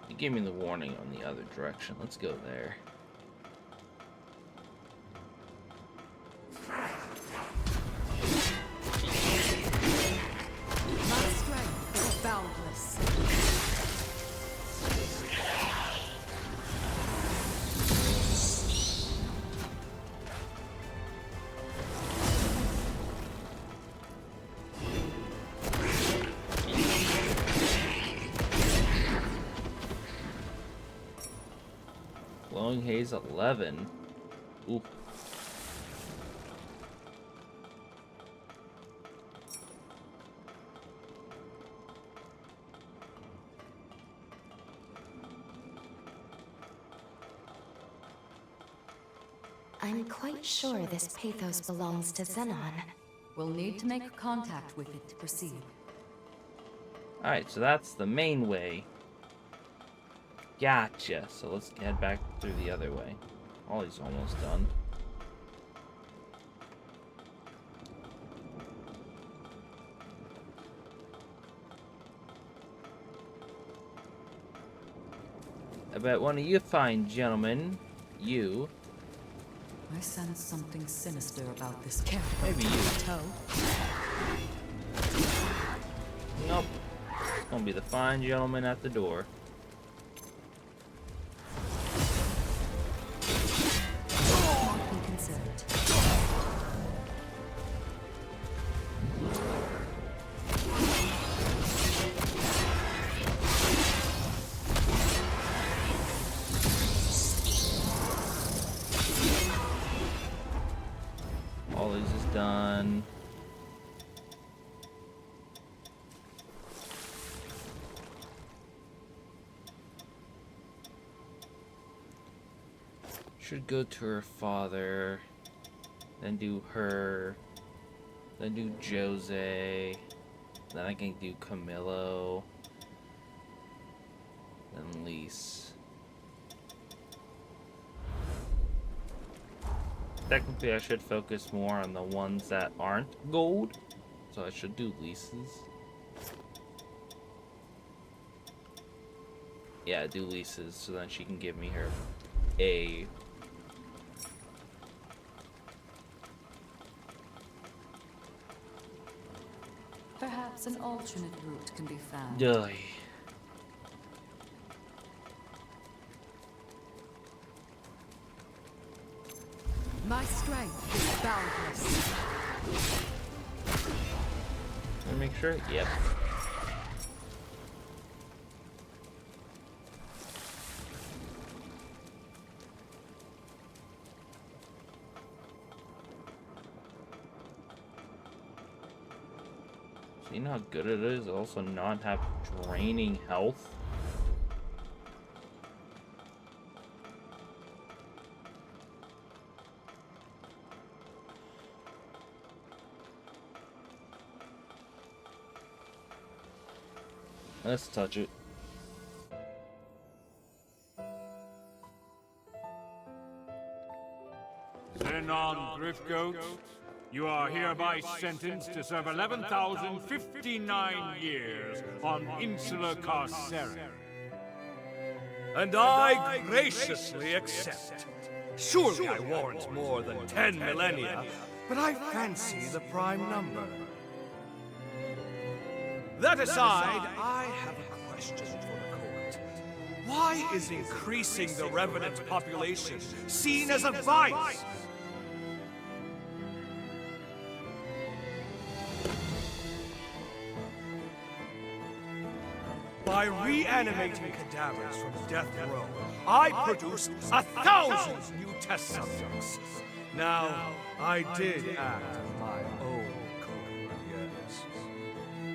You gave me the warning on the other direction. Let's go there. My strength is boundless. Glowing Haze 11. Ooh. I'm quite sure this pathos belongs to Xenon. We'll need to make contact with it to proceed. Alright, so that's the main way. Gotcha. So let's head back through the other way. Ollie's almost done. I bet one of you fine gentlemen, you. I sense something sinister about this character. Maybe you. Toe. Nope. It's gonna be the fine gentleman at the door. Be considered. All these is done. Should go to her father, then do her, then do Jose, then I can do Camillo, then Lise. Technically, I should focus more on the ones that aren't gold, so I should do Lisa's. Yeah, do Lisa's, so then she can give me her A. Perhaps an alternate route can be found. Duh. My strength is boundless. Let me make sure. Yep. So you know how good it is also not have draining health? Let's touch it. Zenon Driftgoat, you are hereby sentenced to serve 11,059 years on Insula Carceri. And I graciously accept. Surely I warrant more than 10 millennia, but I fancy the prime number. That aside, I have a question for the court. Why is increasing the Revenant population seen as a vice? By reanimating cadavers from death row, I produced 1,000 new test subjects. Now, I did act of my own code, yes.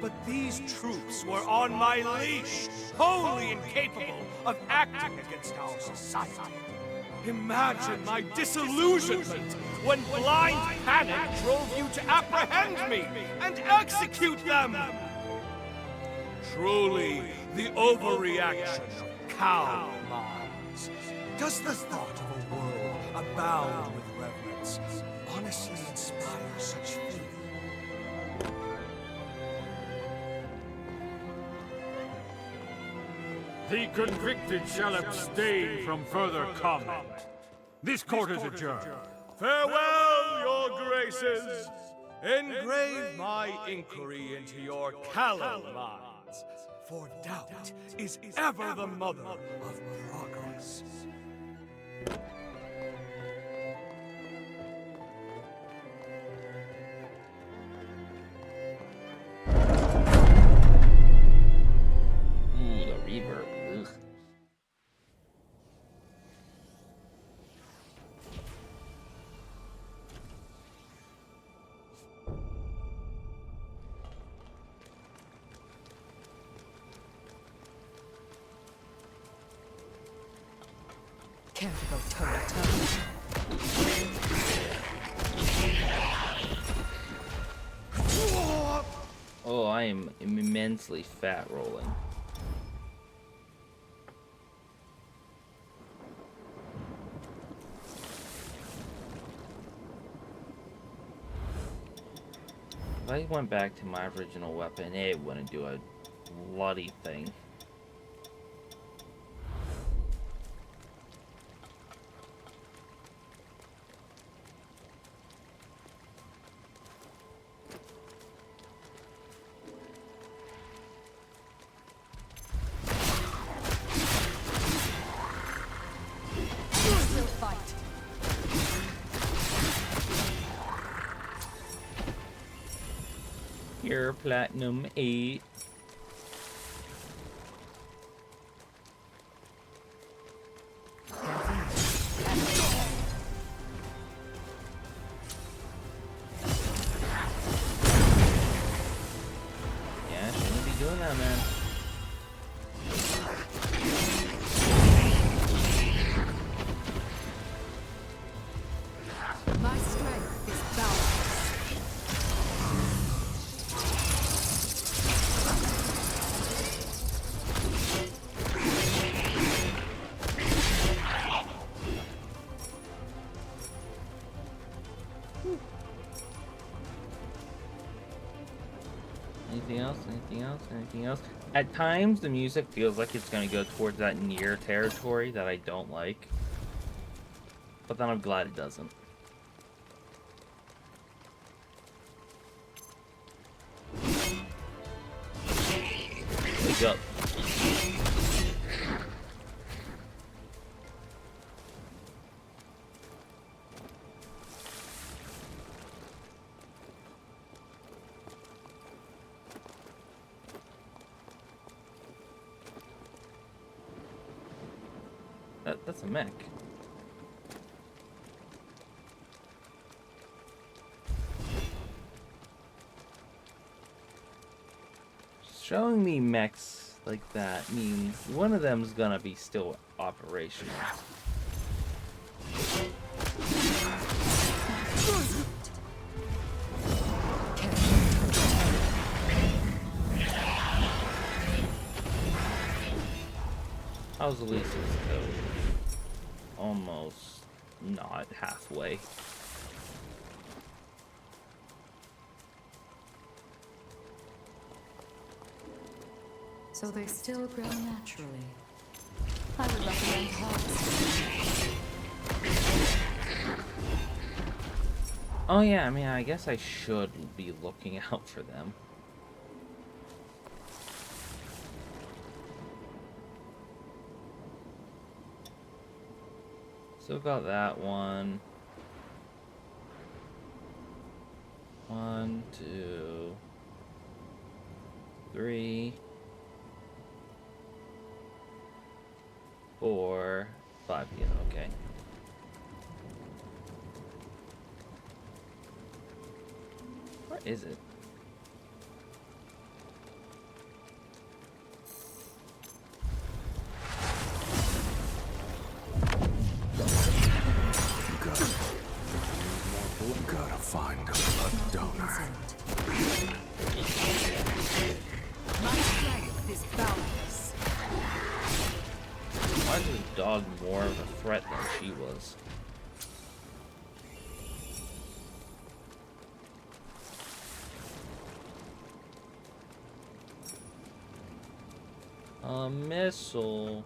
But these troops were on my leash, wholly incapable of acting against our society. Imagine my disillusionment when blind panic drove you to apprehend me and execute them! Truly, the overreaction of cow minds. Does the thought of a world abound with reverence honestly inspire such feeling? The convicted shall abstain from further comment. This court is adjourned. Farewell, your graces! Engrave my inquiry into your callow minds, for doubt is ever the mother of progress. Ooh, the reverb. Ugh. Care to go toe-to-toe? Oh, I am immensely fat rolling. If I went back to my original weapon, it wouldn't do a bloody thing. Here, Platinum 8. Yeah, shouldn't be doing that, man. My strength is balanced. Anything else? Anything else? Anything else? At times, the music feels like it's going to go towards that near territory that I don't like. But then I'm glad it doesn't. Wake up. That's a mech. Showing me mechs like that means one of them's gonna be still operational. How's Lisa's code? Almost not halfway. So they still grow naturally. I would recommend harvesting. Oh yeah, I mean, I guess I should be looking out for them. Still got that one. 1, 2, 3, 4, 5. Yeah, okay. Where is it? Gotta find a blood donor. My strength is boundless. Why is this dog more of a threat than she was? A missile.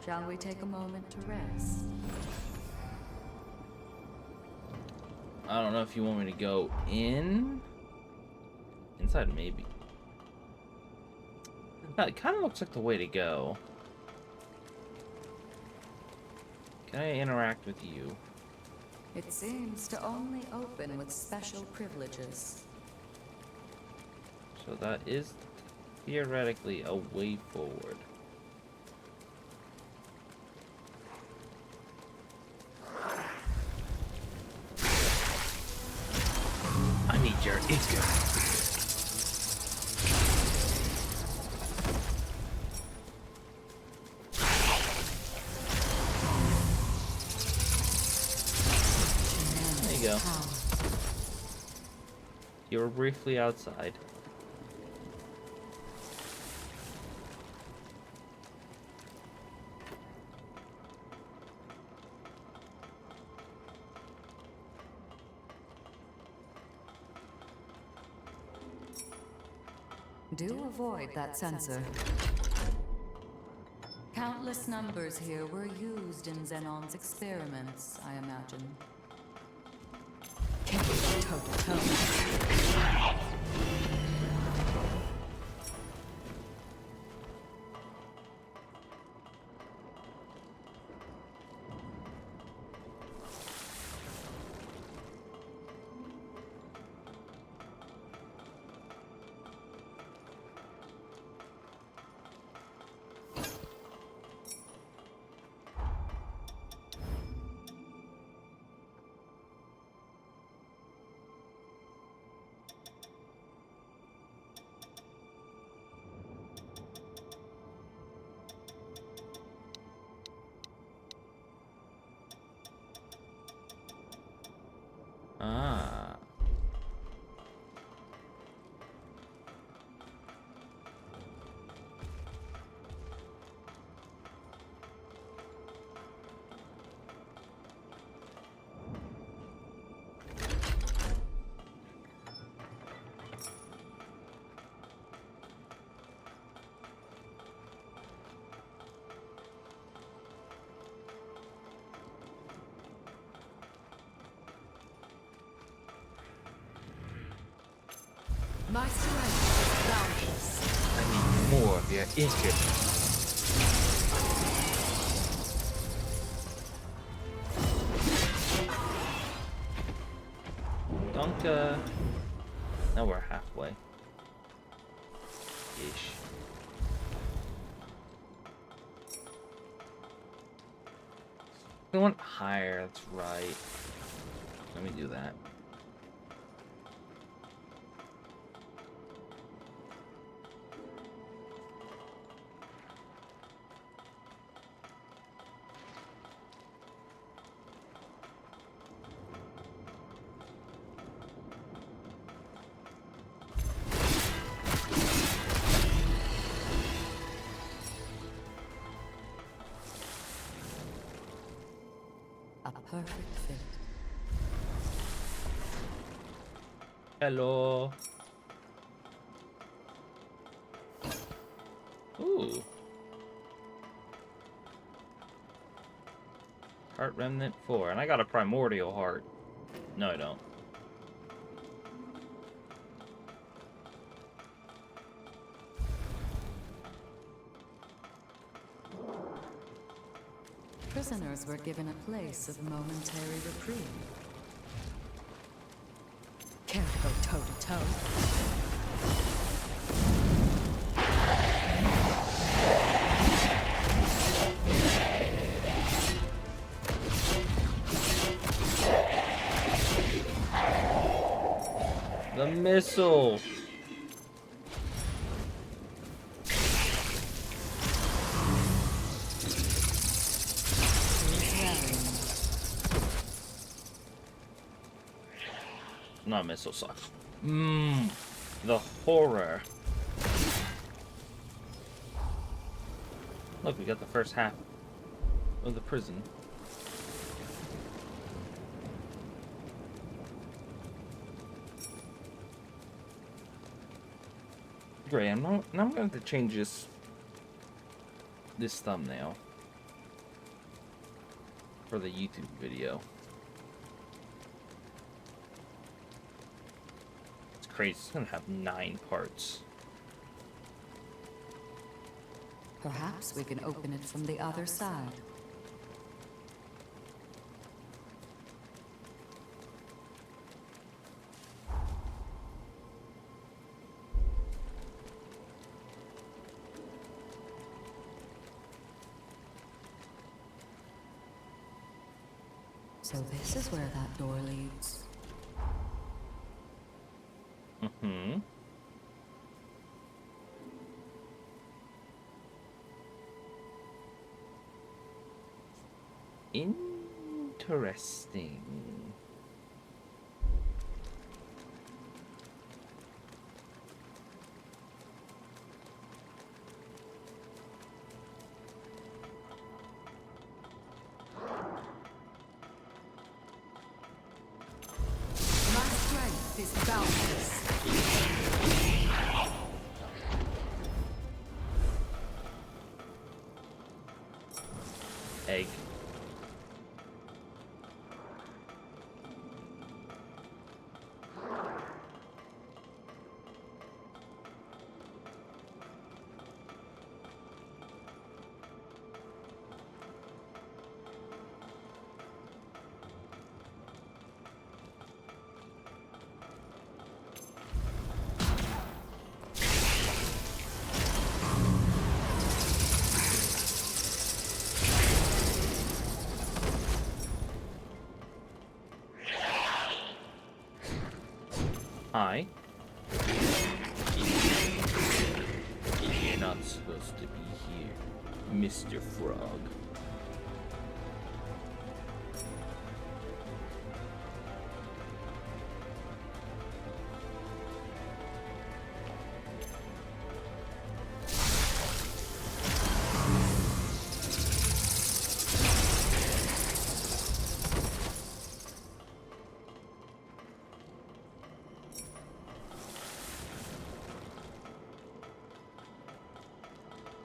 Shall we take a moment to rest? I don't know if you want me to go in. Inside, maybe. It kind of looks like the way to go. Can I interact with you? It seems to only open with special privileges. So that is theoretically a way forward. I need your ego. There you go. You were briefly outside. Do avoid that sensor. Countless numbers here were used in Xenon's experiments, I imagine. Ah. My strength is boundless. I need more of your ego. Donka. Now we're halfway. Ish. We want higher, that's right. Let me do that. A perfect fit. Hello. Ooh. Heart Remnant 4. And I got a Primordial Heart. No, I don't. Prisoners were given a place of momentary reprieve. Care to go toe-to-toe? The missile. Not missile sucks. The horror. Look, we got the first half of the prison. Great, now I'm going to change this thumbnail for the YouTube video. It's crazy, it's gonna have 9 parts. Perhaps we can open it from the other side. So this is where that door leads. Mm-hmm. Interesting. My strength is boundless. Egg. Hi. You're not supposed to be here, Mr. Frog.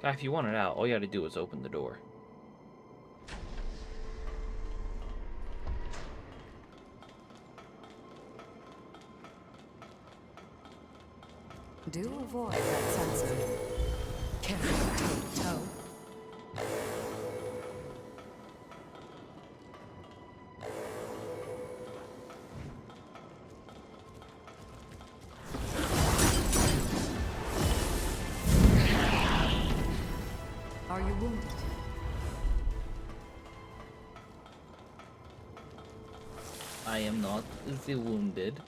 Guy, if you want it out, all you gotta do is open the door. Do avoid that sensor. Careful toe-to-toe. Are you wounded? I am not the wounded.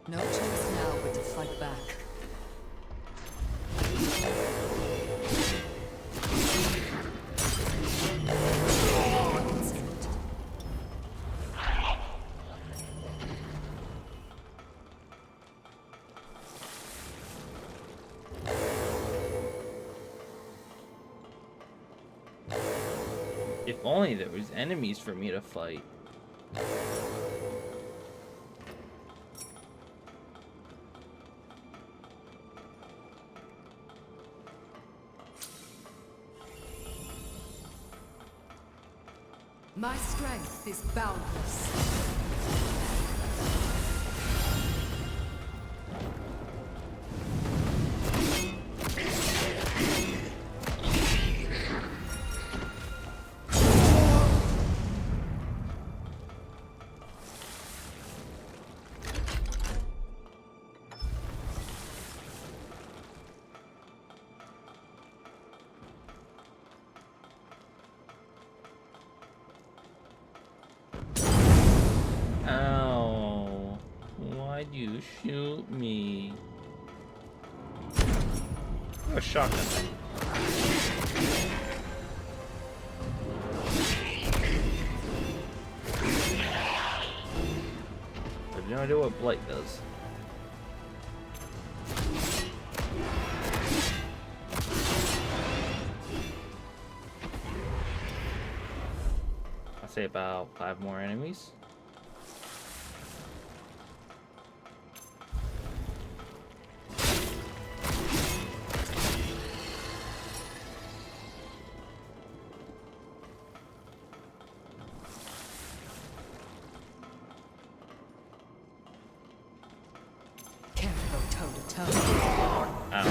No choice now but to fight back. If only there was enemies for me to fight. My strength is boundless. Ow. Why'd you shoot me? A shotgun. I have no idea what Blight does. I'll say about 5 more enemies. Can't go toe to toe. Ow.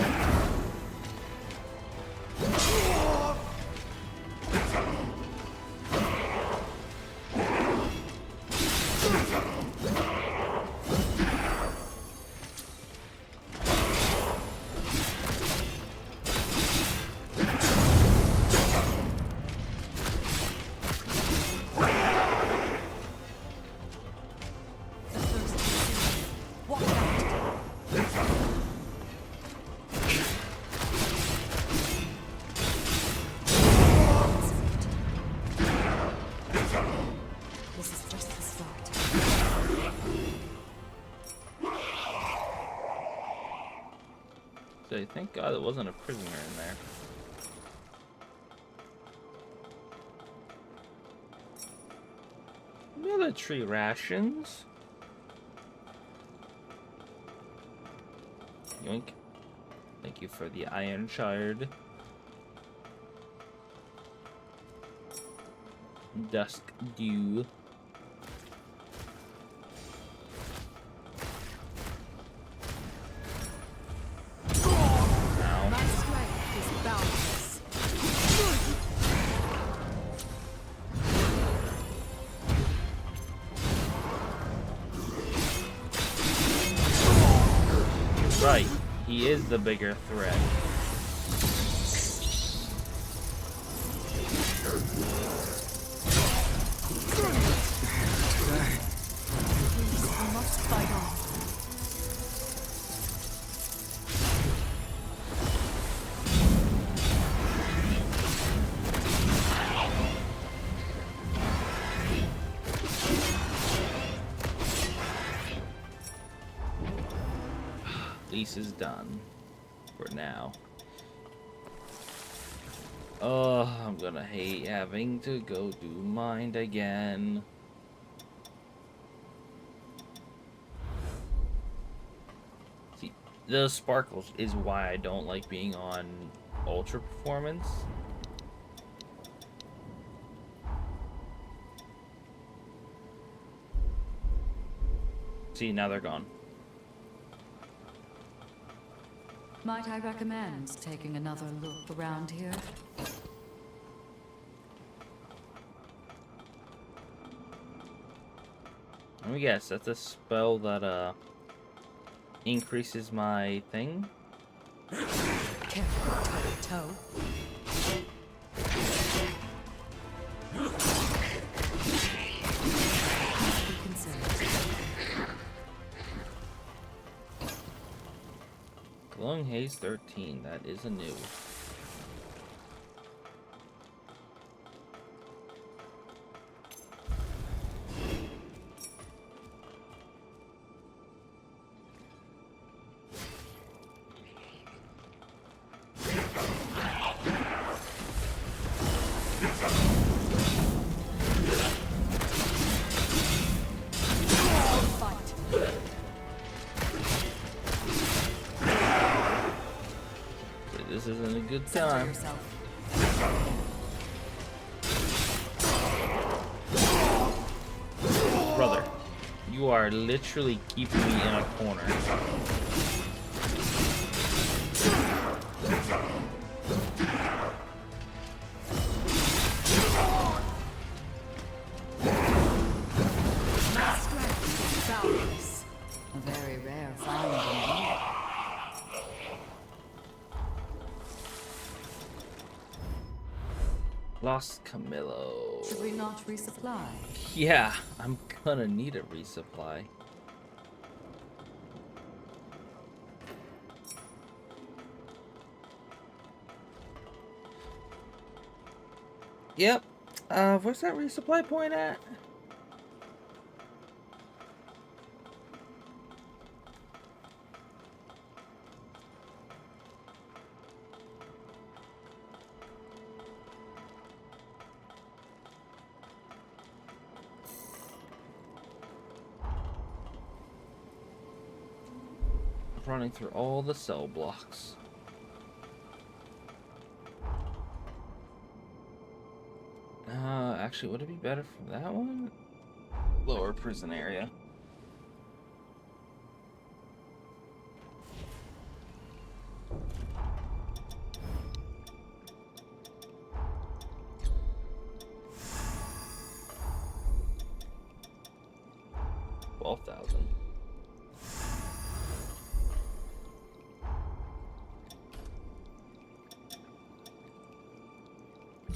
This is just the start. So thank God there wasn't a prisoner in there. Another tree rations. Yoink. Thank you for the iron shard. Dusk dew. My strength is boundless. Right, he is the bigger threat. We must fight on. Lisa's done for now. Oh, I'm gonna hate having to go do mind again. See, the sparkles is why I don't like being on ultra performance. See, now they're gone. Might I recommend taking another look around here? Let me guess, that's a spell that increases my thing? Careful, toe-to-toe. Glowing Haze 13, that is a new. This isn't a good time. Brother, you are literally keeping me in a corner. A very rare find indeed. Lost Camillo. Should we not resupply? Yeah, I'm gonna need a resupply. Yep. Where's that resupply point at? Running through all the cell blocks. Actually, would it be better for that one? Lower prison area. $12,000.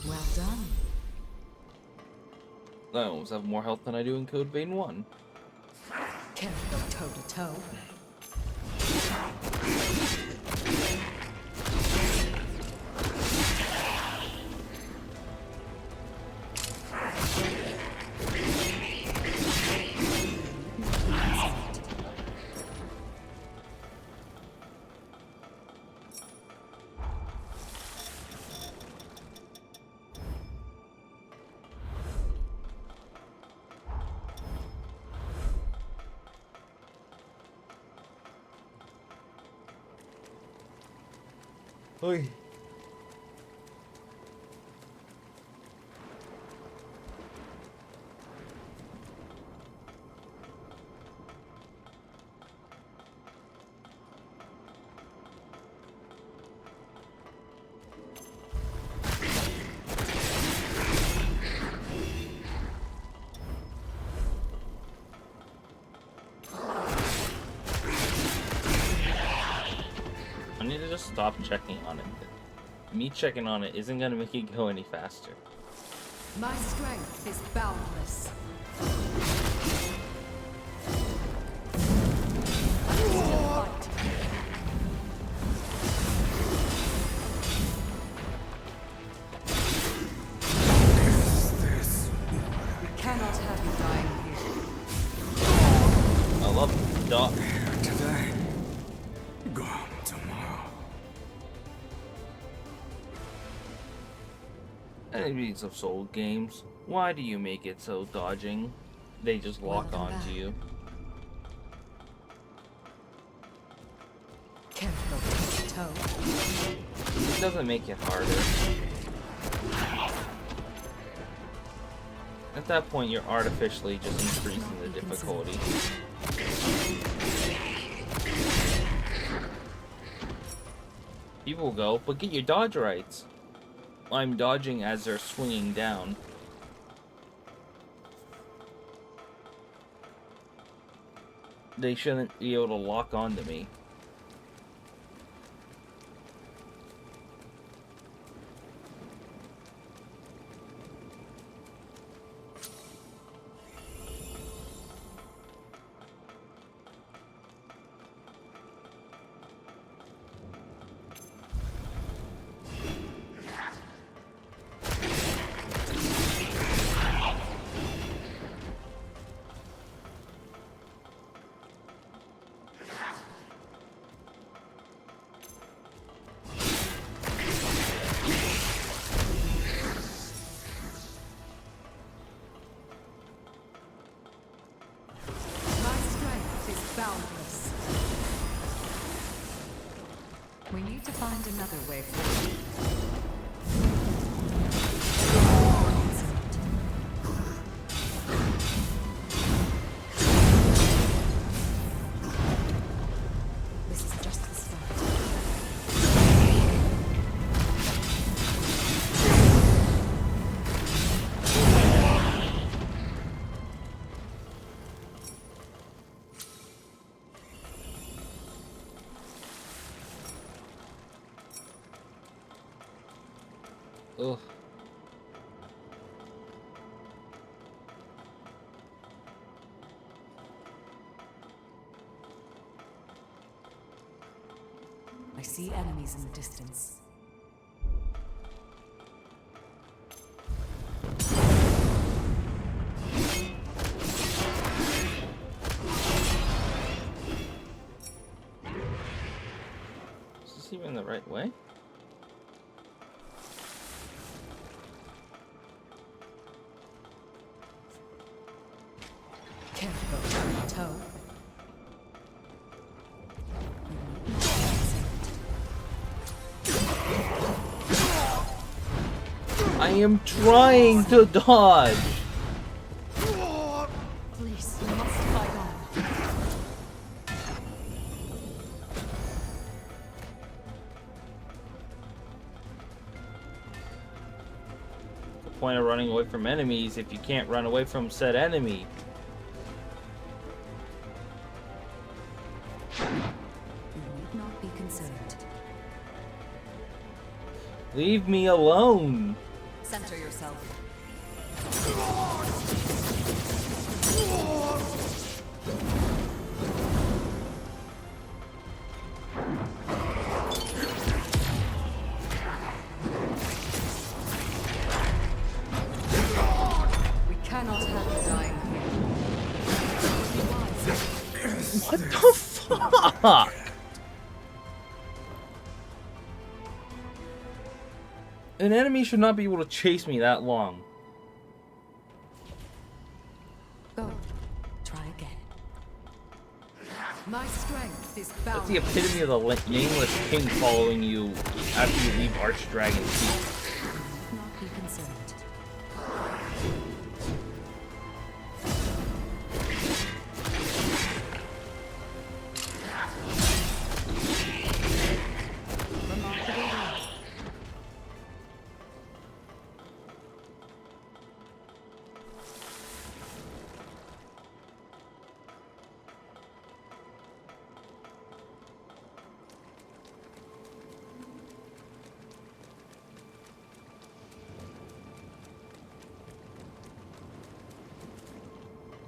Well done. I almost have more health than I do in Code Vein 1. Can't go toe-to-toe. Oi. I need to just stop checking on it. Me checking on it isn't gonna make it go any faster. My strength is boundless. We cannot have you dying here. I love dot. Today, gone tomorrow. Enemies of Soul games, why do you make it so dodging? They just lock onto you. Can't go toe-to-toe. It doesn't make it harder. At that point, you're artificially just increasing the difficulty. People go, but get your dodge rights. I'm dodging as they're swinging down. they shouldn't be able to lock onto me. Boundless. We need to find another way forward. This is just the start. Ugh. I see enemies in the distance. Is this even the right way? Can't go toe-to-toe. I am trying to dodge. Please, you must fight on. The point of running away from enemies if you can't run away from said enemy. You need not be concerned. Leave me alone. Center yourself. We cannot have you dying here. What the fuck? An enemy should not be able to chase me that long. Go. Try again. My strength is That's bound. the epitome of the nameless king following you after you leave Archdragon's Keep. Not be concerned. Remarkable work.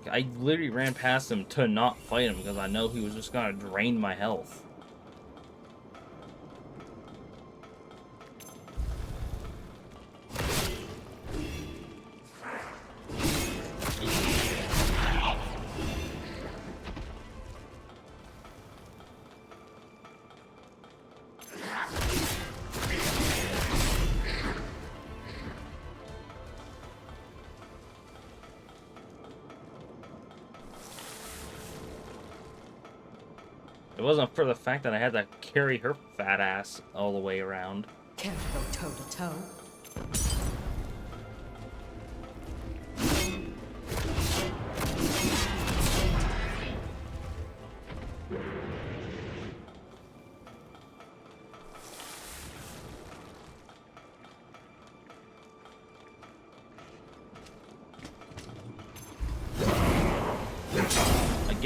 I literally ran past him to not fight him because I know he was just gonna drain my health. It wasn't for the fact that I had to carry her fat ass all the way around. Can't go toe-to-toe.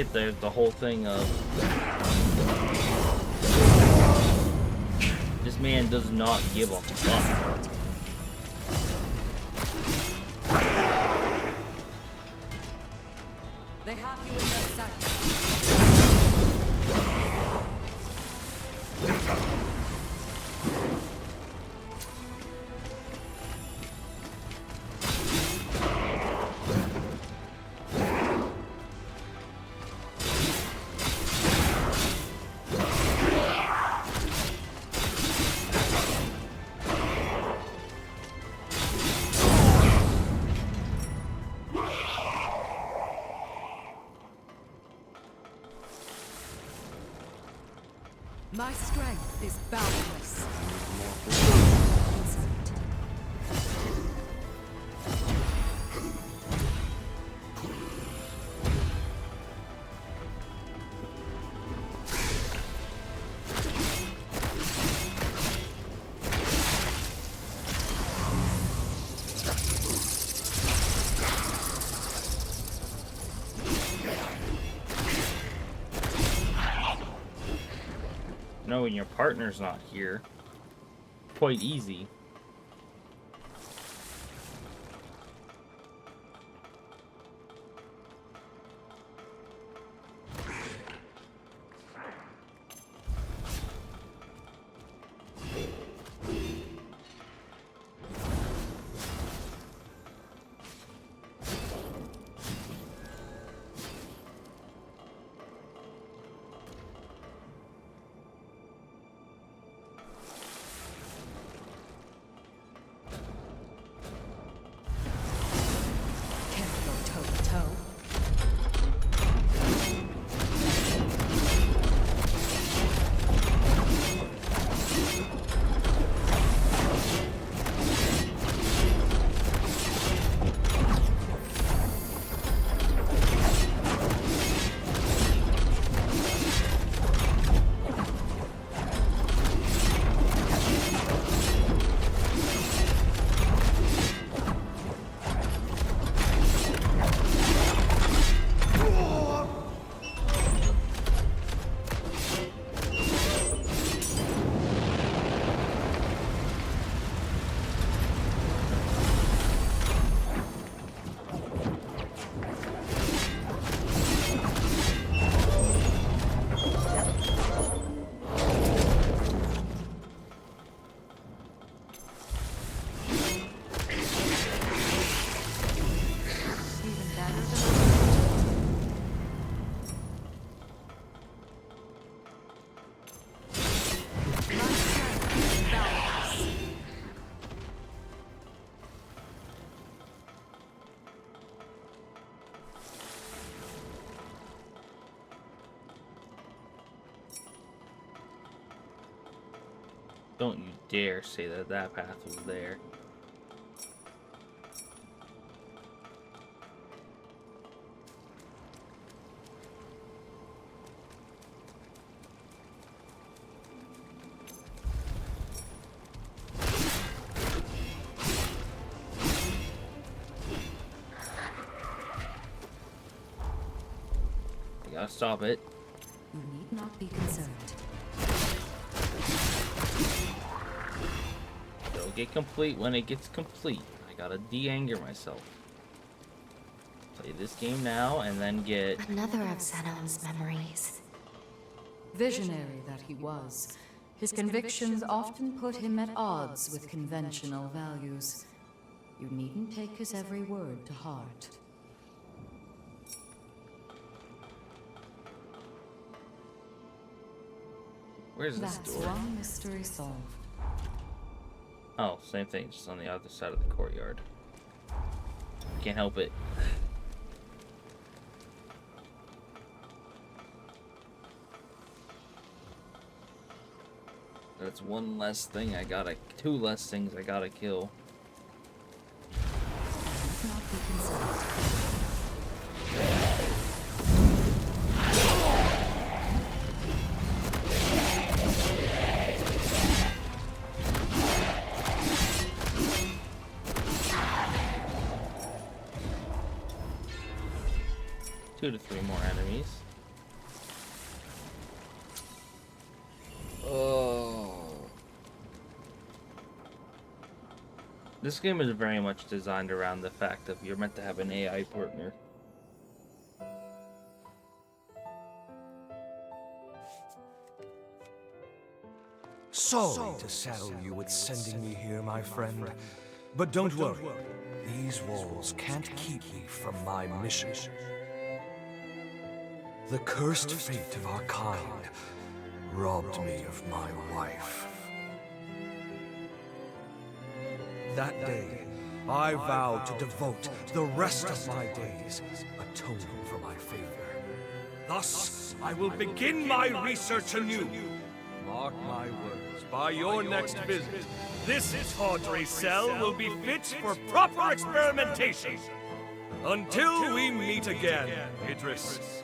get the whole thing of this man does not give a fuck. They have you in their sight. My strength is boundless. When your partner's not here, quite easy. Don't you dare say that that path was there. You gotta stop it. You need not be concerned. It'll get complete when it gets complete. I gotta de-anger myself. Play this game now and then get another of Zenon's memories. Visionary that he was, his convictions often put him at odds with conventional values. You needn't take his every word to heart. Where's this That's door? one mystery solved. Oh, same thing, just on the other side of the courtyard. Can't help it. That's one less thing I gotta, two less things I gotta kill. Not be concerned. Two to three more enemies. This game is very much designed around the fact that you're meant to have an AI partner. Sorry to saddle you with sending me here, my friend. But don't worry. These walls can't keep me from my mission. The cursed fate of our kind robbed me of my wife. That day, I vowed to devote the rest of my days atoning for my failure. Thus, I will begin my research anew. Mark my words, by your next visit, this tawdry cell will be fit for proper experimentation. Until we meet again, Idris.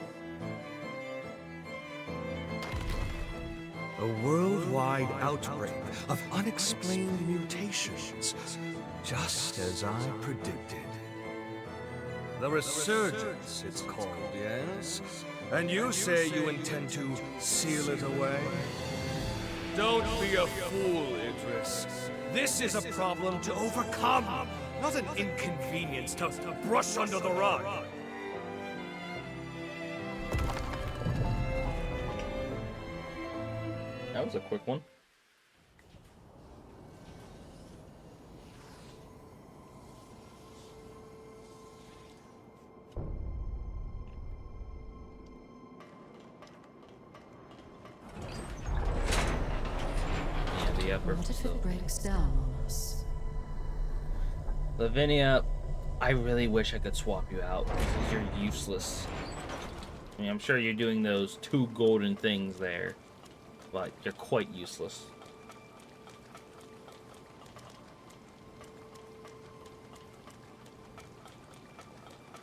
A worldwide outbreak of unexplained mutations, just as I predicted. The Resurgence, it's called, yes? And you say you intend to seal it away? Don't be a fool, Idris. This is a problem to overcome, not an inconvenience to brush under the rug. That was a quick one. What if it breaks down on us? Lavinia, I really wish I could swap you out because you're useless. I mean, I'm sure you're doing those 2 golden things there, but you're quite useless.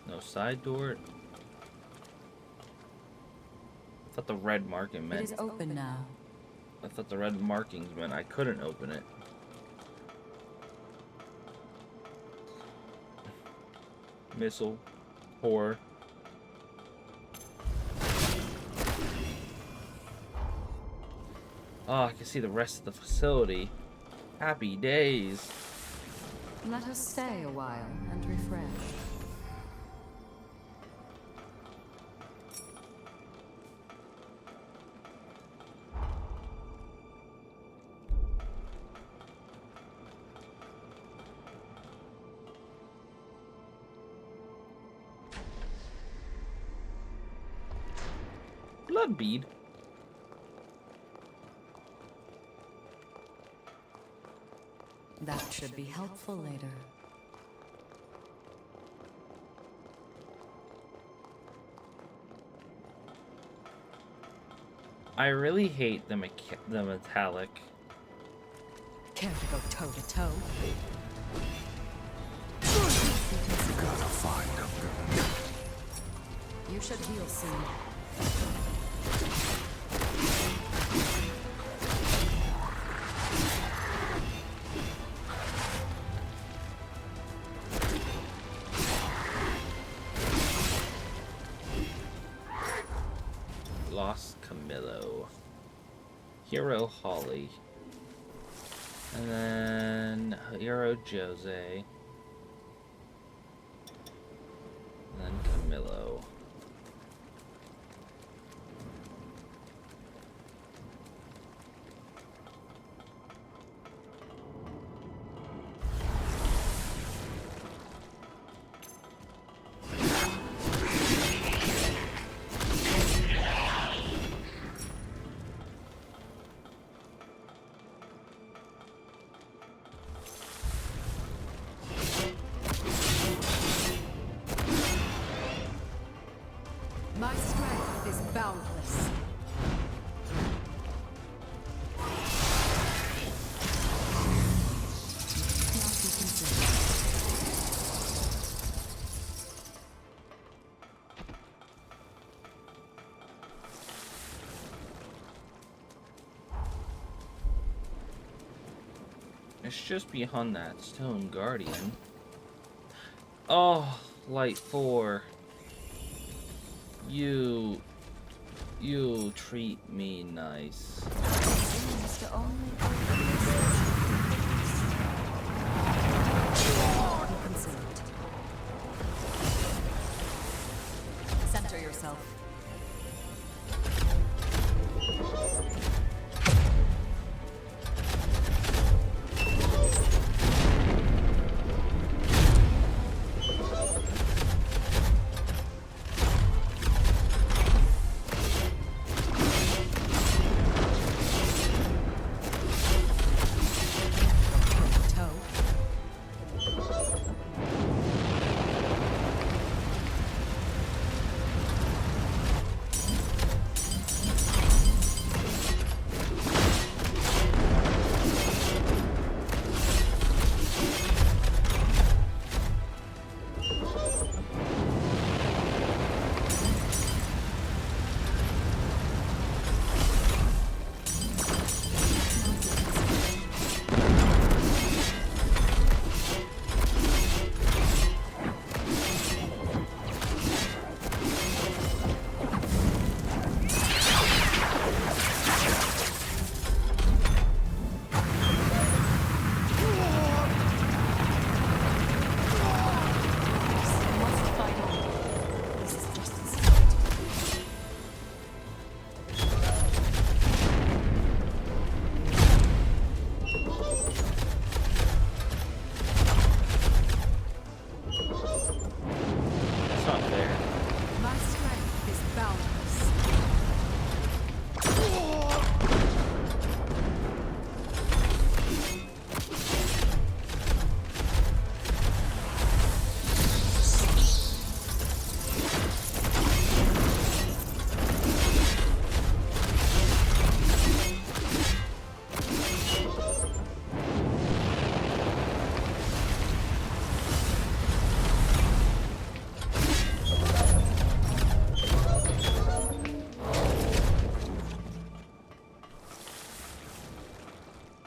No side door. I thought the red marking meant. It is open now. I thought the red markings meant I couldn't open it. Missile. Horror. Oh, I can see the rest of the facility. Happy days. Let us stay a while and refresh. Blood bead. That should be helpful later. I really hate the metallic. Care to go toe to toe? You gotta find him. You should heal soon. Lost Camillo. Hero Holly. And then Hero Jose. And then Camillo. My strength is boundless. It's just beyond that stone guardian. Oh, Light 4. You treat me nice. Be consumed. Center yourself.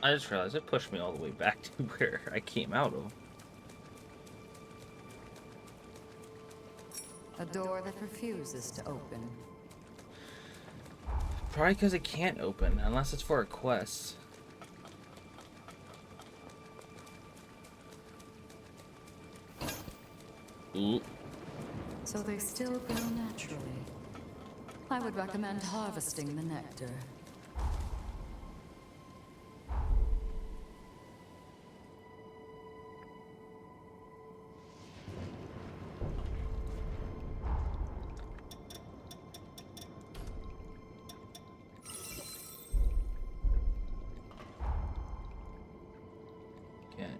I just realized it pushed me all the way back to where I came out of. A door that refuses to open. Probably because it can't open unless it's for a quest. Ooh. So they still grow naturally. I would recommend harvesting the nectar.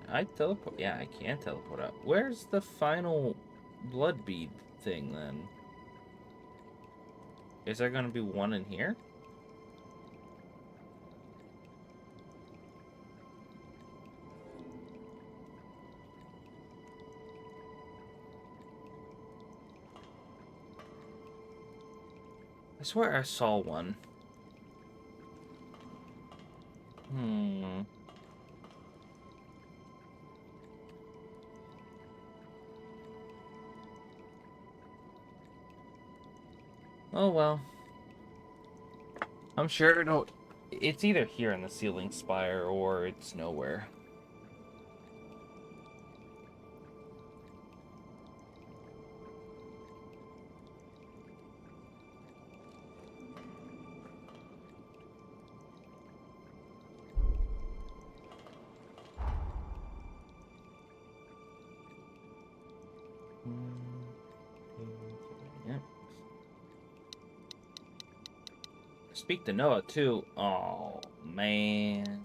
I teleport? Yeah, I can teleport out. Where's the final blood bead thing then? Is there gonna be one in here? I swear I saw one. Oh well. I'm sure it's either here in the ceiling spire or it's nowhere. Yep. Speak to Noah too. Oh man.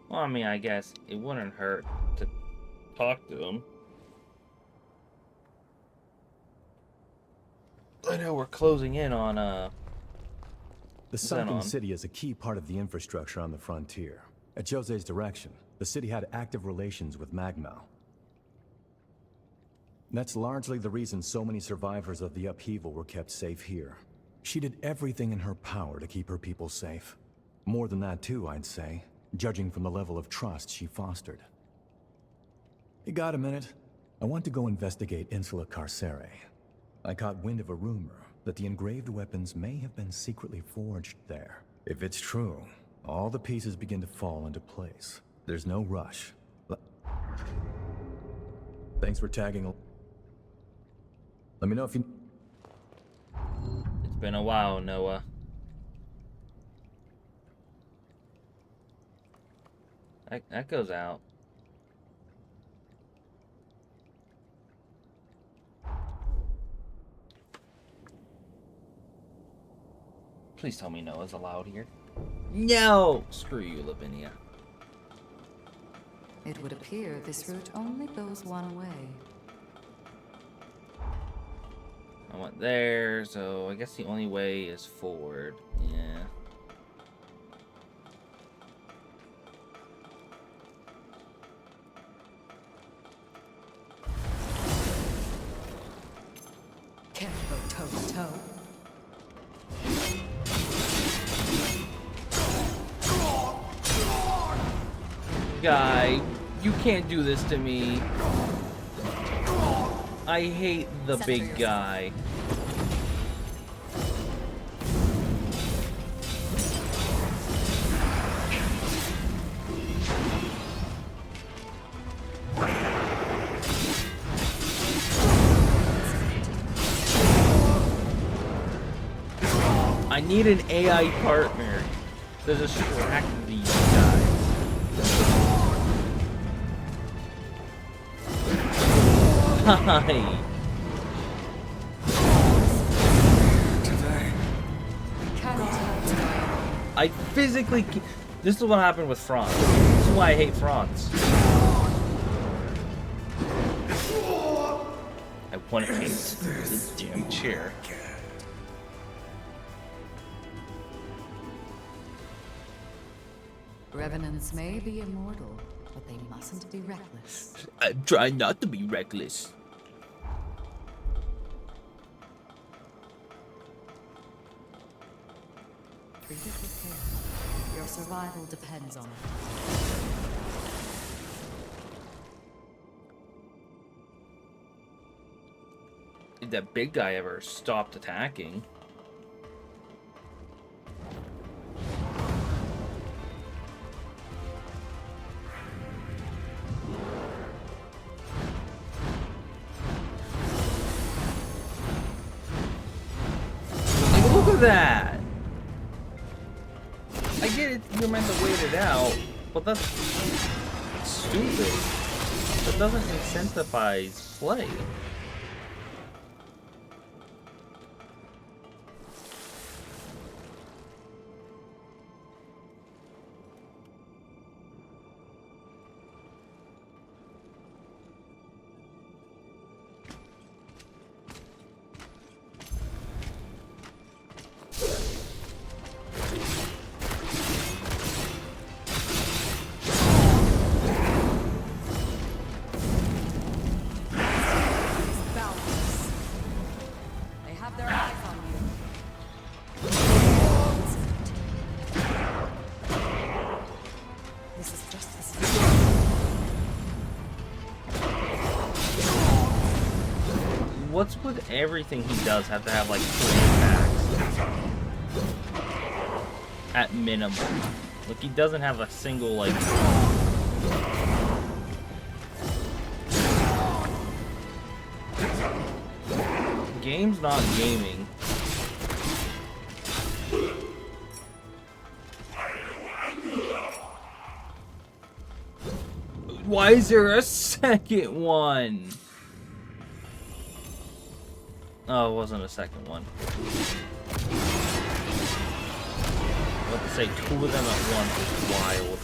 Well, I mean, I guess it wouldn't hurt to talk to him. I know we're closing in on The sunken Zenon. city is a key part of the infrastructure on the frontier. At Jose's direction, the city had active relations with Magmau. That's largely the reason so many survivors of the upheaval were kept safe here. She did everything in her power to keep her people safe. More than that too, I'd say, judging from the level of trust she fostered. You got a minute? I want to go investigate Insula Carcere. I caught wind of a rumor that the engraved weapons may have been secretly forged there. If it's true, all the pieces begin to fall into place. There's no rush. Thanks for tagging. Let me know if you... It's been a while, Noah. That goes out. Please tell me Noah's allowed here. No! Screw you, Lavinia. It would appear this route only goes one way. I went there, so I guess the only way is forward. Yeah. Can't go toe to toe. Guy, you can't do this to me. I hate the big guy. I need an AI partner to distract these guys. Hi. I physically... This is what happened with Franz. This is why I hate Franz. I want to hate this damn chair. Revenants may be immortal, but they mustn't be reckless. I'm trying not to be reckless. Treat it with care. Your survival depends on it. Did that big guy ever stopped attacking? Look at that! I get it, you're meant to wait it out, but that's stupid. That doesn't incentivize play. What's with everything he does have to have like 3 attacks? At minimum. Like he doesn't have a single like... Game's not gaming. Why is there a second one? Oh, it wasn't a second one. But to say 2 of them at once is wild.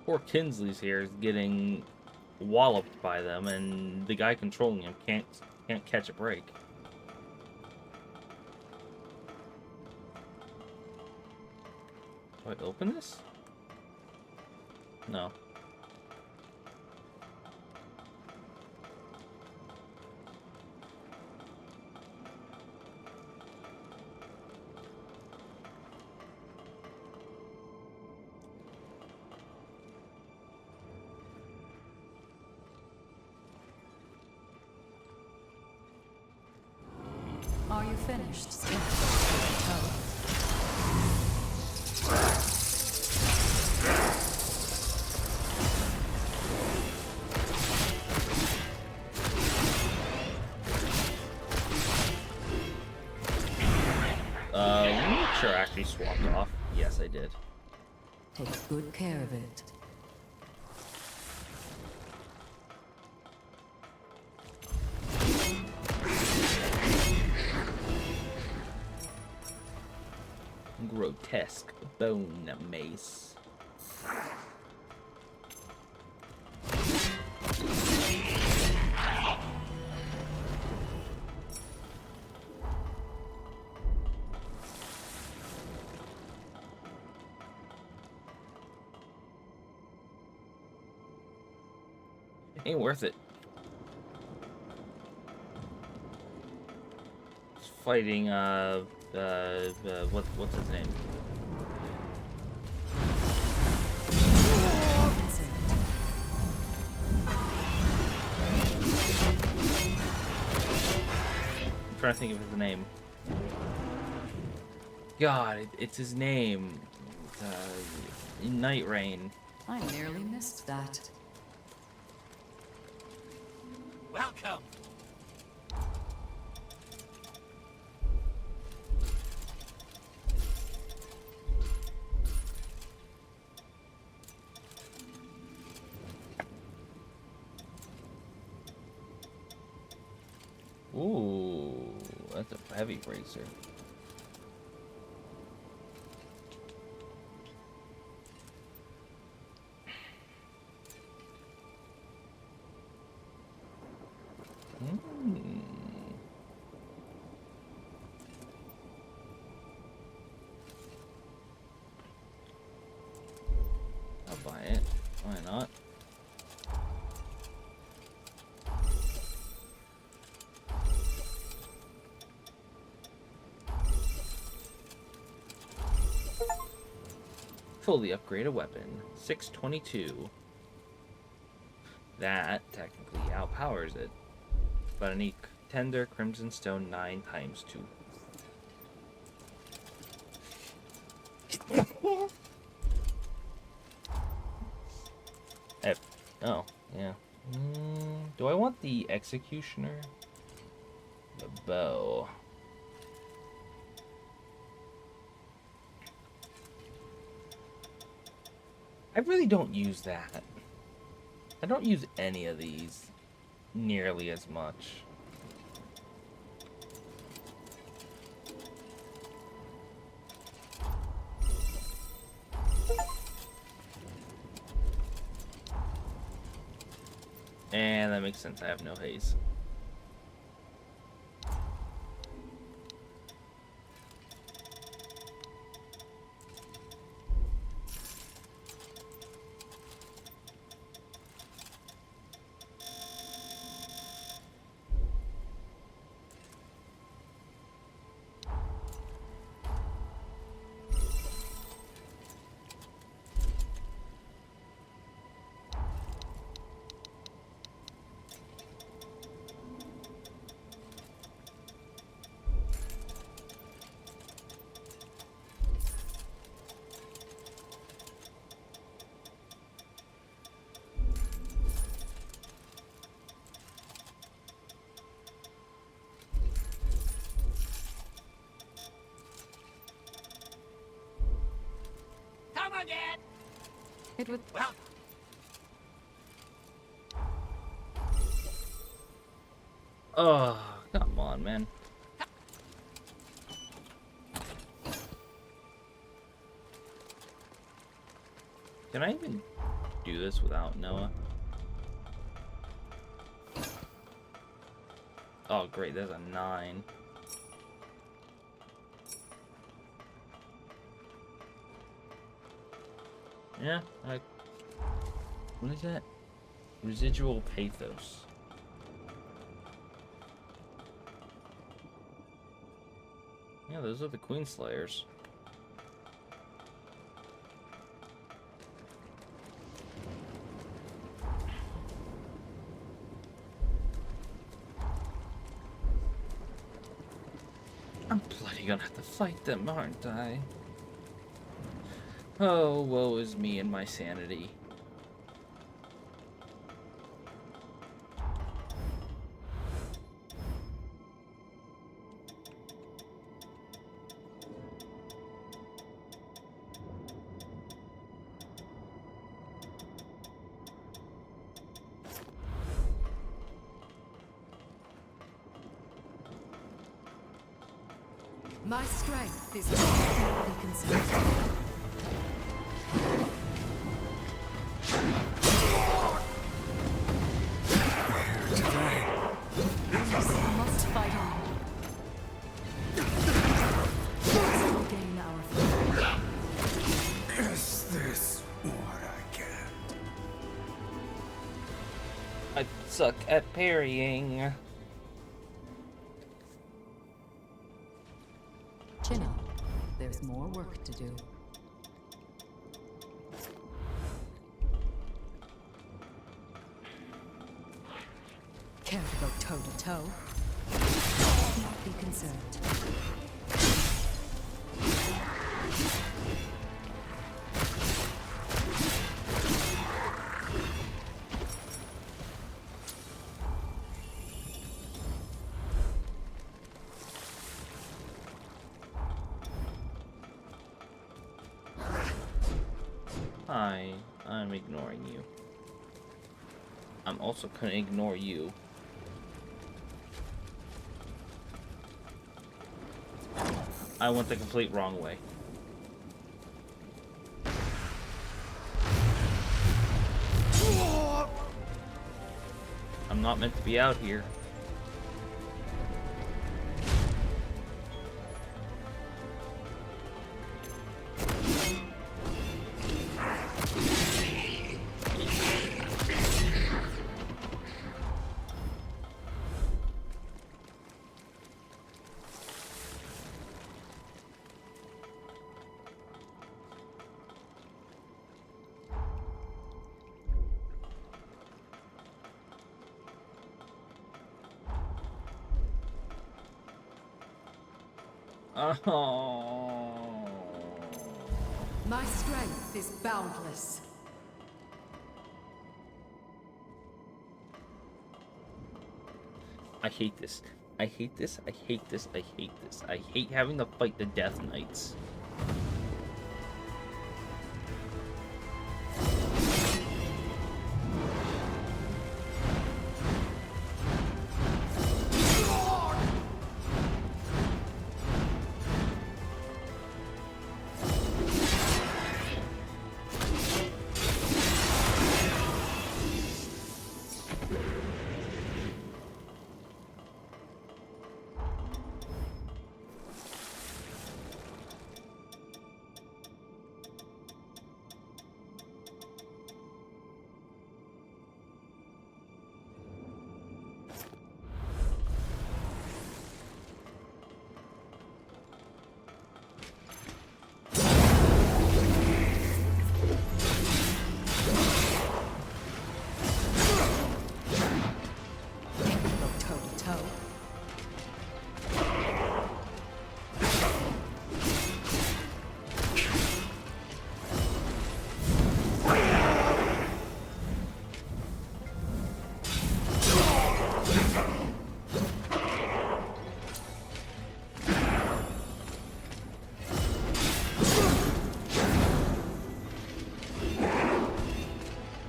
Poor Kinsley's here is getting walloped by them, and the guy controlling him can't catch a break. Do I open this? No. you finished, Skip? Let me make sure I actually swapped off. Yes, I did. Take good care of it. Grotesque bone mace. Ain't worth it. It's fighting what's his name? I'm trying to think of his name. God, it's his name. Night Rain. I nearly missed that. Welcome. Ooh, that's a heavy bracer. I'll buy it. Why not? Fully upgraded weapon. 622. That technically outpowers it. But I need Tender Crimson Stone 9 times 2. Oh, yeah. Do I want the Executioner? The bow. I really don't use that. I don't use any of these nearly as much. And that makes sense. I have no haze. Come again. It would. Well. Oh, come on, man. Can I even do this without Noah? Oh, great. There's a 9. Yeah, what is that? Residual pathos. Yeah, those are the Queen Slayers. really gonna have to fight them, aren't I? Oh, woe is me and my sanity. My strength is completely consumed. Must fight on. Regain our freedom. Is this what I get? I suck at parrying. Chin up. There's more work to do. Care to go toe to toe? Not be concerned. I'm ignoring you. I'm also gonna ignore you. I went the complete wrong way. I'm not meant to be out here. Oh. My strength is boundless. I hate this. I hate this. I hate this. I hate this. I hate having to fight the Death Knights.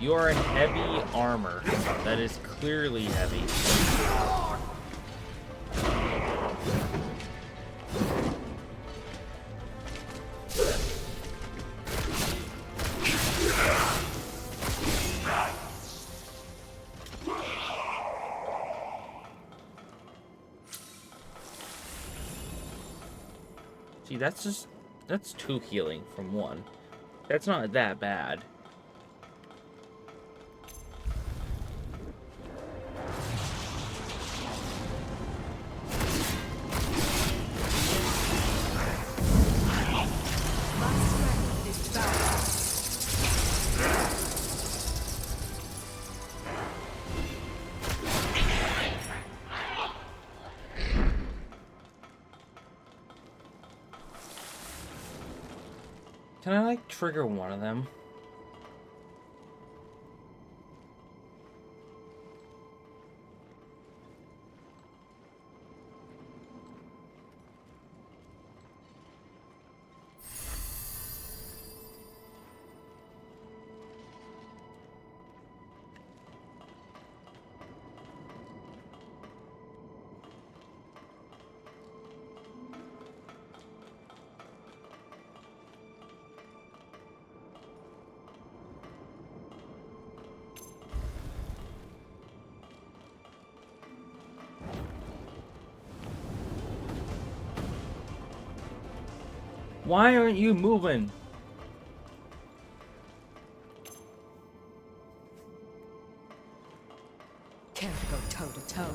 You are in heavy armor. That is clearly heavy. See, that's 2 healing from 1. That's not that bad. Can I, like, trigger one of them? Why aren't you moving? Care to go toe to toe?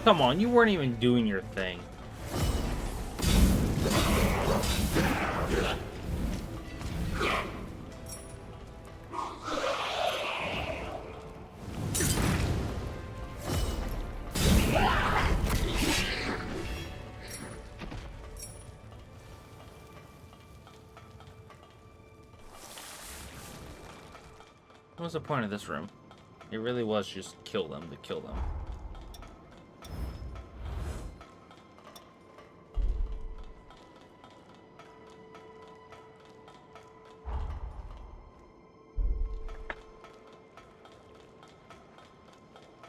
Come on, you weren't even doing your thing. What was the point of this room? It really was just kill them to kill them.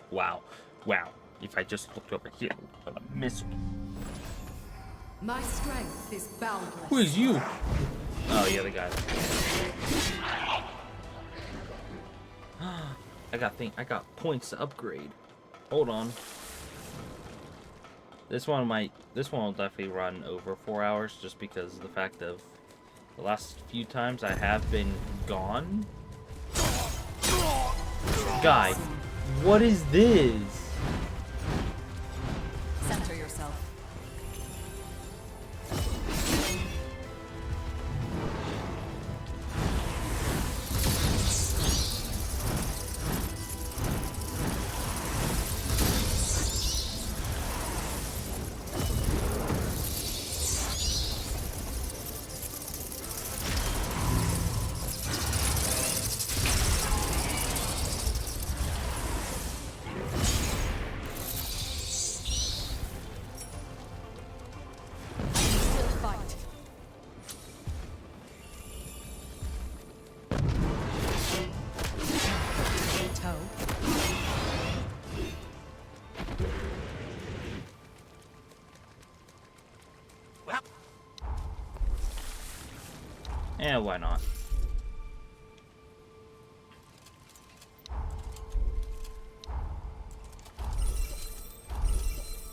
Wow. Wow. If I just looked over here, I would have missed me. My strength is boundless. Who is you? Oh, yeah, the guy. I got points to upgrade. Hold on. This one will definitely run over 4 hours just because of the fact of the last few times I have been gone. Guy, what is this? Center yourself. Yeah, why not?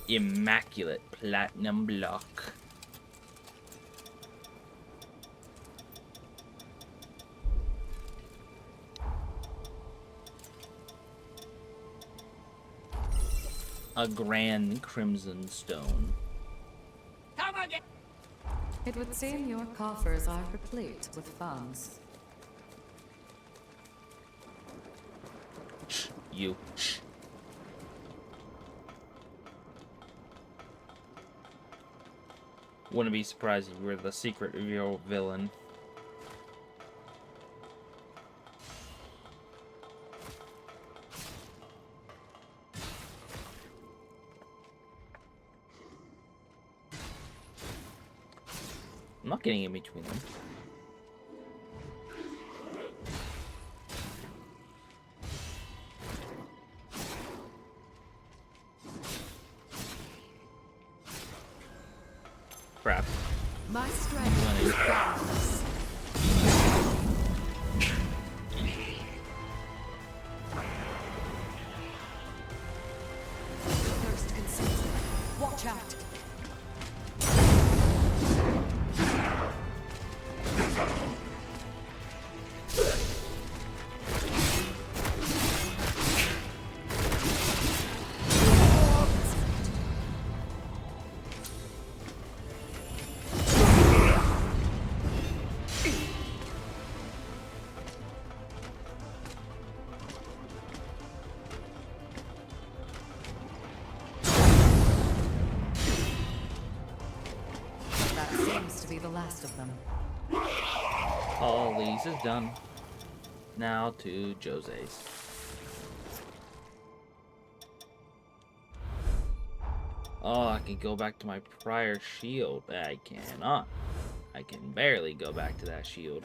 Immaculate platinum block. A grand crimson stone. Come again. It would seem your coffers are replete with funds. Shh, you. Shh. Wouldn't be surprised if you were the secret reveal villain. I'm not getting in between them. Crap. My strength is boundless. Thirst consumes me. Watch out. seems to be the last of them. All Lee's is done. Now to Jose's. Oh, I can go back to my prior shield. I cannot. I can barely go back to that shield.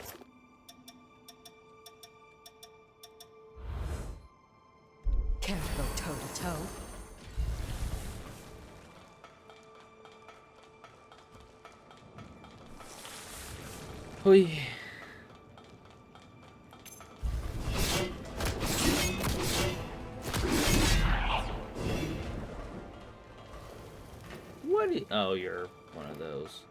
Care to go toe to toe? Hui. What? Oh, you're one of those.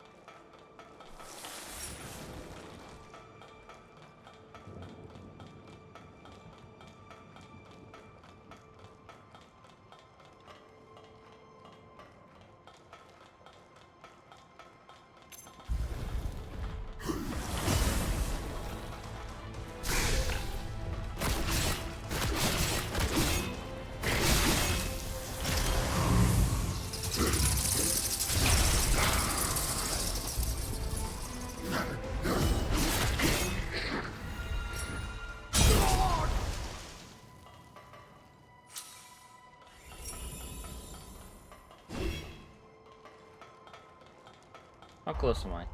How close am I?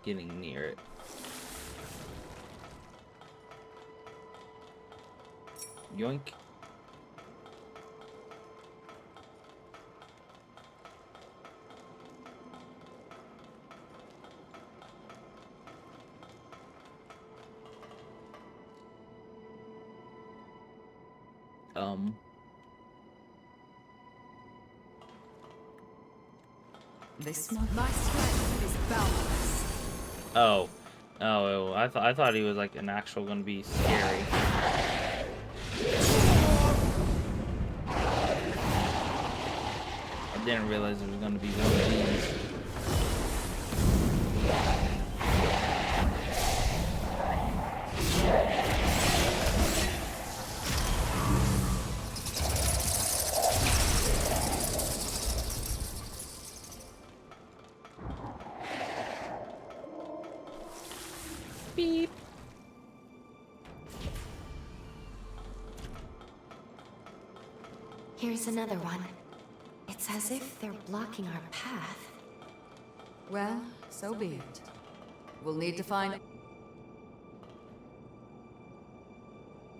Getting near it. Yoink. This one, my strength is boundless. Oh, I thought he was like an actual gonna be scary. I didn't realize it was gonna be one of these. Beep. Here's another one. It's as if they're blocking our path. Well, so be it. We'll need to find...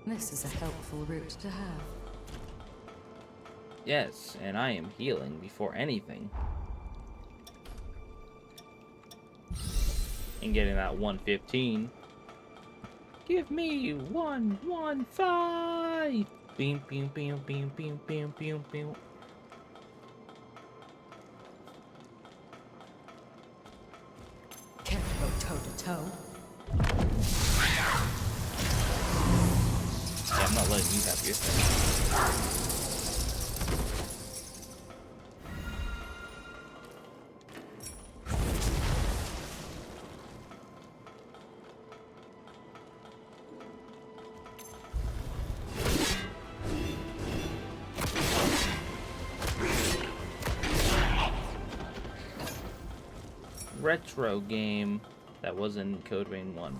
This is a helpful route to have. Yes, and I am healing before anything. And getting that 115. Give me 115. Beam, beam, beam, beam, beam, beam, beam, beam. Can't go toe to toe. Yeah, I'm not letting you have your thing. Retro game that was in Code Vein 1.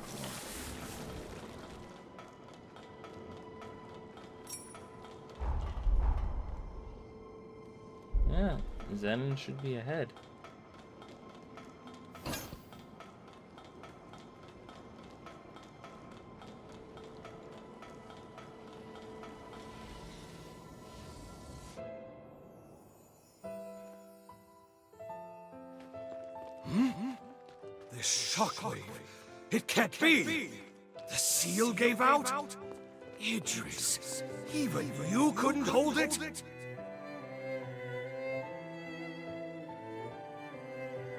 Yeah, Zenon should be ahead. This shockwave. It can't be! The seal gave out? Idris, even you couldn't hold it?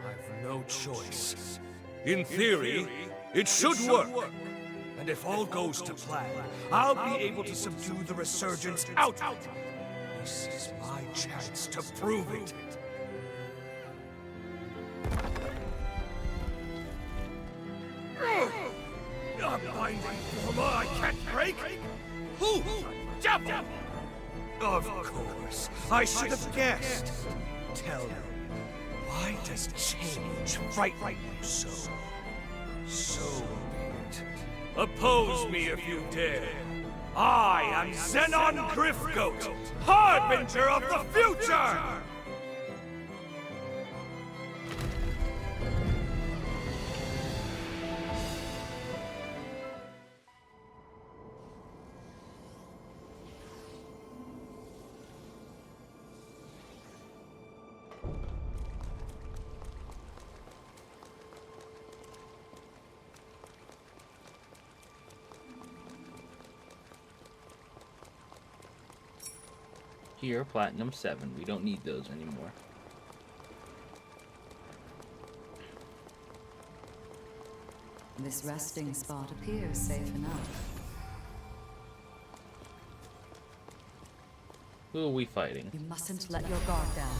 I've no choice. In theory, it should work. And if all goes to plan, I'll be able to subdue the resurgence out. This is my chance to prove it. A binding former I can't break? Who? Devil! Of course. I should have guessed. Tell me, Why does change frighten you so? So be it. Oppose me if you dare. I am Xenon Grifgoat, Harbinger of the Future! Here, Platinum 7. We don't need those anymore. This resting spot appears safe enough. Who are we fighting? You mustn't let your guard down.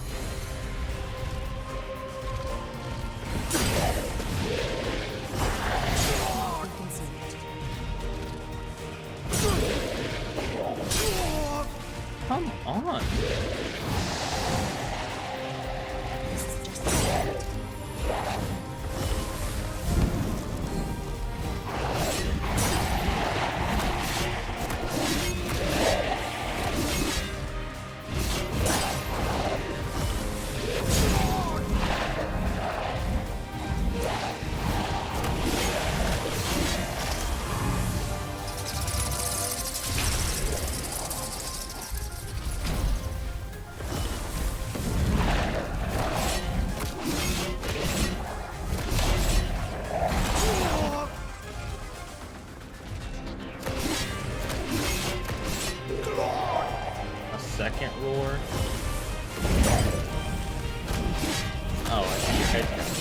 Come on! Second roar. Oh, I see your head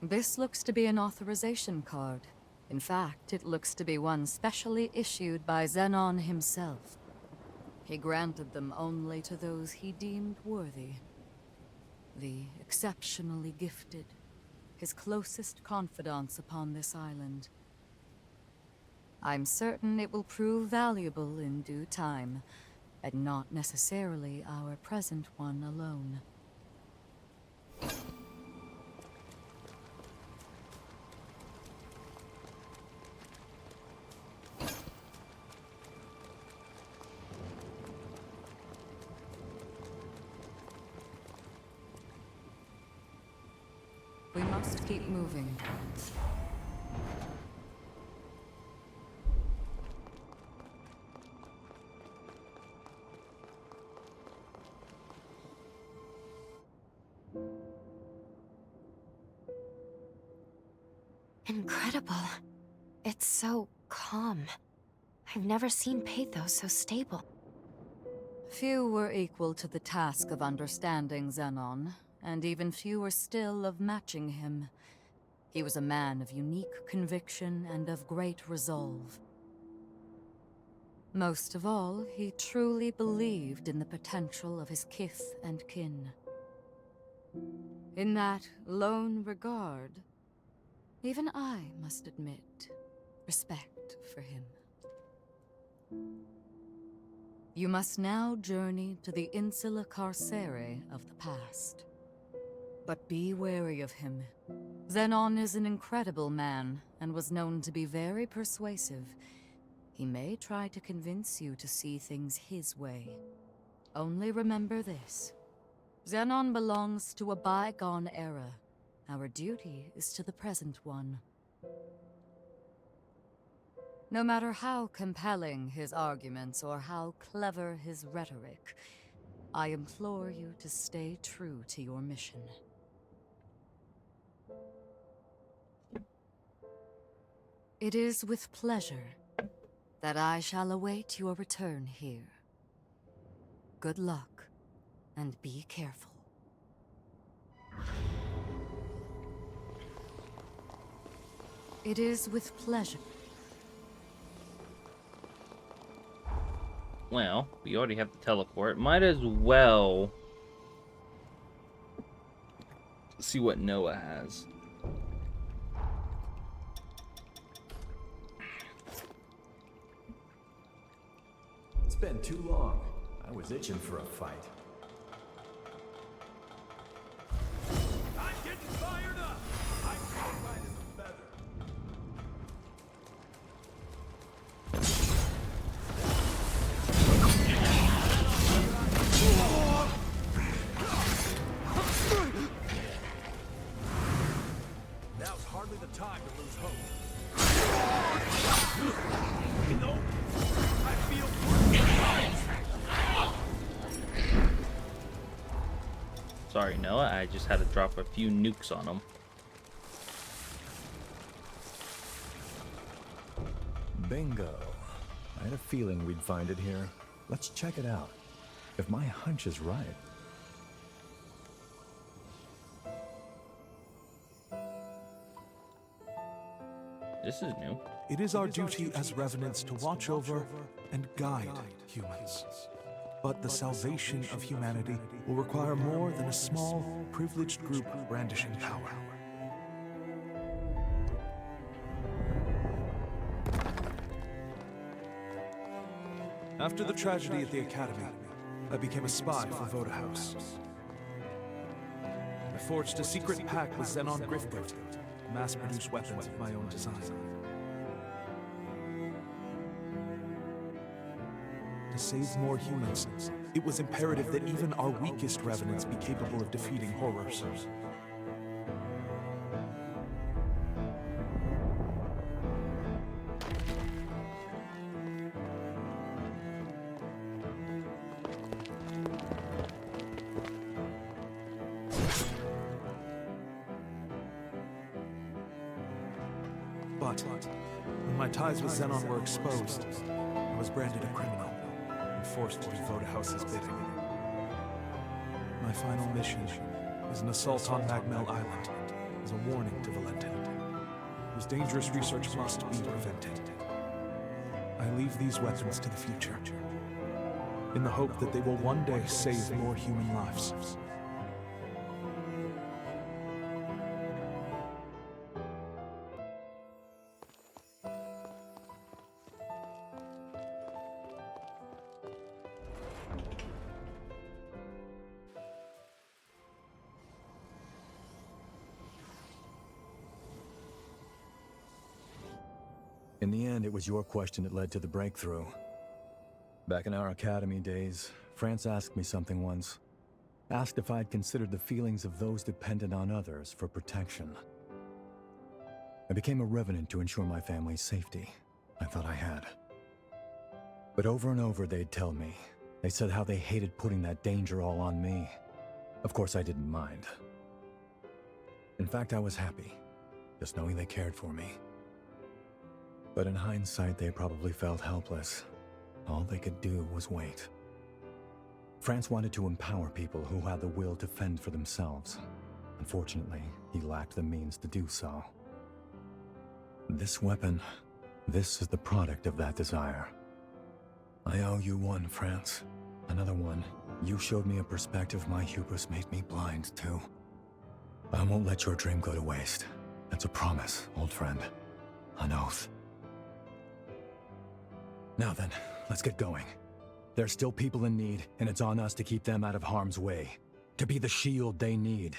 This looks to be an authorization card. In fact, it looks to be one specially issued by Xenon himself. He granted them only to those he deemed worthy. The exceptionally gifted, his closest confidants upon this island. I'm certain it will prove valuable in due time, and not necessarily our present one alone. We must keep moving. Incredible. It's so calm. I've never seen Pathos so stable. Few were equal to the task of understanding Xenon, and even fewer still of matching him. He was a man of unique conviction and of great resolve. Most of all, he truly believed in the potential of his kith and kin. In that lone regard, even I must admit respect for him. You must now journey to the Insula Carcere of the past. But be wary of him. Xenon is an incredible man, and was known to be very persuasive. He may try to convince you to see things his way. Only remember this. Xenon belongs to a bygone era. Our duty is to the present one. No matter how compelling his arguments or how clever his rhetoric, I implore you to stay true to your mission. It is with pleasure that I shall await your return here. Good luck, and be careful. It is with pleasure. Well, we already have the teleport. Might as well see what Noah has. It's been too long. I was itching for a fight. I'm getting fired up! I'm fighting better. Now's hardly the time to lose hope. You know, I feel Sorry, Noah. I just had to drop a few nukes on him. Bingo. I had a feeling we'd find it here. Let's check it out. If my hunch is right. This is new. It is our duty as revenants to watch over and guide humans. But the salvation of humanity will require more than a small, privileged group brandishing power. After the tragedy at the Academy, I became a spy for Voda House. I forged a secret pact with Xenon Grifgoat to mass-produce weapons of my own design. To save more humans, it was imperative that even our weakest revenants be capable of defeating horrors. But when my ties with Xenon were exposed, I was branded a criminal and forced to do Voda House's bidding. My final mission is an assault on Magmel Island as a warning to Valentin, whose dangerous research must be prevented. I leave these weapons to the future, in the hope that they will one day save more human lives. In the end, it was your question that led to the breakthrough. Back in our academy days, France asked me something once. Asked if I'd considered the feelings of those dependent on others for protection. I became a revenant to ensure my family's safety. I thought I had. But over and over they'd tell me. They said how they hated putting that danger all on me. Of course I didn't mind. In fact, I was happy, just knowing they cared for me. But in hindsight, they probably felt helpless. All they could do was wait. France wanted to empower people who had the will to fend for themselves. Unfortunately, he lacked the means to do so. This weapon, this is the product of that desire. I owe you one, France. Another one. You showed me a perspective my hubris made me blind to. I won't let your dream go to waste. That's a promise, old friend. An oath. Now then, let's get going. There's still people in need, and it's on us to keep them out of harm's way. To be the shield they need.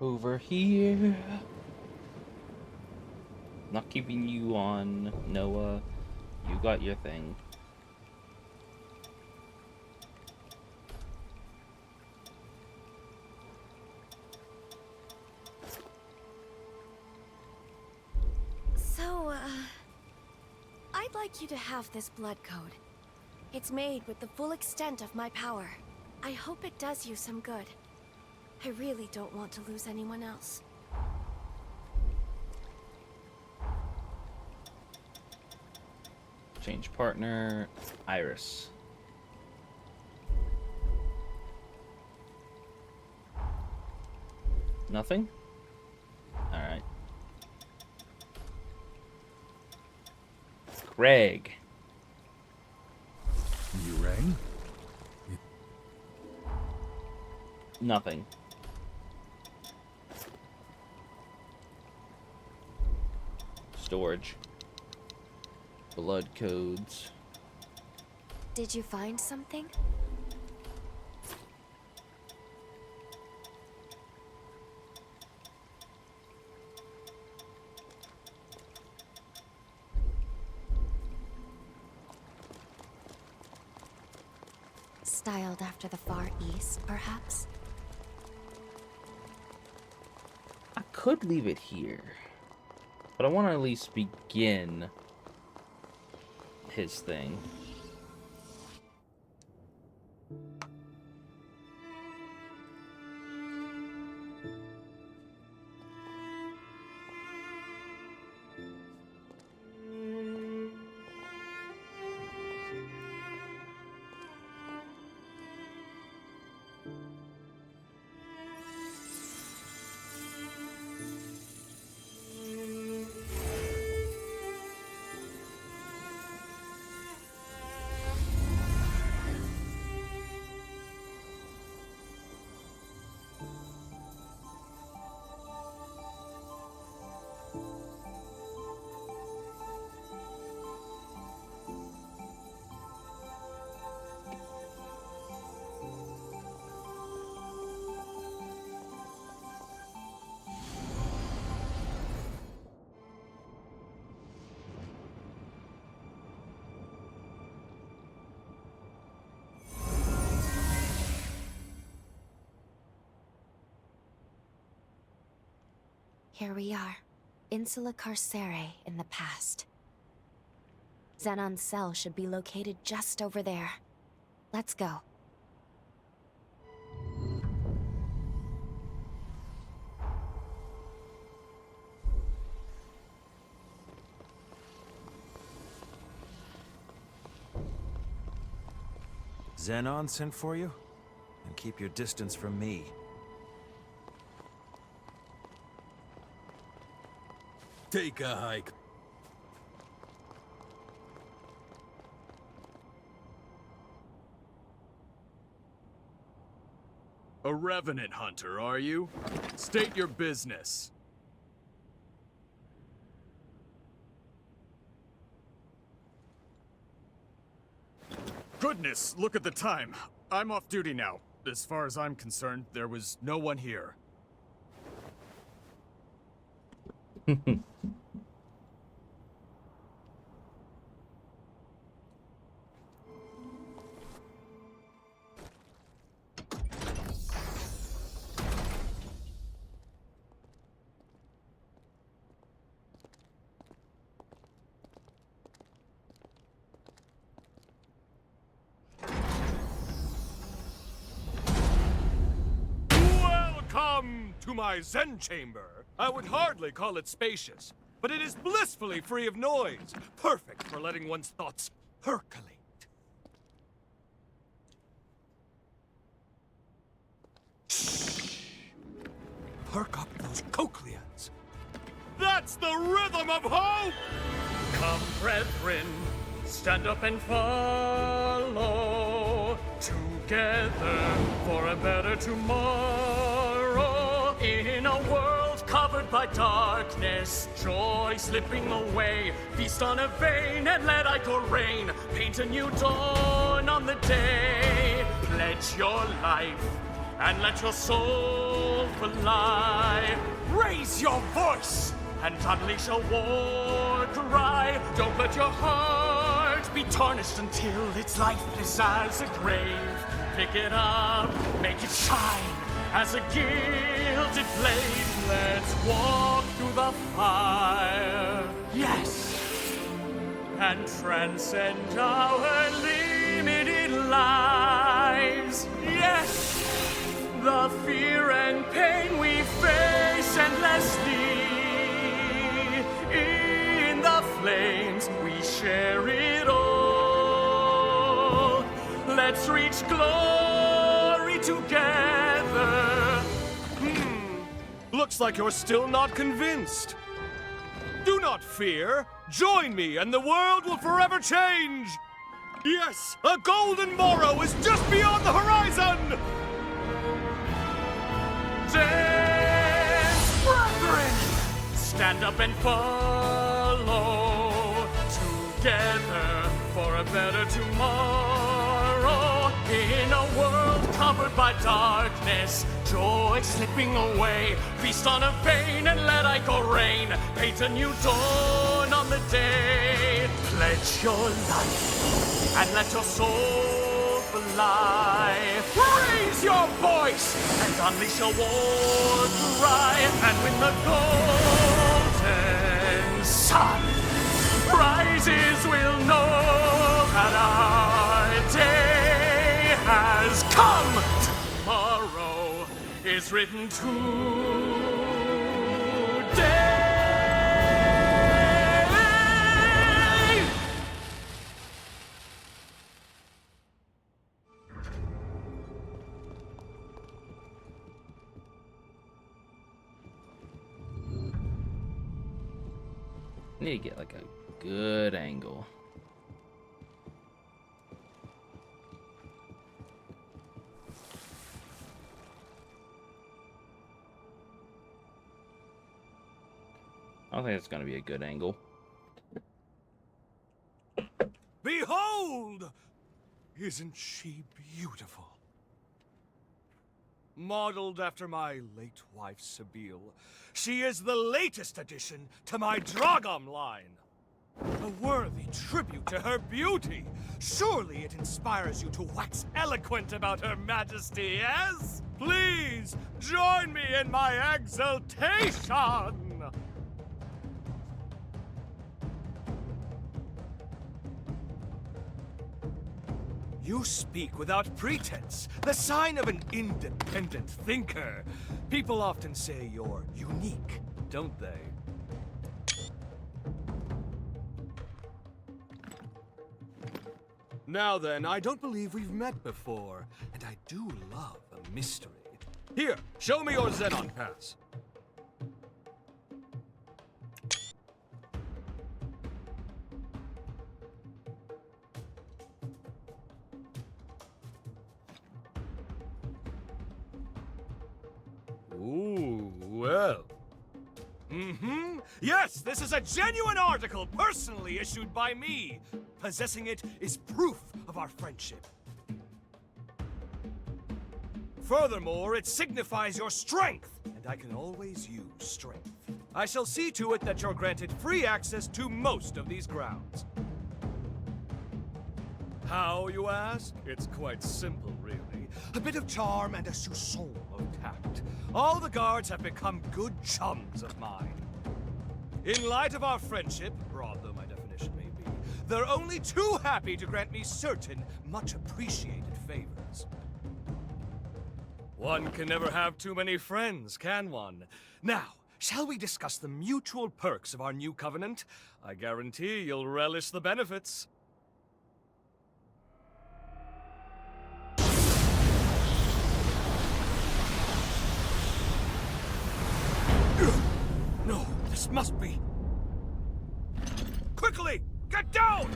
Over here. Not keeping you on, Noah. You got your thing. So, I'd like you to have this blood code. It's made with the full extent of my power. I hope it does you some good. I really don't want to lose anyone else. Change partner, Iris. Nothing? Alright. Greg. You rang? Nothing. Storage. Blood codes. Did you find something? Styled after the Far East, perhaps? I could leave it here, but I want to at least begin his thing. Here we are, Insula Carcere in the past. Xenon's cell should be located just over there. Let's go. Xenon sent for you? And keep your distance from me. Take a hike. A revenant hunter, are you? State your business. Goodness, look at the time. I'm off duty now. As far as I'm concerned, there was no one here. Welcome to my Zen chamber. I would hardly call it spacious, but it is blissfully free of noise, perfect for letting one's thoughts percolate. Shh. Perk up those cochleas. That's the rhythm of hope! Come, brethren, stand up and follow, together for a better tomorrow. In a world covered by darkness, joy slipping away, feast on a vein and let Ichor reign. Paint a new dawn on the day. Pledge your life and let your soul fly. Raise your voice and unleash a war cry. Don't let your heart be tarnished until it's lifeless as a grave. Pick it up, make it shine as a gilded blade. Let's walk through the fire, yes, and transcend our limited lives, yes. the fear and pain we face endlessly. In the flames, we share it all. Let's reach glory together. Looks like you're still not convinced. Do not fear. Join me and the world will forever change. Yes, a golden morrow is just beyond the horizon! Dance, brethren! Stand up and follow together for a better tomorrow. In a world covered by darkness, joy slipping away. Feast on a vein and let Ico rain. Paint a new dawn on the day. Pledge your life and let your soul fly. Raise your voice and unleash a war cry. And when the golden sun rises, we'll know that our day has come. Tomorrow is written today. Need to get like a good angle. I don't think it's gonna be a good angle. Behold! Isn't she beautiful? Modeled after my late wife, Sebille, she is the latest addition to my Dragom line. A worthy tribute to her beauty. Surely it inspires you to wax eloquent about her majesty, yes? Please, join me in my exultation! You speak without pretense, the sign of an independent thinker. People often say you're unique, don't they? Now then, I don't believe we've met before, and I do love a mystery. Here, show me your Xenon pass. Ooh, well. Yes, this is a genuine article personally issued by me. Possessing it is proof of our friendship. Furthermore, it signifies your strength, and I can always use strength. I shall see to it that you're granted free access to most of these grounds. How, you ask? It's quite simple, really. A bit of charm and a soupçon of tact. All the guards have become good chums of mine. In light of our friendship, broad though my definition may be, they're only too happy to grant me certain, much appreciated favors. One can never have too many friends, can one? Now, shall we discuss the mutual perks of our new covenant? I guarantee you'll relish the benefits. No, this must be... Quickly! Get down!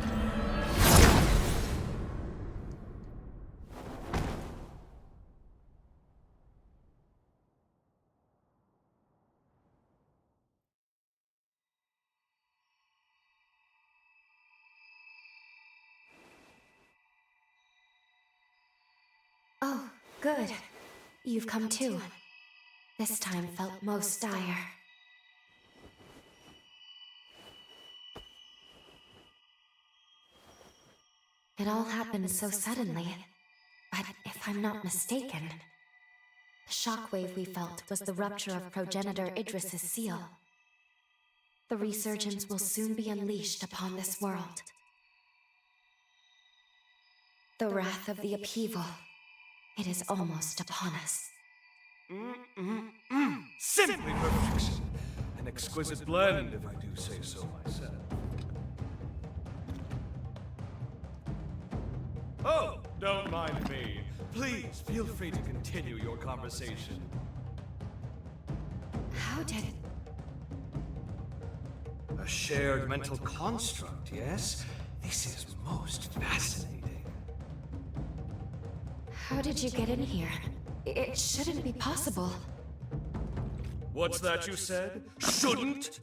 Oh, good. You've come too. This time felt most dire. It all happened so suddenly, but if I'm not mistaken, the shockwave we felt was the rupture of progenitor Idris's seal. The resurgence will soon be unleashed upon this world. The wrath of the upheaval, it is almost upon us. Simply perfection. An exquisite blend, if I do say so myself. Oh, don't mind me. Please, feel free to continue your conversation. How did... A shared mental construct, yes? This is most fascinating. How did you get in here? It shouldn't be possible. What's that you said? Shouldn't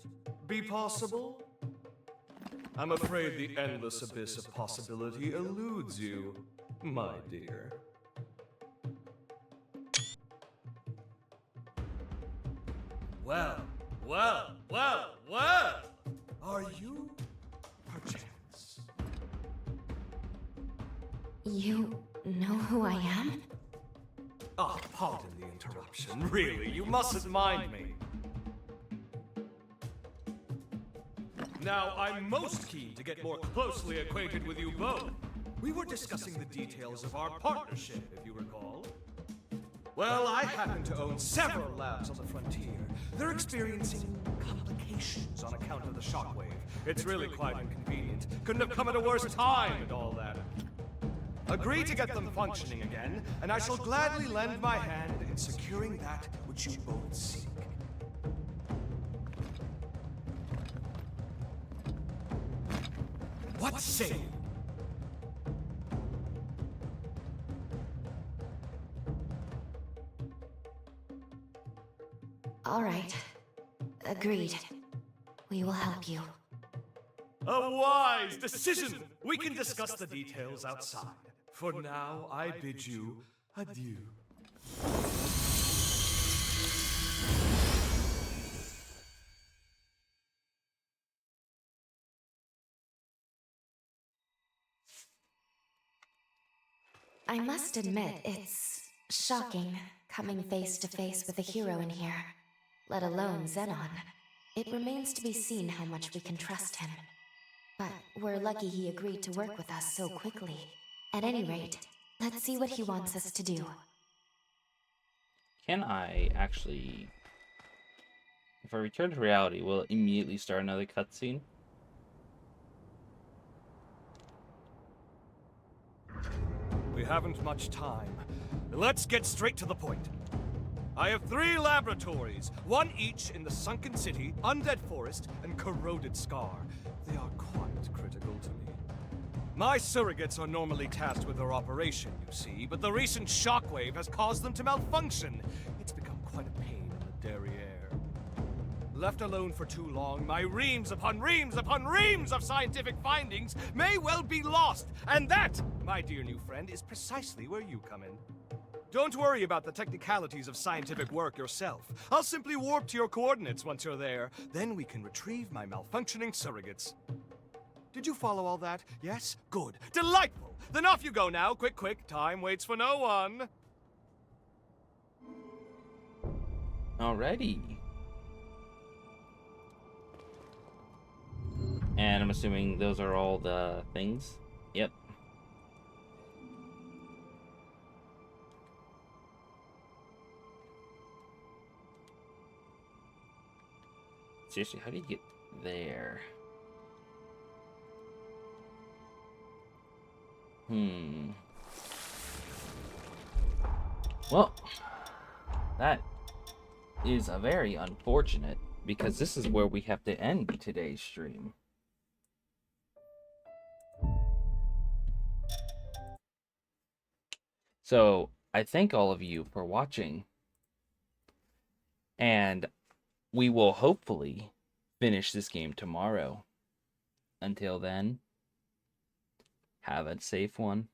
be possible? I'm afraid the endless abyss of possibility eludes you, my dear. Well, well, well, well! Are you, perchance? You know who I am? Ah, pardon the interruption. Really, you mustn't mind me. Now, I'm most keen to get more closely acquainted with you both. We were discussing the details of our partnership, if you recall. Well, I happen to own several labs on the frontier. They're experiencing complications on account of the shockwave. It's really quite inconvenient. Couldn't have come at a worse time and all that. Agree to get them functioning again, and I shall gladly lend my hand in securing that which you both seek. What say you? All right. Agreed. We will help you. A wise decision! We can discuss the details outside. For now, I bid you adieu. I must admit, it's shocking coming face to face with a hero in here, let alone Xenon. It remains to be seen how much we can trust him. But we're lucky he agreed to work with us so quickly. At any rate, let's see what he wants us to do. Can I actually... If I return to reality, will it immediately start another cutscene? We haven't much time. Let's get straight to the point. I have 3 laboratories, one each in the Sunken City, Undead Forest, and Corroded Scar. They are quite critical to me. My surrogates are normally tasked with their operation, you see, but the recent shockwave has caused them to malfunction. It's become quite a pain in the derriere. Left alone for too long, my reams upon reams upon reams of scientific findings may well be lost. And that, my dear new friend, is precisely where you come in. Don't worry about the technicalities of scientific work yourself. I'll simply warp to your coordinates once you're there. Then we can retrieve my malfunctioning surrogates. Did you follow all that? Yes? Good. Delightful! Then off you go now. Quick, quick. Time waits for no one. Alrighty. And I'm assuming those are all the things? Yep. Seriously, how do you get there? Well, that is a very unfortunate, because this is where we have to end today's stream. So, I thank all of you for watching, and we will hopefully finish this game tomorrow. Until then, have a safe one.